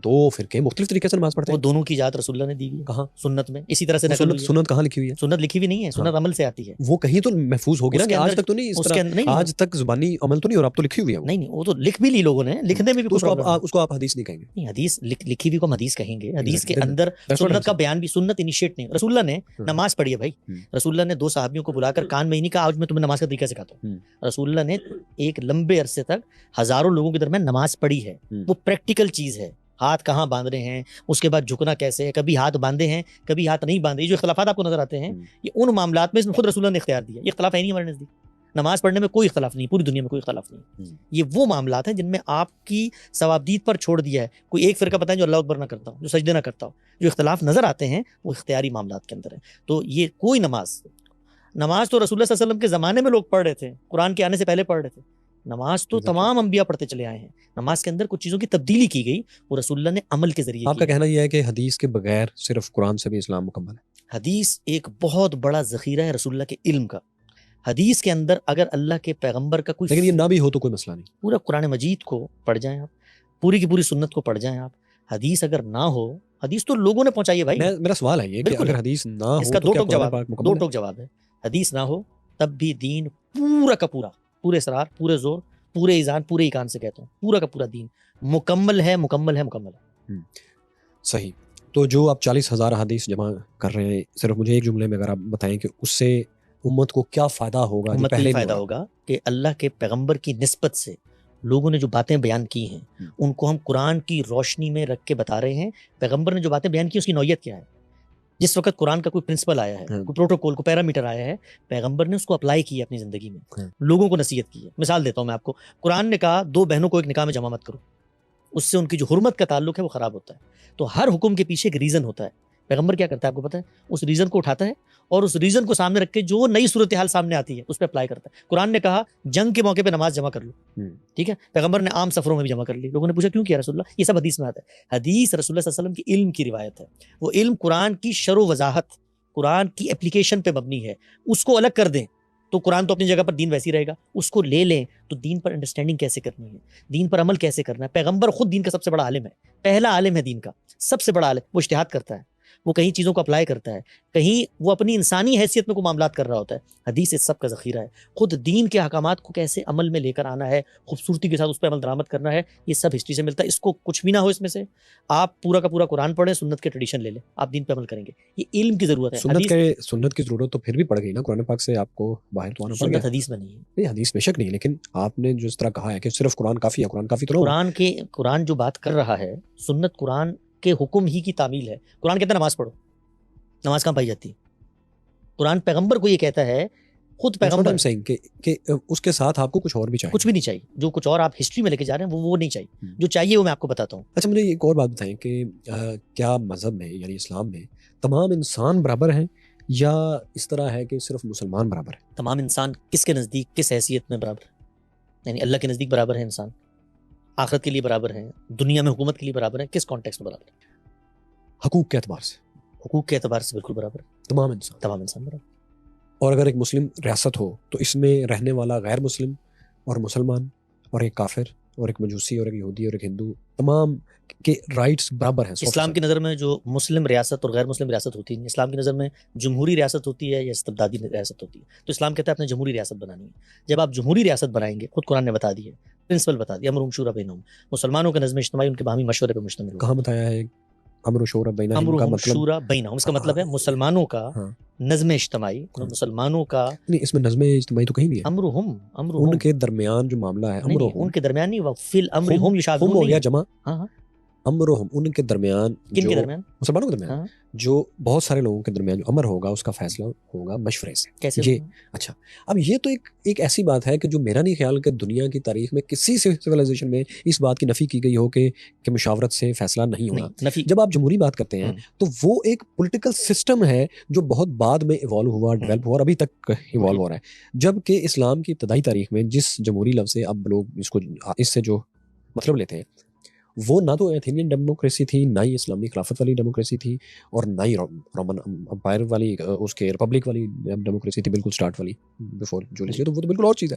دو فرقے مختلف طریقے سے نماز پڑھتے ہیں. وہ دونوں کی اجازت رسول اللہ نے دی ہوئی ہے. کہاں؟ سنت میں. اسی طرح سے سنت کہاں لکھی ہوئی ہے؟ سنت لکھی ہوئی نہیں ہے, سنت عمل سے آتی ہے. وہ کہیں تو محفوظ ہوگی نا, کہ آج تک تو نہیں, اس طرح آج تک زبانی عمل تو نہیں, اور اب تو لکھی ہوئی ہے. نہیں, وہ تو لکھ بھی لی لوگوں نے, لکھنے میں بھی اس کو آپ حدیث نہیں کہیں گے. نہیں, حدیث لکھی ہوئی کو ہم حدیث کہیں گے. حدیث کے اندر سنت کا بیان بھی, سنت انیشیٹ نہیں. رسول اللہ نے نماز پڑھی ہے بھائی, رسول اللہ نے 2 صحابیوں کو بلا کر کان میں ہی نہیں کہا آج میں تمہیں نماز کا طریقہ سکھاتا ہوں. رسول اللہ نے ایک لمبے عرصے تک ہزاروں لوگوں کے درمیان نماز پڑھی ہے. وہ پریکٹیکل چیز ہے. ہاتھ کہاں باندھ رہے ہیں, اس کے بعد جھکنا کیسے ہے, کبھی ہاتھ باندھے ہیں کبھی ہاتھ نہیں باندھے, جو اختلافات آپ کو نظر آتے ہیں یہ ان معاملات میں اس میں خود رسول اللہ نے اختیار دیا. یہ اختلاف ہے نہیں ہمارے نزدیک. نماز پڑھنے میں کوئی اختلاف نہیں, پوری دنیا میں کوئی اختلاف نہیں. یہ وہ معاملات ہیں جن میں آپ کی ثوابدید پر چھوڑ دیا ہے. کوئی ایک فرقہ پتہ ہے جو اللہ اکبر نہ کرتا ہو, جو سجدے نہ کرتا ہو, جو اختلاف نظر آتے ہیں وہ اختیاری معاملات کے اندر ہیں. تو یہ کوئی نماز تو رسول اللہ صلی اللہ علیہ وسلم کے زمانے میں لوگ پڑھ رہے تھے, قرآن کے آنے سے پہلے پڑھ رہے تھے. نماز تو تمام انبیاء پڑھتے چلے آئے ہیں. نماز کے اندر کچھ چیزوں کی تبدیلی کی گئی, وہ رسول اللہ نے عمل کے ذریعے. آپ کا کہنا یہ ہے کہ حدیث کے بغیر صرف قرآن سے بھی اسلام مکمل ہے؟ حدیث ایک بہت بڑا ذخیرہ ہے رسول اللہ کے علم کا. حدیث کے اندر اگر اللہ کے پیغمبر کا کوئی, لیکن یہ نہ بھی ہو تو کوئی مسئلہ نہیں. پورا قرآن مجید کو پڑھ جائیں آپ, پوری کی پوری سنت کو پڑھ جائیں آپ. حدیث اگر نہ ہو, حدیث تو لوگوں نے پہنچائی ہے بھائی. میرا سوال ہے یہ کہ اگر حدیث نہ ہو, اس کا 2 ٹوک جواب ہے. حدیث نہ ہو تب بھی دین پورا کا پورا, پورے اسرار, پورے زور, پورے ایذان, پورے ایقان سے کہتا ہوں, پورا کا پورا دین مکمل ہے, مکمل ہے, مکمل ہے. صحیح. تو جو آپ 40,000 حدیث جمع کر رہے ہیں, صرف مجھے ایک جملے میں اگر آپ بتائیں کہ اس سے امت کو کیا فائدہ ہوگا؟ امت کو فائدہ ہوگا کہ اللہ کے پیغمبر کی نسبت سے لوگوں نے جو باتیں بیان کی ہیں ان کو ہم قرآن کی روشنی میں رکھ کے بتا رہے ہیں. پیغمبر نے جو باتیں بیان کی اس کی نوعیت کیا ہے. جس وقت قرآن کا کوئی پرنسپل آیا ہے, کوئی پروٹوکول, کوئی پیرامیٹر آیا ہے, پیغمبر نے اس کو اپلائی کیا اپنی زندگی میں, لوگوں کو نصیحت کی ہے. مثال دیتا ہوں میں آپ کو, قرآن نے کہا 2 بہنوں کو ایک نکاح میں جمع مت کرو, اس سے ان کی جو حرمت کا تعلق ہے وہ خراب ہوتا ہے. تو ہر حکم کے پیچھے ایک ریزن ہوتا ہے پیغمبر کیا کرتا ہے آپ کو پتہ ہے؟ اس ریزن کو اٹھاتا ہے اور اس ریزن کو سامنے رکھ کے جو نئی صورتحال سامنے آتی ہے اس پہ اپلائی کرتا ہے. قرآن نے کہا جنگ کے موقع پہ نماز جمع کر لو, ٹھیک ہے. پیغمبر نے عام سفروں میں بھی جمع کر لی. لوگوں نے پوچھا کیوں کیا رسول اللہ؟ یہ سب حدیث میں آتا ہے. حدیث رسول اللہ صلی اللہ علیہ وسلم کی علم کی روایت ہے. وہ علم قرآن کی شرح و وضاحت, قرآن کی اپلیکیشن پہ مبنی ہے. اس کو الگ کر دیں تو قرآن تو اپنی جگہ پر دین ویسی رہے گا. اس کو لے لیں تو دین پر انڈرسٹینڈنگ کیسے کرنی ہے, دین پر عمل کیسے کرنا ہے. پیغمبر خود دین کا سب سے بڑا عالم ہے, پہلا عالم ہے دین کا, سب سے بڑا عالم. وہ اجتہاد کرتا ہے, وہ کہیں چیزوں کو اپلائی کرتا ہے, کہیں وہ اپنی انسانی حیثیت میں کوئی معاملات کر رہا ہوتا ہے. حدیث اس سب کا ذخیرہ ہے. خود دین کے احکامات کو کیسے عمل میں لے کر آنا ہے, خوبصورتی کے ساتھ اس پہ عمل درآمد کرنا ہے, یہ سب ہسٹری سے ملتا ہے. اس کو کچھ بھی نہ ہو اس میں سے, آپ پورا کا پورا قرآن پڑھیں, سنت کے ٹریڈیشن لے لیں, آپ دین پہ عمل کریں گے. یہ علم کی ضرورت ہے. سنت کی ضرورت تو پھر بھی پڑ گئی نا, قرآن پاک سے آپ کو باہر تو آنا پڑ گیا. سنت حدیث میں نہیں ہے. نہیں حدیث بے شک نہیں, لیکن آپ نے جو اس طرح کہا ہے کہ صرف قرآن کافی ہے, قرآن کافی تو قرآن جو بات کر رہا ہے, سنت قرآن کے حکم ہی کی تعمیل ہے. قرآن کہتا ہے نماز پڑھو, نماز کہاں پائی جاتی ہے؟ قرآن پیغمبر کو یہ کہتا ہے, خود پیغمبر کہ اس کے ساتھ آپ کو کچھ اور بھی چاہیے. کچھ بھی نہیں چاہیے. جو کچھ اور آپ ہسٹری میں لے کے جا رہے ہیں وہ نہیں چاہیے. جو چاہیے وہ میں آپ کو بتاتا ہوں. اچھا مجھے ایک اور بات بتائیں کہ کیا مذہب میں یعنی اسلام میں تمام انسان برابر ہیں یا اس طرح ہے کہ صرف مسلمان برابر ہیں؟ تمام انسان کس کے نزدیک, کس حیثیت میں برابر ہے؟ یعنی اللہ کے نزدیک برابر ہے انسان, آخرت کے لیے برابر ہیں, دنیا میں حکومت کے لیے برابر ہیں, کس کانٹیکس میں برابر ہے؟ حقوق کے اعتبار سے. حقوق کے اعتبار سے بالکل برابر ہے. تمام انسان برابر. اور اگر ایک مسلم ریاست ہو تو اس میں رہنے والا غیر مسلم اور مسلمان اور ایک کافر اور ایک مجوسی اور ایک یہودی اور ایک ہندو, تمام کے رائٹس برابر ہیں. اسلام کی نظر میں جو مسلم ریاست اور غیر مسلم ریاست ہوتی ہے, اسلام کی نظر میں جمہوری ریاست ہوتی ہے یا استبدادی ریاست ہوتی ہے. تو اسلام کہتا ہے آپ نے جمہوری ریاست بنانی ہے. جب آپ جمہوری ریاست بنائیں گے, خود قرآن نے بتا دی ہے, پرنسپل بتا دیا, امرهم شورى بینہم, مسلمانوں کا نظم اجتماعی ان کے باہمی مشورے پہ مشتمل ہے. کہاں بتایا ہے امر و شورى بینہم کا مطلب؟ شورى بینہم اس کا مطلب ہے مسلمانوں کا نظم اجتماعی, مسلمانوں کا. نہیں اس میں نظم اجتماعی تو کہیں نہیں ہے. امرهم ان کے درمیان جو معاملہ ہے, ان کے درمیان نہیں, وفی الامر هم یشاورون, ہو گیا جمع. امرهم ان کے درمیان, کن کے درمیان؟ مسلمانوں کے درمیان. جو بہت سارے لوگوں کے درمیان جو امر ہوگا اس کا فیصلہ ہوگا مشورے سے. کیسے یہ اچھا, اب یہ تو ایک ایسی بات ہے کہ جو میرا نہیں خیال کہ دنیا کی تاریخ میں کسی سویلائزیشن میں اس بات کی نفی کی گئی ہو کہ مشاورت سے فیصلہ نہیں ہونا. جب آپ جمہوری بات کرتے ہیں تو وہ ایک پولیٹیکل سسٹم ہے جو بہت بعد میں ایوالو ہوا, ڈیولپ ہوا اور ابھی تک ایوالو ہو رہا ہے. جبکہ اسلام کی ابتدائی تاریخ میں جس جمہوری لفظ سے اب لوگ اس سے جو مطلب لیتے ہیں وہ نہ تو ایتھینین ڈیموکریسی تھی, نہ ہی اسلامی خلافت والی ڈیموکریسی تھی, اور نہ ہی رومن امپائر والی اس کے ریپبلک والی ڈیموکریسی تھی, بالکل سٹارٹ والی بیفور جولیس. تو وہ تو بالکل اور چیز ہے.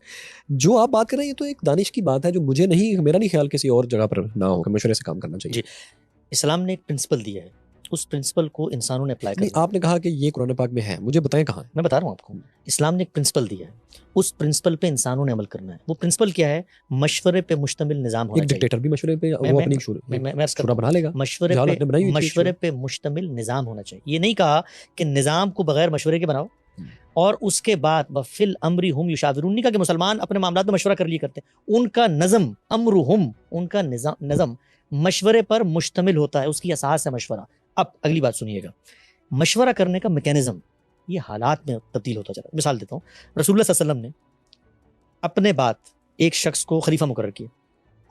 جو آپ بات کر رہے ہیں یہ تو ایک دانش کی بات ہے جو مجھے نہیں, میرا نہیں خیال کسی اور جگہ پر نہ ہو کہ مشورے سے کام کرنا چاہیے. اسلام نے ایک پرنسپل دیا ہے, اس پرنسپل کو انسانوں نے اپلائی کرنا. آپ نے کہا کہ یہ قرآن پاک میں ہے, مجھے بتائیں کہاں ہے. میں بتا رہا ہوں آپ کو. اسلام نے ایک پرنسپل دیا ہے, اس پرنسپل پہ انسانوں نے عمل کرنا ہے. وہ پرنسپل کیا ہے؟ مشورے پہ مشتمل نظام ہونا چاہیے. ایک ڈکٹیٹر بھی مشورے پہ وہ اپنی شورا بنا لے گا. مشورے پہ مشتمل نظام ہونا چاہیے. یہ نہیں کہا کہ نظام کو بغیر مشورے کے بناؤ اور اس کے بعد وفی الامر هم یشاورون, نہیں کہا کہ مسلمان اپنے معاملات میں مشورہ کر لیا کرتے ہیں. ان کا نظم امرهم, ان کا نظم مشورے پر مشتمل ہوتا ہے, اس کی اساس ہے مشورہ. اب اگلی بات سنیے گا, مشورہ کرنے کا میکینزم یہ حالات میں تبدیل ہوتا جاتا ہے. مثال دیتا ہوں, رسول اللہ صلی اللہ علیہ وسلم نے اپنے بعد ایک شخص کو خلیفہ مقرر کیا.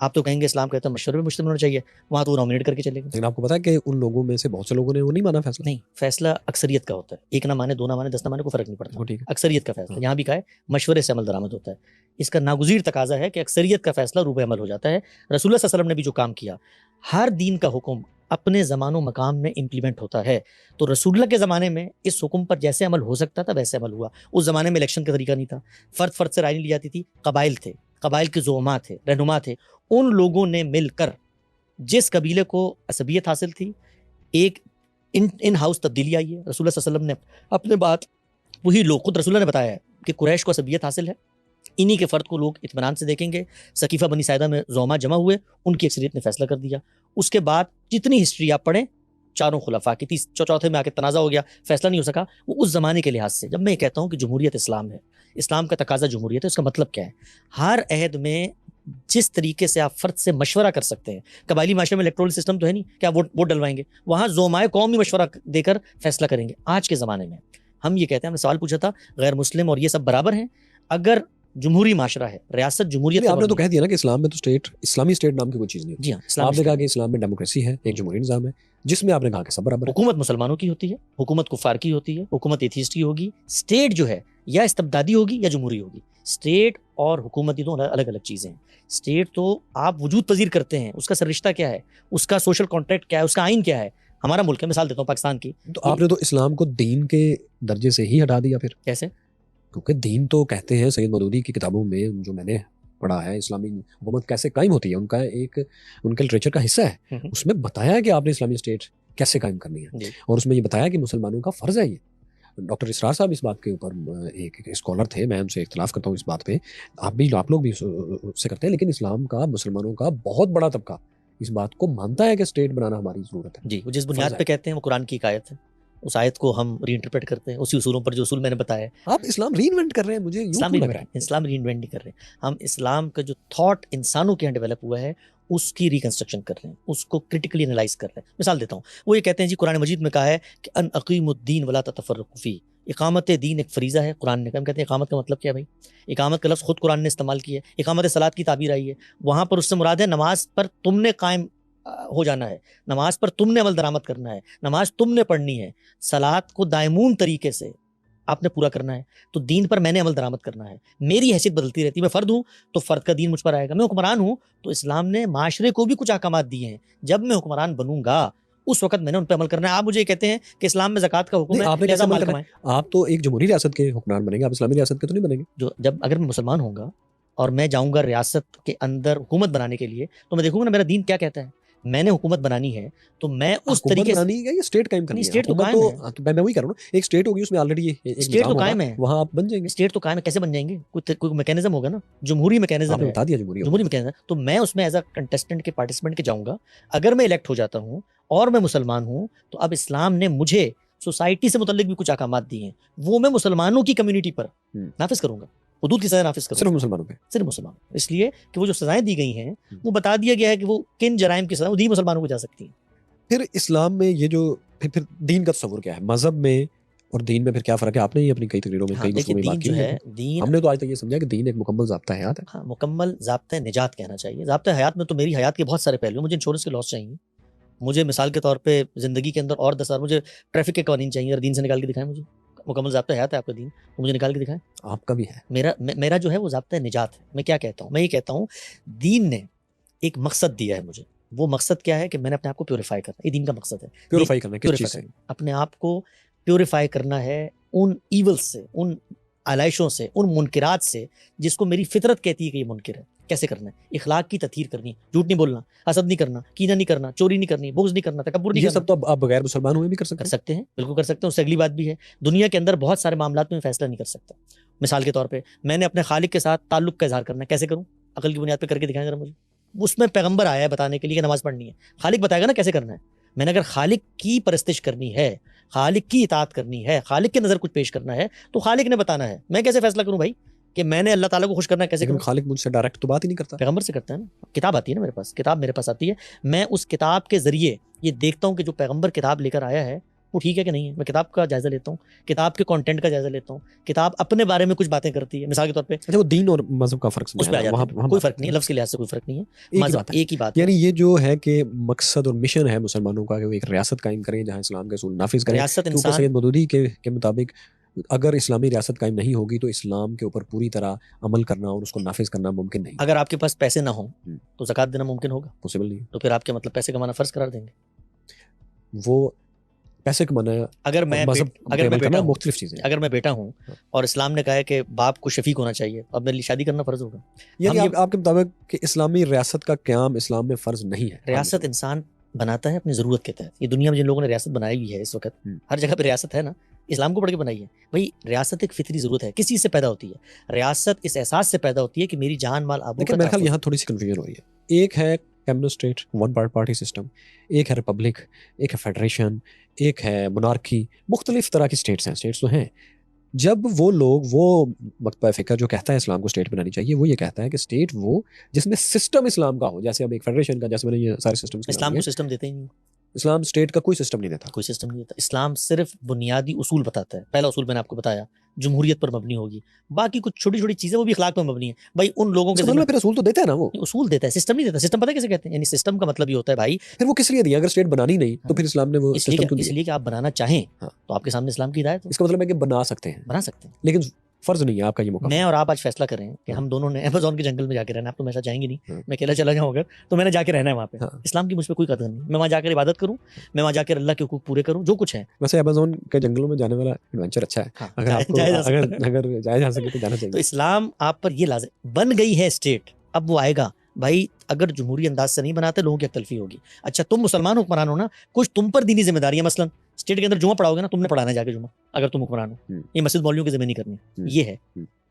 آپ تو کہیں گے اسلام کہتا ہے مشورے پہ مشتمل ہونا چاہیے, وہاں تو نامنیٹ کر کے چلے گا. لیکن آپ کو پتا ہے کہ ان لوگوں میں سے بہت سے لوگوں نے وہ نہیں مانا فیصلہ. نہیں, فیصلہ اکثریت کا ہوتا ہے, ایک نہ مانے, دو نہ مانے, 10 نہ مانے, کوئی فرق نہیں پڑتا. اکثریت کا فیصلہ یہاں بھی کا ہے, مشورے سے عمل درآمد ہوتا ہے. اس کا ناگزیر تقاضا ہے کہ اکثریت کا فیصلہ روبہ عمل ہو جاتا ہے. رسول اللہ صلی اللہ علیہ وسلم نے بھی جو کام کیا, ہر دین کا حکم اپنے زمان و مقام میں امپلیمنٹ ہوتا ہے. تو رسول اللہ کے زمانے میں اس حکم پر جیسے عمل ہو سکتا تھا ویسے عمل ہوا. اس زمانے میں الیکشن کا طریقہ نہیں تھا, فرد سے رائے نہیں لی جاتی تھی. قبائل تھے, قبائل کے زعماء تھے, رہنما تھے. ان لوگوں نے مل کر جس قبیلے کو عصبیت حاصل تھی, ایک ان ہاؤس تبدیلی آئی ہے. رسول اللہ صلی اللہ علیہ وسلم نے اپنے بات وہی لوگ, خود رسول اللہ نے بتایا ہے کہ قریش کو عصبیت حاصل ہے, انہی کے فرد کو لوگ اطمینان سے دیکھیں گے. سقیفہ بنی ساعدہ میں زعماء جمع ہوئے, ان کی اکثریت نے فیصلہ کر دیا. اس کے بعد جتنی ہسٹری آپ پڑھیں, چاروں خلفاء کی چوتھے میں آ کے تنازع ہو گیا, فیصلہ نہیں ہو سکا. وہ اس زمانے کے لحاظ سے, جب میں یہ کہتا ہوں کہ جمہوریت اسلام ہے, اسلام کا تقاضا جمہوریت ہے, اس کا مطلب کیا ہے؟ ہر عہد میں جس طریقے سے آپ فرد سے مشورہ کر سکتے ہیں, قبائلی معاشرے میں الیکٹورل سسٹم تو ہے نہیں کہ آپ ووٹ ڈلوائیں گے, وہاں زعماء قوم بھی مشورہ دے کر فیصلہ کریں گے. آج کے زمانے میں ہم یہ کہتے ہیں, ہم نے سوال پوچھا تھا غیر مسلم اور یہ سب برابر ہیں. اگر جمہوری معاشرہ ہے, ریاست جمہوریت نہیں، کا آپ نے تو مبنی کہہ دیا نا کہ اسلام میں تو اسٹیٹ، اسلامی اسٹیٹ نام کی کوئی چیز نہیں ہے. جی ہاں, ہے. اسلام آپ نے کہا کہ اسلام میں ڈیموکریسی ہے، ایک جمہوری نظام ہے، جس میں آپ نے کہا کہ سب برابر ہے. حکومت مسلمانوں کی ہوتی ہے, حکومت کفار کی ہوتی ہے, حکومت ایتھیسٹ کی ہوگی. اسٹیٹ جو ہے یا استبدادی ہوگی یا جمہوری ہوگی. اسٹیٹ اور حکومت یہ دونوں الگ الگ چیزیں ہیں. اسٹیٹ تو آپ وجود پذیر کرتے ہیں, اس کا سررشتہ کیا ہے, اس کا سوشل کانٹریکٹ کیا ہے, اس کا آئین کیا ہے. ہمارا ملک ہے, مثال دیتا ہوں پاکستان کی. تو آپ نے تو اسلام کو دین کے درجے سے ہی ہٹا دیا پھر. کیسے؟ کیونکہ دین تو کہتے ہیں سید مودودی کی کتابوں میں جو میں نے پڑھا ہے، اسلامی حکومت کیسے قائم ہوتی ہے، ان کا ایک ان کے لٹریچر کا حصہ ہے. اس میں بتایا ہے کہ آپ نے اسلامی اسٹیٹ کیسے قائم کرنی ہے، جی. اور اس میں یہ بتایا کہ مسلمانوں کا فرض ہے. یہ ڈاکٹر اسرار صاحب اس بات کے اوپر ایک اسکالر تھے، میں ان سے اختلاف کرتا ہوں اس بات پہ، آپ لوگ بھی اس سے کرتے ہیں، لیکن اسلام کا، مسلمانوں کا بہت بڑا طبقہ اس بات کو مانتا ہے کہ اسٹیٹ بنانا ہماری ضرورت ہے. جی, وہ جس بنیاد پہ کہتے ہیں وہ قرآن کی ایک آیت ہے. اس آیت کو ہم ری انٹرپریٹ کرتے ہیں اسی اصولوں پر جو اصول میں نے بتایا ہے. آپ اسلام ری انوینٹ کر رہے ہیں، مجھے یوں کیوں لگ رہا ہے. اسلام ری انوینٹ نہیں کر رہے ہیں ہم. اسلام کا جو تھاٹ انسانوں کے یہاں ڈیولپ ہوا ہے اس کی ریکنسٹرکشن کر رہے ہیں, اس کو کریٹیکلی انالائز کر رہے ہیں. مثال دیتا ہوں, وہ یہ کہتے ہیں جی قرآن مجید میں کہا ہے کہ ان اقیم الدین ولا تتفرقوا فیہ. اقامت دین ایک فریضہ ہے قرآن نے کہا. ہم کہتے ہیں اقامت کا مطلب کیا ہے بھائی؟ اقامت کا لفظ خود قرآن نے استعمال کیا ہے. اقامت صلاۃ کی تعبیر آئی ہے, وہاں پر اس سے مراد ہے نماز پر تم نے قائم ہو جانا ہے, نماز پر تم نے عمل درآمد کرنا ہے, نماز تم نے پڑھنی ہے, صلاۃ کو دائمون طریقے سے آپ نے پورا کرنا ہے. تو دین پر میں نے عمل درآمد کرنا ہے. میری حیثیت بدلتی رہتی ہے, میں فرد ہوں تو فرد کا دین مجھ پر آئے گا. میں حکمران ہوں تو اسلام نے معاشرے کو بھی کچھ احکامات دیے ہیں. جب میں حکمران بنوں گا اس وقت میں نے ان پہ عمل کرنا ہے. آپ مجھے کہتے ہیں کہ اسلام میں زکوٰۃ کا حکم ہے, آپ نے کیسے لہذا عمل مال کرنا ہے؟ کمائیں. آپ تو ایک جمہوری ریاست کے حکمران بنیں گے، آپ اسلامی ریاست کے تو نہیں بنیں گے. جب اگر میں مسلمان ہوں گا اور میں جاؤں گا ریاست کے اندر حکومت بنانے کے لیے, تو میں دیکھوں گا نا میرا دین کیا کہتا ہے. میں نے حکومت بنانی ہے تو میں اس طریقے سے. بنانی ہے یا اسٹیٹ قائم کرنی ہے؟ اسٹیٹ تو حکومت قائم ہے. تو میں وہی کر رہا ہوں، ایک اسٹیٹ ہوگی، اس میں آلریڈی ایک اسٹیٹ تو نظام قائم ہوگا، ہے, وہاں آپ بن جائیں گے. اسٹیٹ تو قائم ہے, کیسے بن جائیں گے؟ کوئی میکینزم ہوگا نا, جمہوری آپ میکینزم نے ہے. بتا دیا جمہوری جمہوری میکینزم, تو میں اس میں ایز اے کنٹیسٹنٹ کے پارٹیسپینٹ کے جاؤں گا. اگر میں الیکٹ ہو جاتا ہوں اور میں مسلمان ہوں تو اب اسلام نے مجھے سوسائٹی سے متعلق بھی کچھ احکامات دیے ہیں, وہ میں مسلمانوں کی کمیونٹی پر نافذ کروں گا. حدود کی سزا نافذ کروں صرف مسلمانوں پہ. صرف مسلمان, اس لیے کہ وہ جو سزائیں دی گئی ہیں وہ بتا دیا گیا ہے کہ وہ کن جرائم کی سزا وہ مسلمانوں کو جا سکتی ہیں. پھر اسلام میں یہ جو پھر دین کا تصور کیا ہے؟ مذہب میں اور دین میں پھر کیا فرق ہے؟ آپ نے یہ اپنی کئی تقریروں میں کئی گفتگو میں بات کی ہے. ہم نے تو آج تک یہ سمجھا کہ دین ایک مکمل ضابطہ حیات ہے. ہاں, مکمل ضابطہ نجات کہنا چاہیے. ضابطہ حیات میں تو میری حیات کے بہت سارے پہلو ہیں. مجھے انشورنس کے لاس چاہیے, مجھے مثال کے طور پہ زندگی کے اندر اور 10 سال مجھے ٹریفک کے قوانین چاہیے, اور دین سے نکال کے دکھائیں مجھے. مکمل ضابطہ حیات ہے آپ کا دین, وہ مجھے نکال کے دکھائیں. آپ کا بھی ہے. میرا جو ہے وہ ضابطہ نجات ہے. میں کیا کہتا ہوں؟ میں یہ کہتا ہوں دین نے ایک مقصد دیا ہے مجھے. وہ مقصد کیا ہے کہ میں نے اپنے آپ کو پیوریفائی کرنا. یہ دین کا مقصد ہے. پیوریفائی کرنا کس چیز سے؟ اپنے آپ کو پیوریفائی کرنا ہے ان ایولز سے, ان علائشوں سے, ان منکرات سے جس کو میری فطرت کہتی ہے کہ یہ منکر ہے. کیسے کرنا ہے؟ اخلاق کی تطہیر کرنی, جھوٹ نہیں بولنا, حسد نہیں کرنا, کینہ نہیں کرنا, چوری نہیں کرنی, بغض نہیں کرنا, تکبر نہیں یہ کرنا. سب تو آپ بغیر مسلمان ہوئے بھی کر سکتے ہیں, بالکل کر سکتے ہیں. اس سے اگلی بات بھی ہے, دنیا کے اندر بہت سارے معاملات میں فیصلہ نہیں کر سکتا. مثال کے طور پہ میں نے اپنے خالق کے ساتھ تعلق کا اظہار کرنا ہے, کیسے کروں؟ عقل کی بنیاد پہ کر کے دکھائیں ذرا مجھے. اس میں پیغمبر آیا ہے بتانے کے لیے کہ نماز پڑھنی ہے, خالق بتائے گا نا کیسے کرنا ہے. میں نے اگر خالق کی پرستش کرنی ہے, خالق کی اطاعت کرنی ہے, خالق کے نظر کچھ پیش کرنا ہے, تو خالق نے بتانا ہے. میں کیسے فیصلہ کروں بھائی کہ میں نے اللہ تعالیٰ کو خوش کرنا ہے؟ کیسے کروں؟ خالق مجھ سے ڈائریکٹ تو بات ہی نہیں کرتا, پیغمبر سے کرتا ہے نا. کتاب آتی ہے نا میرے پاس, کتاب میرے پاس آتی ہے, میں اس کتاب کے ذریعے یہ دیکھتا ہوں کہ جو پیغمبر کتاب لے کر آیا ہے وہ ٹھیک ہے کہ نہیں ہے. میں کتاب کا جائزہ لیتا ہوں, کتاب کے کنٹینٹ کا جائزہ لیتا ہوں. کتاب اپنے بارے میں کچھ باتیں کرتی ہے. مثال کے طور پہ اچھا وہ دین اور مذہب کا فرق اس پہ آ جاتے ہیں. کوئی فرق نہیں ہے, لفظ کے لحاظ سے کوئی فرق نہیں ہے, مذہب ایک ہی بات ہے. یعنی یہ جو ہے کہ مقصد اور مشن ہے مسلمانوں کا کہ وہ ایک ریاست قائم کریں جہاں اسلام کے اصول نافذ کریں. ریاست کیونکہ سید مودودی کے مطابق اگر اسلامی ریاست قائم نہیں ہوگی تو اسلام کے اوپر پوری طرح عمل کرنا اور اس کو نافذ کرنا ممکن نہیں. اگر آپ کے پاس پیسے نہ ہوں تو زکوٰۃ دینا ممکن ہوگا؟ پاسبل نہیں. تو پھر آپ کے مطلب پیسے کمانا فرض قرار دیں گے؟ وہ پیسے کمانا, اگر میں مختلف چیزیں. اگر میں بیٹا ہوں اور اسلام نے کہا ہے کہ باپ کو شفیق ہونا چاہیے, اب میرے لیے شادی کرنا فرض ہوگا. یعنی آپ کے مطابق کہ اسلامی ریاست کا قیام اسلام میں فرض نہیں ہے. ریاست انسان بناتا ہے اپنی ضرورت کے تحت. یہ دنیا میں جن لوگوں نے ریاست بنائی ہوئی ہے اس وقت, ہر جگہ پہ ریاست ہے نا, اسلام کو پڑھ کے بنائی ہے. بھائی ریاست ایک فطری ضرورت ہے, کس چیز سے پیدا ہوتی ہے؟ ریاست اس احساس سے پیدا ہوتی ہے کہ میری جان مال آبرو کا. میرے خیال یہاں تھوڑی سی کنفیوژن ہو رہی ہے. ایک ہے communist state, one party system, ایک ہے ریپبلک, ایک ہے فیڈریشن, ایک ہے مونارکی. مختلف طرح کی اسٹیٹس تو ہیں. جب وہ لوگ, وہ مکتبہ فکر جو کہتا ہے اسلام کو اسٹیٹ بنانی چاہیے, وہ یہ کہتا ہے کہ اسٹیٹ وہ جس میں سسٹم اسلام کا ہو, جیسے اب ایک فیڈریشن کا, جیسے میں نے یہ سارے سسٹم. اسلام کو سسٹم دیتے ہی نہیں. اسلام اسٹیٹ کا کوئی سسٹم نہیں دیتا. کوئی سسٹم نہیں دیتا. اسلام صرف بنیادی اصول بتاتا ہے. پہلا اصول میں نے آپ کو بتایا, جمہوریت پر مبنی ہوگی. باقی کچھ چھوٹی چھوٹی چیزیں وہ بھی اخلاق پر مبنی ہیں. بھائی ان لوگوں کے پھر اصول تو دیتا ہے نا وہ, اصول دیتا ہے, سسٹم نہیں دیتا. سسٹم پتہ کیسے کہتے ہیں, یعنی سسٹم کا مطلب یہ ہوتا ہے بھائی پھر وہ کس لیے دیا؟ اگر اسٹیٹ بنانی نہیں تو پھر اسلام نے وہ اس لیے کہ آپ بنانا چاہیں تو آپ کے سامنے اسلام کی ہدایت ہے. اس کا مطلب ہے کہ بنا سکتے ہیں لیکن فرض نہیں ہے آپ کا یہ موقع. میں اور آپ آج فیصلہ کریں کہ ہم دونوں نے امیزون کے جنگل میں جا کے رہنا ہے. آپ تو میرے ساتھ جائیں گے نہیں, میں اکیلا چلا جاؤں اگر, تو میں نے جا کے رہنا ہے وہاں پہ. اسلام کی مجھ پہ کوئی قدر نہیں. میں وہاں جا کر عبادت کروں, میں وہاں جا کر اللہ کے حقوق پورے کروں, جو کچھ ہے. ویسے امیزون کے جنگلوں میں جانے والا ایڈونچر اچھا ہے, اگر آپ کو اگر جایا جا سکے تو جانا چاہیے. تو اسلام آپ پر یہ لازم بن گئی ہے اسٹیٹ, اب وہ آئے گا. بھائی اگر جمہوری انداز سے نہیں بناتے لوگوں کی ایک تلفی ہوگی. اچھا تم مسلمان حکمران ہو نا, کچھ تم پر دینی ذمہ داری ہے. مثلا اسٹیٹ کے اندر جمعہ پڑھاؤ گے نا, تم نے پڑھانا جا کے جمعہ, اگر تم حکمران ہو. یہ مسجد مولویوں کی ذمہ نہیں کرنی, یہ ہے.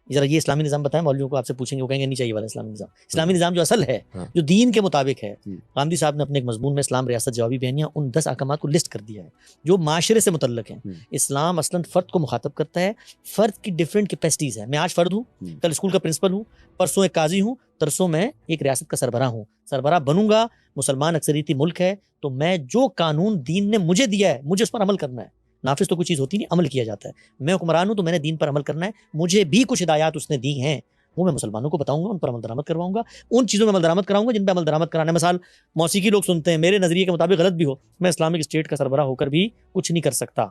ذرا یہ اسلامی نظام بتائیں مولویوں کو, آپ سے پوچھیں گے وہ کہیں گے نہیں چاہیے والا اسلامی نظام. اسلامی نظام جو اصل ہے, جو دین کے مطابق ہے. غامدی صاحب نے اپنے ایک مضمون میں اسلام ریاست جوابی بیانیہ ان 10 احکامات کو لسٹ کر دیا ہے جو معاشرے سے متعلق ہیں. اسلام اصلاً فرد کو مخاطب کرتا ہے, فرد کی ڈفرینٹ کیپیسٹیز ہیں. میں آج فرد ہوں, کل اسکول کا پرنسپل ہوں, پرسوں ایک قاضی ہوں, ترسوں میں ایک ریاست کا سربراہ ہوں. سربراہ بنوں گا, مسلمان اکثریتی ملک ہے, تو میں جو قانون دین نے مجھے دیا ہے مجھے اس پر عمل کرنا ہے. نافذ تو کوئی چیز ہوتی نہیں, عمل کیا جاتا ہے. میں حکمران ہوں تو میں نے دین پر عمل کرنا ہے. مجھے بھی کچھ ہدایات اس نے دی ہیں, وہ میں مسلمانوں کو بتاؤں گا, ان پر عمل درآمد کرواؤں گا. ان چیزوں میں عمل درآمد کراؤں گا جن پہ عمل درآمد کرانا. مثال موسیقی لوگ سنتے ہیں, میرے نظریے کے مطابق غلط بھی ہو, میں اسلامک اسٹیٹ کا سربراہ ہو کر بھی کچھ نہیں کر سکتا.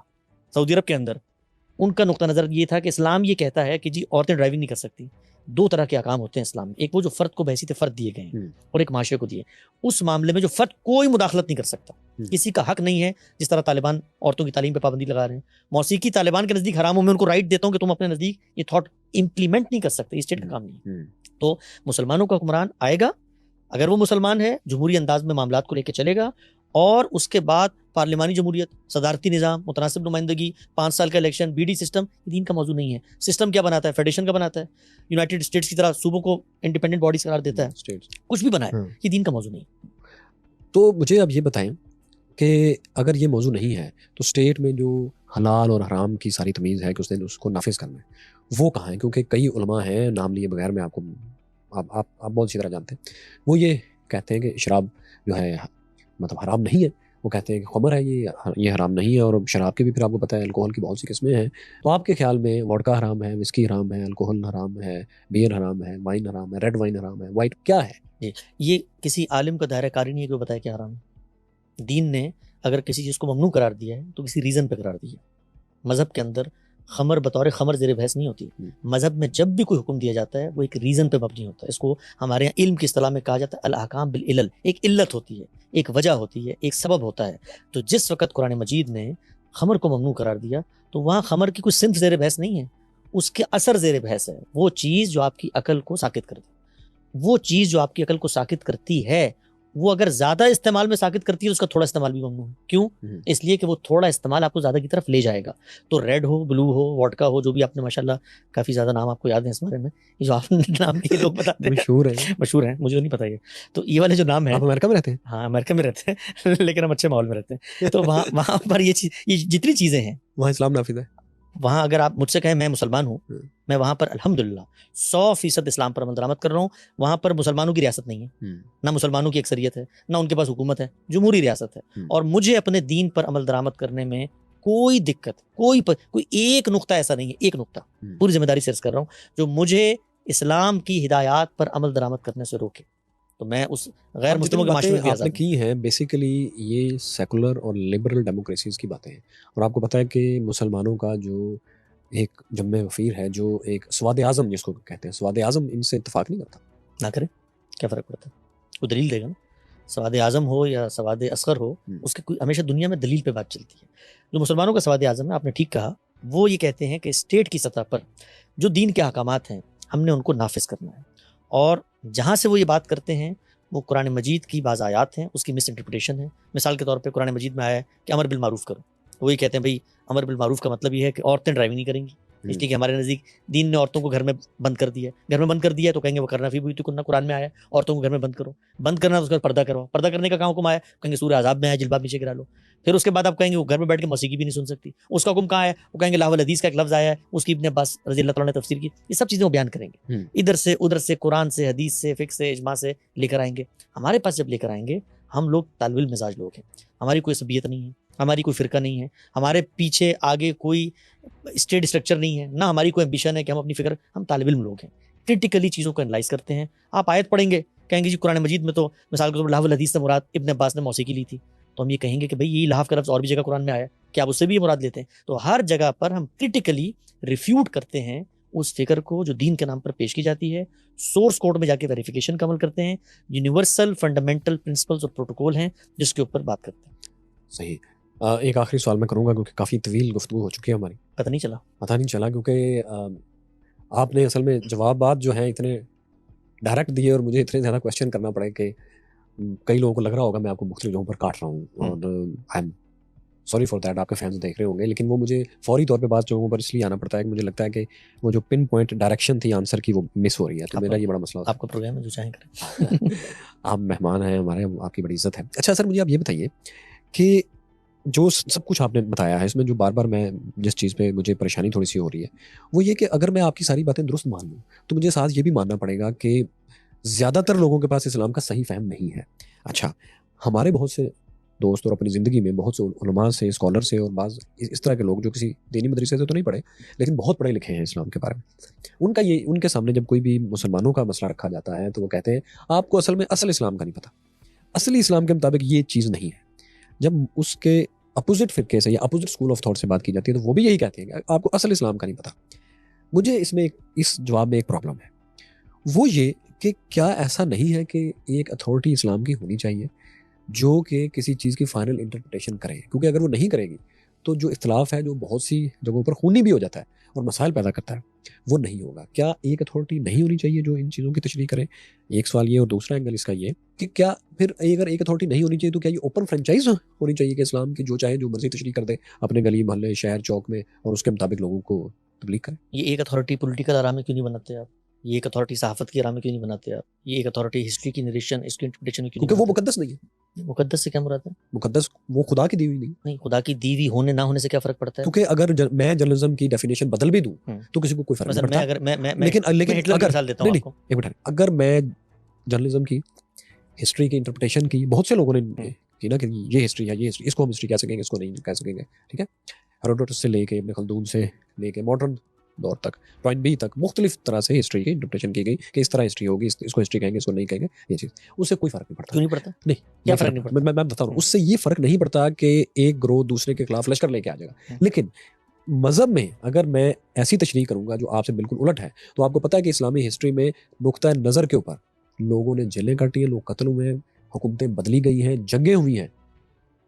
سعودی عرب کے اندر ان کا نقطہ نظر یہ تھا کہ اسلام یہ کہتا ہے کہ جی عورتیں ڈرائیونگ نہیں کر سکتی. 2 طرح کے احکام ہوتے ہیں اسلام میں, ایک وہ جو فرد کو بحیثیت فرد دیے گئے ہیں اور ایک معاشرے کو دیے. اس معاملے میں جو فرد کوئی مداخلت نہیں کر سکتا, کسی کا حق نہیں ہے. جس طرح طالبان عورتوں کی تعلیم پہ پابندی لگا رہے ہیں, موسیقی طالبان کے نزدیک حرام ہو, میں ان کو رائٹ دیتا ہوں کہ تم اپنے نزدیک یہ تھاٹ امپلیمنٹ نہیں کر سکتے, اسٹیٹ کا کام نہیں. تو مسلمانوں کا حکمران آئے گا, اگر وہ مسلمان ہے جمہوری انداز میں معاملات کو لے کے چلے گا, اور اس کے بعد پارلیمانی جمہوریت, صدارتی نظام, متناسب نمائندگی, 5 سال کا الیکشن, بی ڈی سسٹم, یہ دین کا موضوع نہیں ہے. سسٹم کیا بناتا ہے؟ فیڈریشن کا بناتا ہے, یونائٹڈ اسٹیٹس کی طرح صوبوں کو انڈیپینڈنٹ باڈیز قرار دیتا ہے, کچھ بھی بنائے, یہ دین کا موضوع نہیں. تو مجھے اب یہ بتائیں کہ اگر یہ موضوع نہیں ہے تو اسٹیٹ میں جو حلال اور حرام کی ساری تمیز ہے کہ اس کو نافذ کرنا ہے, وہ کہاں ہے؟ کیونکہ کئی علماء ہیں, نام لیے بغیر میں آپ کو آپ بہت اچھی طرح جانتے ہیں, وہ یہ کہتے ہیں کہ شراب جو ہے مطلب حرام نہیں ہے. وہ کہتے ہیں کہ خمر ہے, یہ حرام نہیں ہے. اور شراب کے بھی پھر آپ کو پتہ ہے الکوہل کی بہت سی قسمیں ہیں. تو آپ کے خیال میں وڈکا حرام ہے, وسکی حرام ہے, الکوہل حرام ہے, بیئر حرام ہے, وائن حرام ہے, ریڈ وائن حرام ہے, وائٹ کیا ہے؟ یہ کسی عالم کا دائرہ کاری نہیں ہے کہ وہ بتائے کہ حرام ہے. دین نے اگر کسی چیز کو ممنوع قرار دیا ہے تو کسی ریزن پہ قرار دیا ہے. مذہب کے اندر خمر بطور خمر زیر بحث نہیں ہوتی. مذہب میں جب بھی کوئی حکم دیا جاتا ہے وہ ایک ریزن پہ مبنی ہوتا ہے. اس کو ہمارے یہاں علم کی اصطلاح میں کہا جاتا ہے الاحکام بالعلل. ایک علت ہوتی ہے, ایک وجہ ہوتی ہے, ایک سبب ہوتا ہے. تو جس وقت قرآن مجید نے خمر کو ممنوع قرار دیا تو وہاں خمر کی کوئی صنف زیر بحث نہیں ہے, اس کے اثر زیر بحث ہے. وہ چیز جو آپ کی عقل کو ساکت کر دے, وہ چیز جو آپ کی عقل کو ساکت کرتی ہے, وہ اگر زیادہ استعمال میں ساکت کرتی ہے اس کا تھوڑا استعمال بھی ممنوع ہے. کیوں؟ اس لیے کہ وہ تھوڑا استعمال آپ کو زیادہ کی طرف لے جائے گا. تو ریڈ ہو, بلو ہو, وڈکا ہو, جو بھی آپ نے ماشاءاللہ کافی زیادہ نام آپ کو یاد ہیں اس بارے میں, یہ جو آپ نے نام یہ لوگ بتاتے ہیں مشہور ہیں, مجھے نہیں پتہ یہ. تو یہ والے جو نام ہیں, آپ امریکہ میں رہتے ہیں؟ ہاں امریکہ میں رہتے ہیں لیکن ہم اچھے ماحول میں رہتے ہیں. تو وہاں پر یہ جتنی چیزیں ہیں وہاں اسلام نافذ ہے. وہاں اگر آپ مجھ سے کہیں میں مسلمان ہوں, میں وہاں پر الحمدللہ 100% اسلام پر عمل درآمد کر رہا ہوں. وہاں پر مسلمانوں کی ریاست نہیں ہے, نہ مسلمانوں کی اکثریت ہے, نہ ان کے پاس حکومت ہے, جمہوری ریاست ہے. اور مجھے اپنے دین پر عمل درآمد کرنے میں کوئی دقت, کوئی ایک نقطہ ایسا نہیں ہے, ایک نقطہ پوری ذمہ داری سے عرض کر رہا ہوں, جو مجھے اسلام کی ہدایات پر عمل درآمد کرنے سے روکے. تو میں اس غیر مسلموں کے معاشرے میں آپ نے کی ہیں بیسیکلی یہ سیکولر اور لبرل ڈیموکریسیز کی باتیں ہیں. اور آپ کو پتہ ہے کہ مسلمانوں کا جو ایک جمع وفیر ہے, جو ایک سواد اعظم جس کو کہتے ہیں, سواد اعظم ان سے اتفاق نہیں کرتا. نہ کرے, کیا فرق پڑتا ہے؟ وہ دلیل دے گا نا. سواد اعظم ہو یا سواد اصغر ہو, اس کی کوئی ہمیشہ دنیا میں دلیل پہ بات چلتی ہے. جو مسلمانوں کا سواد اعظم ہے, آپ نے ٹھیک کہا, وہ یہ کہتے ہیں کہ اسٹیٹ کی سطح پر جو دین کے احکامات ہیں ہم نے ان کو نافذ کرنا ہے. اور جہاں سے وہ یہ بات کرتے ہیں وہ قرآن مجید کی بعض آیات ہیں, اس کی مس انٹرپریٹیشن ہے. مثال کے طور پہ قرآن مجید میں آیا ہے کہ امر بالمعروف کرو, وہی کہتے ہیں بھئی امر بالمعروف کا مطلب یہ ہے کہ عورتیں ڈرائیونگ نہیں کریں گی, اس لیے کہ ہمارے نزدیک دین نے عورتوں کو گھر میں بند کر دیا ہے. گھر میں بند کر دیا ہے تو کہیں گے وہ کرنا فی بیوتکن, قرآن میں آیا عورتوں کو گھر میں بند کرو. بند کرنا تو اس کا پردہ کرو, پردہ کرنے کا کہاں حکم آیا, کہیں گے سورہ عذاب میں ہے جلباب نیچے گرا لو. پھر اس کے بعد آپ کہیں گے وہ گھر میں بیٹھ کے موسیقی بھی نہیں سن سکتی, اس کا حکم کہاں ہے, وہ کہیں گے لاہو الحدیث کا ایک لفظ آیا ہے, اس کی ابن عباس رضی اللہ تعالیٰ نے تفسیر کی. یہ سب چیزیں وہ بیان کریں گے, ادھر سے ادھر سے, قرآن سے, حدیث سے, فقہ سے, اجماع سے لے کر آئیں گے. ہمارے پاس جب لے کر آئیں گے, ہم لوگ طالب علم مزاج لوگ ہیں, ہماری کوئی عصبیت نہیں ہے, ہماری کوئی فرقہ نہیں ہے, ہمارے پیچھے آگے کوئی اسٹیٹ اسٹرکچر نہیں ہے, نہ ہماری کوئی ایمبیشن ہے کہ ہم اپنی فکر, ہم طالب علم لوگ ہیں, کرٹیکلی چیزوں کو انالائز کرتے ہیں. آپ آیت پڑھیں گے, کہیں گے جی قرآن مجید میں تو مثال کے طور پر لہو الحدیث سے مراد ابن عباس نے موسیقی لی تھی, تو ہم یہ کہیں گے کہ بھئی یہ لہو کا لفظ اور بھی جگہ قرآن میں آیا, کہ آپ اس سے بھی یہ مراد لیتے ہیں. تو ہر جگہ پر ہم کرٹیکلی ریفیوٹ کرتے ہیں اس فکر کو جو دین کے نام پر پیش کی جاتی ہے, سورس کوڈ میں جا کے ویریفیکیشن کا عمل کرتے ہیں, یونیورسل فنڈامنٹل پرنسپلز اور پروٹوکول ہیں جس کے اوپر بات کرتے ہیں. صحیح. ایک آخری سوال میں کروں گا کیونکہ کافی طویل گفتگو ہو چکی ہے ہماری. پتہ نہیں چلا کیونکہ آپ نے اصل میں جوابات جو ہیں اتنے ڈائریکٹ دیے اور مجھے اتنے زیادہ کویشچن کرنا پڑے کہ کئی لوگوں کو لگ رہا ہوگا میں آپ کو مختلف جگہوں پر کاٹ رہا ہوں, اور I am sorry for that, آپ کے فینس دیکھ رہے ہوں گے, لیکن وہ مجھے فوری طور پہ بعض جگہوں پر اس لیے آنا پڑتا ہے کہ مجھے لگتا ہے کہ وہ جو پن پوائنٹ ڈائریکشن تھی آنسر کی وہ مس ہو رہی ہے. تو میرا یہ بڑا مسئلہ ہوتا ہے. آپ کا پروگرام ہے, جو چاہیں کریں. آپ مہمان ہیں ہمارے, آپ کی بڑی عزت ہے. اچھا سر, مجھے آپ یہ بتائیے کہ جو سب کچھ آپ نے بتایا ہے اس میں جو بار بار میں جس چیز پہ مجھے پریشانی تھوڑی سی ہو رہی ہے وہ یہ کہ اگر میں آپ کی ساری باتیں درست مان لوں تو مجھے ساتھ یہ بھی ماننا پڑے گا کہ زیادہ تر لوگوں کے پاس اسلام کا صحیح فہم نہیں ہے. اچھا, ہمارے بہت سے دوست اور اپنی زندگی میں بہت سے علماء سے, اسکالر سے اور بعض اس طرح کے لوگ جو کسی دینی مدرسے سے تو نہیں پڑھے لیکن بہت پڑھے لکھے ہیں اسلام کے بارے میں, ان کے سامنے جب کوئی بھی مسلمانوں کا مسئلہ رکھا جاتا ہے تو وہ کہتے ہیں آپ کو اصل میں اصل اسلام کا نہیں پتہ, اصلی اسلام کے مطابق یہ چیز نہیں ہے. جب اس کے اپوزٹ فرقے سے یا اپوزٹ اسکول آف تھاٹ سے بات کی جاتی ہے تو وہ بھی یہی کہتے ہیں کہ آپ کو اصل اسلام کا نہیں پتہ. مجھے اس جواب میں ایک پرابلم ہے, وہ یہ کہ کیا ایسا نہیں ہے کہ ایک اتھارٹی اسلام کی ہونی چاہیے جو کہ کسی چیز کی فائنل انٹرپریٹیشن کرے, کیونکہ اگر وہ نہیں کرے گی تو جو اختلاف ہے جو بہت سی جگہوں پر خونی بھی ہو جاتا ہے اور مسائل پیدا کرتا ہے وہ نہیں ہوگا. کیا ایک اتھارٹی نہیں ہونی چاہیے جو ان چیزوں کی تشریح کرے؟ ایک سوال یہ, اور دوسرا اینگل اس کا یہ کہ کیا پھر اگر ایک اتھارٹی نہیں ہونی چاہیے تو کیا یہ اوپن فرنچائز ہونی چاہیے کہ اسلام کی جو چاہے جو مرضی تشریح کر دے اپنے گلی محلے شہر چوک میں اور اس کے مطابق لوگوں کو تبلیغ کرے؟ یہ ایک اتھارٹی پولیٹیکل آرام میں کیوں نہیں بناتے آپ؟ یہ ایک اتھارٹی صحافت کی آرام میں کیوں نہیں بناتے آپ؟ یہ ایک اتھارٹی ہسٹری کی نریشن, اس کی انٹرپریٹیشن میں کیوں نہیں؟ کیونکہ وہ مقدس نہیں ہے. مقدس سے کیا مراد ہے؟ مقدس وہ خدا کی دی ہوئی نہیں. خدا کی دی ہوئی ہونے نہ ہونے سے کیا فرق پڑتا ہے؟ کیونکہ اگر میں جرنلزم کی ڈیفینیشن بدل بھی دوں تو کسی کو کوئی فرق نہیں پڑتا. لیکن اگر میں جرنلزم کی ہسٹری کی انٹرپریٹیشن کی, بہت سے لوگوں نے کی نا کہ یہ ہسٹری ہے, یہ ہسٹری, اس کو ہم ہسٹری کہہ سکیں گے, اس کو نہیں کہہ سکیں گے, ٹھیک ہے. ہیروڈوٹس سے لے کے ابن خلدون سے لے کے ماڈرن دور تک, پوائنٹ بی تک مختلف طرح سے ہسٹری کی انٹرپریٹیشن کی گئی کہ اس طرح ہسٹری ہوگی, اس کو ہسٹری کہیں گے, اس کو نہیں کہیں گے. یہ چیز اس سے کوئی فرق نہیں پڑتا. کیوں نہیں پڑتا؟ نہیں, کیا فرق نہیں پڑتا؟ میں بتا رہا ہوں, اس سے یہ فرق نہیں پڑتا کہ ایک گروہ دوسرے کے خلاف لشکر لے کے آ جائے گا. لیکن مذہب میں اگر میں ایسی تشریح کروں گا جو آپ سے بالکل الٹ ہے, تو آپ کو پتا ہے کہ اسلامی ہسٹری میں نقطہ نظر کے اوپر لوگوں نے جیلیں کاٹی ہیں, لوگ قتل ہوئے ہیں, حکومتیں بدلی گئی ہیں, جنگیں ہوئی ہیں,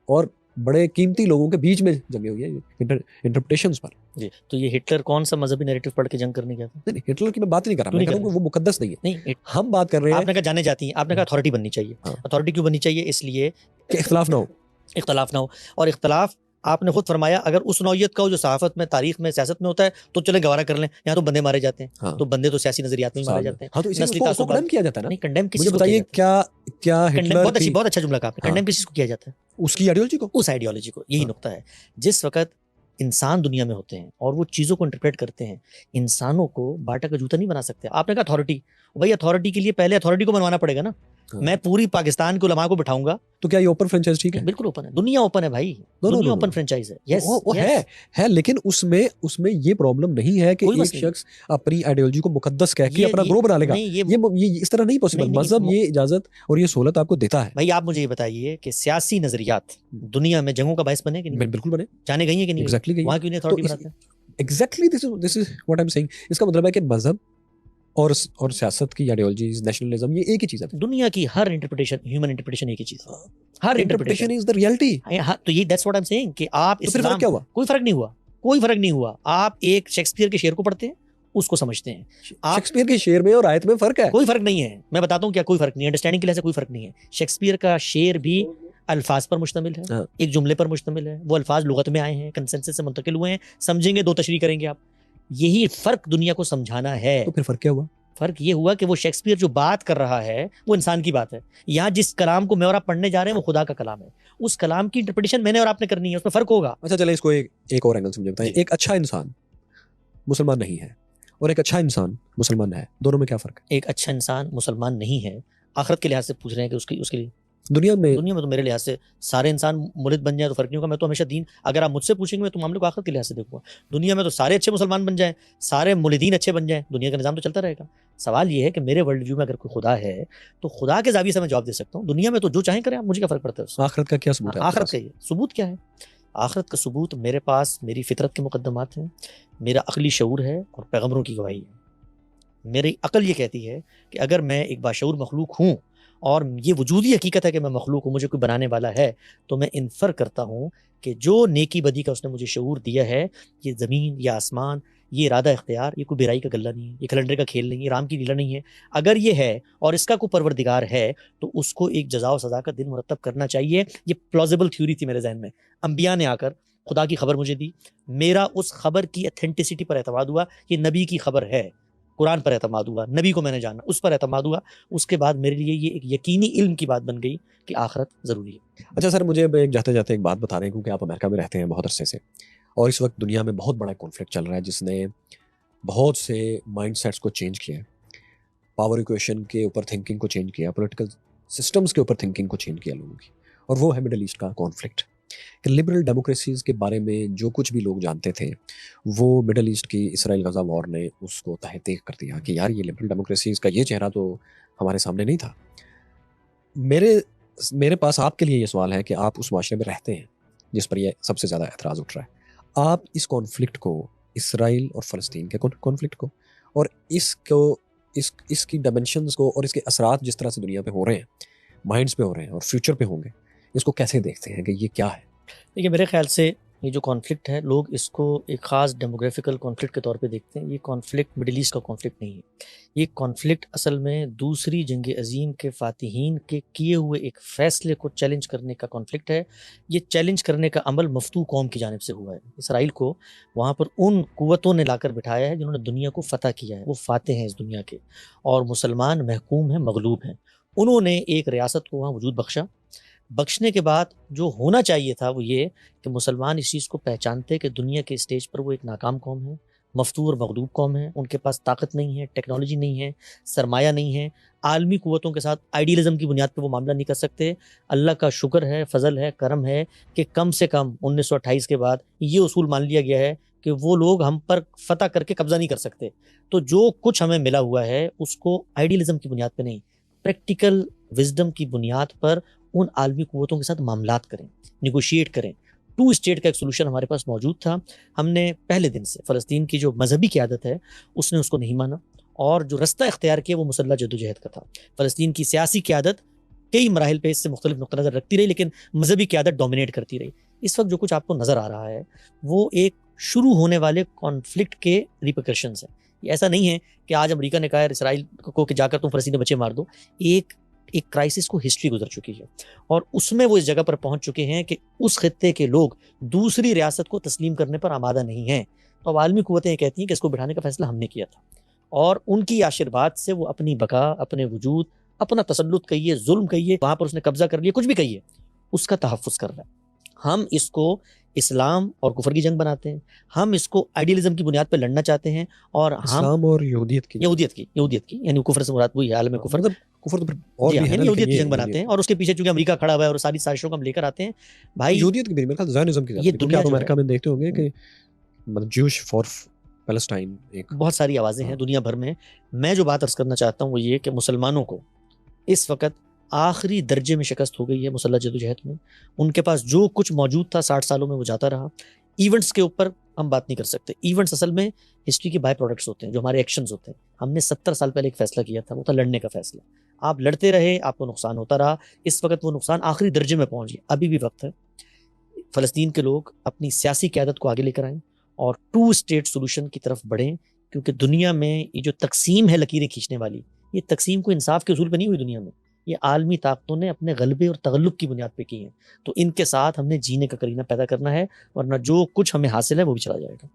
اور بڑے قیمتی لوگوں کے بیچ میں جنگیں ہوئی ہیں انٹرپریٹیشنز پر. جی, تو یہ ہٹلر کون سا مذہبی نیریٹو پڑھ کے جنگ کرنے گیا تھا؟ نہیں, ہٹلر کی میں بات نہیں کر رہا, میں کہہ رہا ہوں کہ وہ مقدس نہیں ہے. نہیں, ہم بات کر رہے ہیں, آپ نے کہا جانے جاتی ہیں, آپ نے کہا اتھارٹی بننی چاہیے. اتھارٹی کیوں بننی چاہیے؟ اس لیے کہ اختلاف نہ ہو. اختلاف نہ ہو, اور اختلاف آپ نے خود فرمایا اگر اس نوعیت کا ہو جو صحافت میں, تاریخ میں, سیاست میں ہوتا ہے تو چلیں گوارا کر لیں. یہاں تو بندے مارے جاتے ہیں, تو بندے تو سیاسی نظریات میں مارے جاتے ہیں. ہاں, تو اسی کو کنڈیم کیا جاتا ہے نا. نہیں, کنڈیم کسی مجھے کو بتائیے کیا ہٹلر بہت اچھا جملہ کہا آپ نے, کنڈیم کسی کو کیا جاتا ہے؟ اس کی آئیڈیالوجی کو. اس آئیڈیالوجی کو. یہی نقطہ ہے. جس وقت انسان دنیا میں ہوتے ہیں اور وہ چیزوں کو انٹرپریٹ کرتے ہیں, انسانوں کو باٹا کا جوتا نہیں بنا سکتے. آپ نے کہا اتھارٹی, بھائی اتھارٹی کے لیے پہلے اتھارٹی کو بنوانا پڑے گا نا. میں پوری پاکستان کے علماء کو بٹھاؤں گا تو کیا یہ اوپن فرنچائز ٹھیک ہے؟ بالکل اوپن ہے, دنیا اوپن ہے بھائی, دنیا اوپن فرنچائز ہے. یس وہ ہے, لیکن اس میں یہ پرابلم نہیں ہے کہ ایک شخص اپنی آئیڈیالوجی کو مقدس کہہ کے اپنا گروہ بنا لے گا. یہ اس طرح نہیں پاسبل. مذہب یہ اجازت اور یہ سہولت آپ کو دیتا ہے. بھائی آپ مجھے یہ بتائیے کہ سیاسی نظریات دنیا میں جنگوں کا باعث بنے کہ نہیں؟ بالکل بنے. جانے گئی ہیں کہ نہیں؟ ایگزیکٹلی, وہاں کیوں نہیں اتھارٹی بناتے ہیں؟ Exactly this is what I am seeing. اس کا مطلب ہے کہ مذہب اور سیاست کی آئیڈیالوجیز, نیشنلزم, یہ ایک ہی چیز ہے. دنیا کی ہر انٹرپریٹیشن, ہیومن انٹرپریٹیشن ایک ہی چیز ہے. ہر انٹرپریٹیشن از دی ریئلٹی. تو یہ that's what I am saying کہ آپ اسلام کیا ہوا؟ کوئی فرق نہیں ہوا, کوئی فرق نہیں ہوا. آپ ایک شیکسپیئر کے شعر کو پڑھتے ہیں, اس کو سمجھتے ہیں. شیکسپیئر کے شعر میں اور آیت میں فرق ہے. کوئی فرق نہیں ہے, میں بتاتا ہوں کیا کوئی فرق نہیں ہے. انڈرسٹینڈنگ کے لحاظ سے کوئی فرق نہیں ہے. شیکسپیئر کا شعر بھی الفاظ پر مشتمل ہے, ایک جملے پر مشتمل ہے. وہ الفاظ لغت میں آئے ہیں, کنسنسس سے منتقل ہوئے ہیں, سمجھیں گے, دو تشریح کریں گے آپ. یہی فرق دنیا کو سمجھانا ہے. تو پھر فرق کیا ہوا؟ فرق یہ ہوا کہ وہ شیکسپیئر جو بات کر رہا ہے وہ انسان کی بات ہے. یہاں جس کلام کو میں اور آپ پڑھنے جا رہے ہیں وہ خدا کا کلام ہے. اس کلام کی انٹرپریٹیشن میں نے اور آپ نے کرنی ہے, اس میں فرق ہوگا. اچھا چلیں اس کو ایک اور اینگل سمجھتے ہیں. ایک اچھا انسان مسلمان نہیں ہے اور ایک اچھا انسان مسلمان ہے, دونوں میں کیا فرق ہے؟ ایک اچھا انسان مسلمان نہیں ہے, آخرت کے لحاظ سے پوچھ رہے ہیں کہ اس کے لیے دنیا میں تو میرے لحاظ سے سارے انسان ملد بن جائیں تو فرق نہیں ہوگا. میں تو ہمیشہ دین، اگر آپ مجھ سے پوچھیں گے میں تو معاملے کو آخرت کے لحاظ سے دیکھوں گا. دنیا میں تو سارے اچھے مسلمان بن جائیں، سارے ملدین اچھے بن جائیں، دنیا کا نظام تو چلتا رہے گا. سوال یہ ہے کہ میرے ورلڈ ویو میں اگر کوئی خدا ہے تو خدا کے زاویے سے میں جواب دے سکتا ہوں. دنیا میں تو جو چاہیں کریں آپ، مجھے کیا فرق پڑتا ہے اس سے؟ آخرت کا کیا ثبوت ہے آپ کے آخرت پاس؟ کا یہ ثبوت کیا ہے؟ آخرت کا ثبوت میرے پاس میری فطرت کے مقدمات ہیں، میرا عقلی شعور ہے اور پیغمبروں کی گواہی ہے. میری عقل یہ کہتی ہے کہ اگر میں ایک باشعور مخلوق ہوں اور یہ وجودی حقیقت ہے کہ میں مخلوق ہوں، مجھے کوئی بنانے والا ہے، تو میں انفر کرتا ہوں کہ جو نیکی بدی کا اس نے مجھے شعور دیا ہے، یہ زمین یا آسمان، یہ ارادہ اختیار، یہ کوئی برائی کا غلہ نہیں ہے، یہ کیلنڈر کا کھیل نہیں ہے، رام کی لیلا نہیں ہے. اگر یہ ہے اور اس کا کوئی پروردگار ہے تو اس کو ایک جزا و سزا کا دن مرتب کرنا چاہیے. یہ پلازیبل تھیوری تھی میرے ذہن میں. انبیاء نے آ کر خدا کی خبر مجھے دی، میرا اس خبر کی اتھینٹسٹی پر اعتماد ہوا، یہ نبی کی خبر ہے. قرآن پر اعتماد ہوا، نبی کو میں نے جانا، اس پر اعتماد ہوا. اس کے بعد میرے لیے یہ ایک یقینی علم کی بات بن گئی کہ آخرت ضروری ہے. اچھا سر، مجھے اب ایک جاتے جاتے ایک بات بتا رہے ہیں، کیونکہ آپ امریکہ میں رہتے ہیں بہت عرصے سے، اور اس وقت دنیا میں بہت بڑا کانفلکٹ چل رہا ہے جس نے بہت سے مائنڈ سیٹس کو چینج کیا ہے. پاور ایکویشن کے اوپر تھنکنگ کو چینج کیا، پولیٹیکل سسٹمز کے اوپر تھنکنگ کو چینج کیا لوگوں کی، اور وہ ہے مڈل ایسٹ کا کانفلکٹ. کہ لبرل ڈیموکریسیز کے بارے میں جو کچھ بھی لوگ جانتے تھے، وہ مڈل ایسٹ کی اسرائیل غزہ وار نے اس کو تحقیق کر دیا کہ یار یہ لبرل ڈیموکریسیز کا یہ چہرہ تو ہمارے سامنے نہیں تھا. میرے پاس آپ کے لیے یہ سوال ہے کہ آپ اس معاشرے میں رہتے ہیں جس پر یہ سب سے زیادہ اعتراض اٹھ رہا ہے. آپ اس کانفلکٹ کو، اسرائیل اور فلسطین کے کانفلکٹ کو، اور اس کی ڈائمنشنز کو اور اس کے اثرات جس طرح سے دنیا پہ ہو رہے ہیں، مائنڈز پہ ہو رہے ہیں اور فیوچر پہ ہوں گے، اس کو کیسے دیکھتے ہیں کہ یہ کیا ہے؟ دیکھیے میرے خیال سے یہ جو کانفلکٹ ہے، لوگ اس کو ایک خاص ڈیموگرافیکل کانفلکٹ کے طور پہ دیکھتے ہیں. یہ کانفلکٹ مڈل ایسٹ کا کانفلکٹ نہیں ہے. یہ کانفلکٹ اصل میں دوسری جنگ عظیم کے فاتحین کے کیے ہوئے ایک فیصلے کو چیلنج کرنے کا کانفلکٹ ہے. یہ چیلنج کرنے کا عمل مفتوح قوم کی جانب سے ہوا ہے. اسرائیل کو وہاں پر ان قوتوں نے لا کر بٹھایا ہے جنہوں نے دنیا کو فتح کیا ہے، وہ فاتح ہیں اس دنیا کے، اور مسلمان محکوم ہیں، مغلوب ہیں. انہوں نے ایک ریاست کو وہاں وجود بخشنے کے بعد جو ہونا چاہیے تھا وہ یہ کہ مسلمان اس چیز کو پہچانتے کہ دنیا کے اسٹیج پر وہ ایک ناکام قوم ہے، مفتوح اور مغلوب قوم ہے. ان کے پاس طاقت نہیں ہے، ٹیکنالوجی نہیں ہے، سرمایہ نہیں ہے، عالمی قوتوں کے ساتھ آئیڈیلزم کی بنیاد پہ وہ معاملہ نہیں کر سکتے. اللہ کا شکر ہے، فضل ہے، کرم ہے کہ کم سے کم 1928 کے بعد یہ اصول مان لیا گیا ہے کہ وہ لوگ ہم پر فتح کر کے قبضہ نہیں کر سکتے. تو جو کچھ ہمیں ملا ہوا ہے اس کو آئیڈیلزم کی بنیاد پہ نہیں، پریکٹیکل وزڈم کی بنیاد پر ان عالمی قوتوں کے ساتھ معاملات کریں، نیگوشیٹ کریں. 2 اسٹیٹ کا ایک سولوشن ہمارے پاس موجود تھا. ہم نے پہلے دن سے فلسطین کی جو مذہبی قیادت ہے اس نے اس کو نہیں مانا، اور جو رستہ اختیار کیا وہ مسلح جدوجہد کا تھا. فلسطین کی سیاسی قیادت کئی مراحل پہ اس سے مختلف نقطہ نظر رکھتی رہی، لیکن مذہبی قیادت ڈومینیٹ کرتی رہی. اس وقت جو کچھ آپ کو نظر آ رہا ہے وہ ایک شروع ہونے والے کانفلکٹ کے ریپرکشنز ہیں. یہ ایسا نہیں ہے کہ آج امریکہ نے کہا ہے اسرائیل کو کہ جا کر تم فلسطین کے بچے مار دو. ایک کرائسس کو ہسٹری گزر چکی ہے، اور اس میں وہ اس جگہ پر پہنچ چکے ہیں کہ اس خطے کے لوگ دوسری ریاست کو تسلیم کرنے پر آمادہ نہیں ہیں. تو اب عالمی قوتیں یہ کہتی ہیں کہ اس کو بٹھانے کا فیصلہ ہم نے کیا تھا، اور ان کی آشیرواد سے وہ اپنی بقا، اپنے وجود، اپنا تسلط کہیے، ظلم کہیے، وہاں پر اس نے قبضہ کر لیا، کچھ بھی کہیے، اس کا تحفظ کر رہا ہے. ہم اس کو اسلام اور کفر کی جنگ بناتے ہیں، ہم اس کو آئیڈیلزم کی بنیاد پہ لڑنا چاہتے ہیں، اور ہم اسلام اور یہودیت کی یعنی کفر سے مراد وہی ہے، عالم کفر، کفر تو پھر اور بھی ہے نا، یعنی یہودیت لیکن کی یہ جنگ بناتے ہیں. اور اس کے پیچھے چونکہ امریکہ کھڑا ہوا ہے اور ساری سازشوں کو ہم لے کر آتے ہیں. بھائی یہودیت کی بھی میرے خیال زائنزم کی یہ ذات ہے، کیونکہ دنیا آپ جو امریکہ ہے، میں دیکھتے ہوں گے کہ مطلب جوش فار پیلسٹائن ایک بہت ساری آوازیں ہیں دنیا بھر میں. میں جو بات عرض کرنا چاہتا ہوں وہ یہ کہ مسلمانوں کو اس وقت آخری درجے میں شکست ہو گئی ہے مسلح جدوجہد میں. ان کے پاس جو کچھ موجود تھا 60 سالوں میں وہ جاتا رہا. ایونٹس کے اوپر ہم بات نہیں کر سکتے، ایونٹس اصل میں ہسٹری کے بائی پروڈکٹس ہوتے ہیں، جو ہمارے ایکشنز ہوتے ہیں. ہم نے 70 سال پہلے ایک فیصلہ کیا تھا، وہ تھا لڑنے کا فیصلہ. آپ لڑتے رہے، آپ کو نقصان ہوتا رہا. اس وقت وہ نقصان آخری درجے میں پہنچ گیا. ابھی بھی وقت ہے فلسطین کے لوگ اپنی سیاسی قیادت کو آگے لے کر آئیں اور 2 اسٹیٹ سولوشن کی طرف بڑھیں، کیونکہ دنیا میں یہ جو تقسیم ہے لکیریں کھینچنے والی، یہ تقسیم کو انصاف کے اصول پہ نہیں ہوئی. دنیا میں یہ عالمی طاقتوں نے اپنے غلبے اور تغلب کی بنیاد پہ کی ہیں. تو ان کے ساتھ ہم نے جینے کا کرینہ پیدا کرنا ہے، ورنہ جو کچھ ہمیں حاصل ہے وہ بھی چلا جائے گا.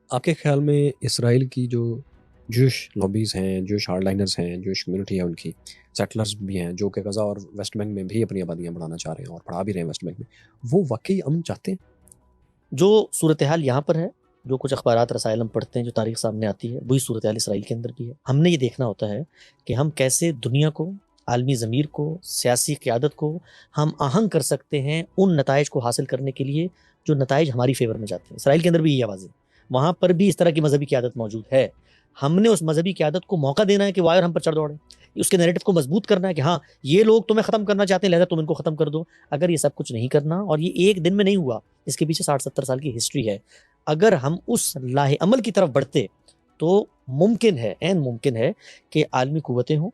آپ کے خیال میں اسرائیل کی جو جوش لابیز ہیں، جوش ہارڈ لائنرز ہیں، جوش کمیونٹی ہے، ان کی سیٹلرز بھی ہیں جو کہ غزہ اور ویسٹ بینک میں بھی اپنی آبادیاں بڑھانا چاہ رہے ہیں اور بڑھا بھی رہے ہیں ویسٹ بینک میں، وہ واقعی امن چاہتے ہیں؟ جو صورتحال یہاں پر ہے، جو کچھ اخبارات رسائل ہم پڑھتے ہیں، جو تاریخ سامنے آتی ہے، وہی صورتحال اسرائیل کے اندر بھی ہے. ہم نے یہ دیکھنا ہوتا ہے کہ ہم کیسے دنیا کو عالمی ضمیر کو, سیاسی قیادت کو ہم آہنگ کر سکتے ہیں ان نتائج کو حاصل کرنے کے لیے جو نتائج ہماری فیور میں جاتے ہیں. اسرائیل کے اندر بھی یہ آواز ہے, وہاں پر بھی اس طرح کی مذہبی قیادت موجود ہے. ہم نے اس مذہبی قیادت کو موقع دینا ہے کہ وہ آئے اور ہم پر چڑھ دوڑیں, اس کے نیریٹو کو مضبوط کرنا ہے کہ ہاں یہ لوگ تمہیں ختم کرنا چاہتے ہیں, لہذا تم ان کو ختم کر دو. اگر یہ سب کچھ نہیں کرنا, اور یہ ایک دن میں نہیں ہوا, اس کے پیچھے 60-70 سال کی ہسٹری ہے, اگر ہم اس لاہ عمل کی طرف بڑھتے تو ممکن ہے, عین ممکن ہے کہ عالمی قوتیں ہوں,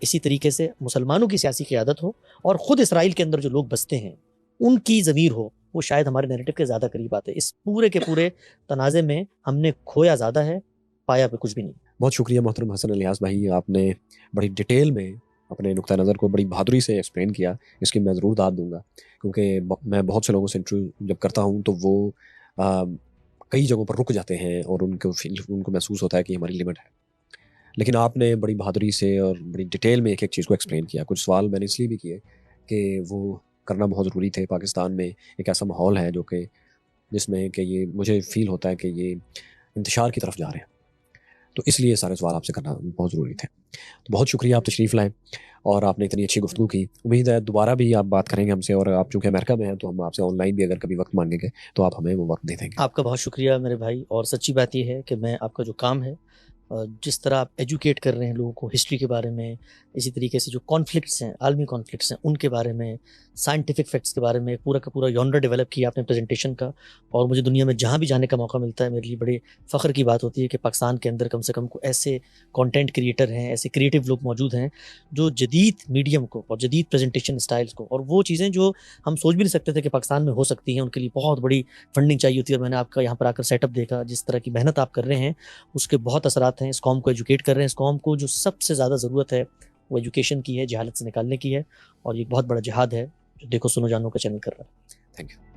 اسی طریقے سے مسلمانوں کی سیاسی قیادت ہو, اور خود اسرائیل کے اندر جو لوگ بستے ہیں ان کی ضمیر ہو, وہ شاید ہمارے نیریٹو کے زیادہ قریب آتے. اس پورے کے پورے تنازع میں ہم نے کھویا زیادہ ہے, پایا پہ کچھ بھی نہیں. بہت شکریہ محترم حسن الیاس بھائی, آپ نے بڑی ڈیٹیل میں اپنے نقطہ نظر کو بڑی بہادری سے ایکسپلین کیا. اس کی میں ضرور داد دوں گا, کیونکہ میں بہت سے لوگوں سے انٹرویو جب کرتا ہوں تو وہ کئی جگہوں پر رک جاتے ہیں اور ان کو محسوس ہوتا ہے کہ ہماری لمٹ ہے. لیکن آپ نے بڑی بہادری سے اور بڑی ڈیٹیل میں ایک ایک چیز کو ایکسپلین کیا. کچھ سوال میں نے اس لیے بھی کیے کہ وہ کرنا بہت ضروری تھے. پاکستان میں ایک ایسا ماحول ہے جو کہ جس میں کہ یہ مجھے فیل ہوتا ہے کہ یہ انتشار کی طرف جا رہے ہیں, تو اس لیے سارے سوال آپ سے کرنا بہت ضروری تھے. تو بہت شکریہ, آپ تشریف لائیں اور آپ نے اتنی اچھی گفتگو کی. امید ہے دوبارہ بھی آپ بات کریں گے ہم سے, اور آپ چونکہ امریکہ میں ہیں تو ہم آپ سے آن لائن بھی اگر کبھی وقت مانگیں گے تو آپ ہمیں وہ وقت دے دیں گے. آپ کا بہت شکریہ میرے بھائی, اور سچی بات یہ ہے کہ میں آپ کا جو کام ہے, جس طرح آپ ایجوکیٹ کر رہے ہیں لوگوں کو ہسٹری کے بارے میں, اسی طریقے سے جو کانفلکٹس ہیں, عالمی کانفلکٹس ہیں, ان کے بارے میں, سائنٹیفک فیکٹس کے بارے میں پورا کا پورا یونڈر ڈیولپ کیا آپ نے پریزنٹیشن کا. اور مجھے دنیا میں جہاں بھی جانے کا موقع ملتا ہے, میرے لیے بڑے فخر کی بات ہوتی ہے کہ پاکستان کے اندر کم سے کم کو ایسے کانٹینٹ کریٹر ہیں, ایسے کریٹیو لوگ موجود ہیں جو جدید میڈیم کو اور جدید پریزنٹیشن اسٹائلس کو, اور وہ چیزیں جو ہم سوچ بھی نہیں سکتے تھے کہ پاکستان میں ہو سکتی ہیں, ان کے لیے بہت بڑی فنڈنگ چاہیے ہوتی ہے. اور میں نے آپ کا یہاں پر آ کر سیٹ اپ دیکھا, جس طرح کی محنت آپ کر رہے ہیں اس کے بہت اثرات ہیں. اس قوم کو ایجوکیٹ کر رہے ہیں, اس قوم کو جو سب سے زیادہ ضرورت ہے وہ ایجوکیشن کی ہے, جہالت سے نکالنے کی ہے, اور یہ بہت بڑا جہاد ہے جو دیکھو سنو جانو کا چینل کر رہا ہے. Thank you.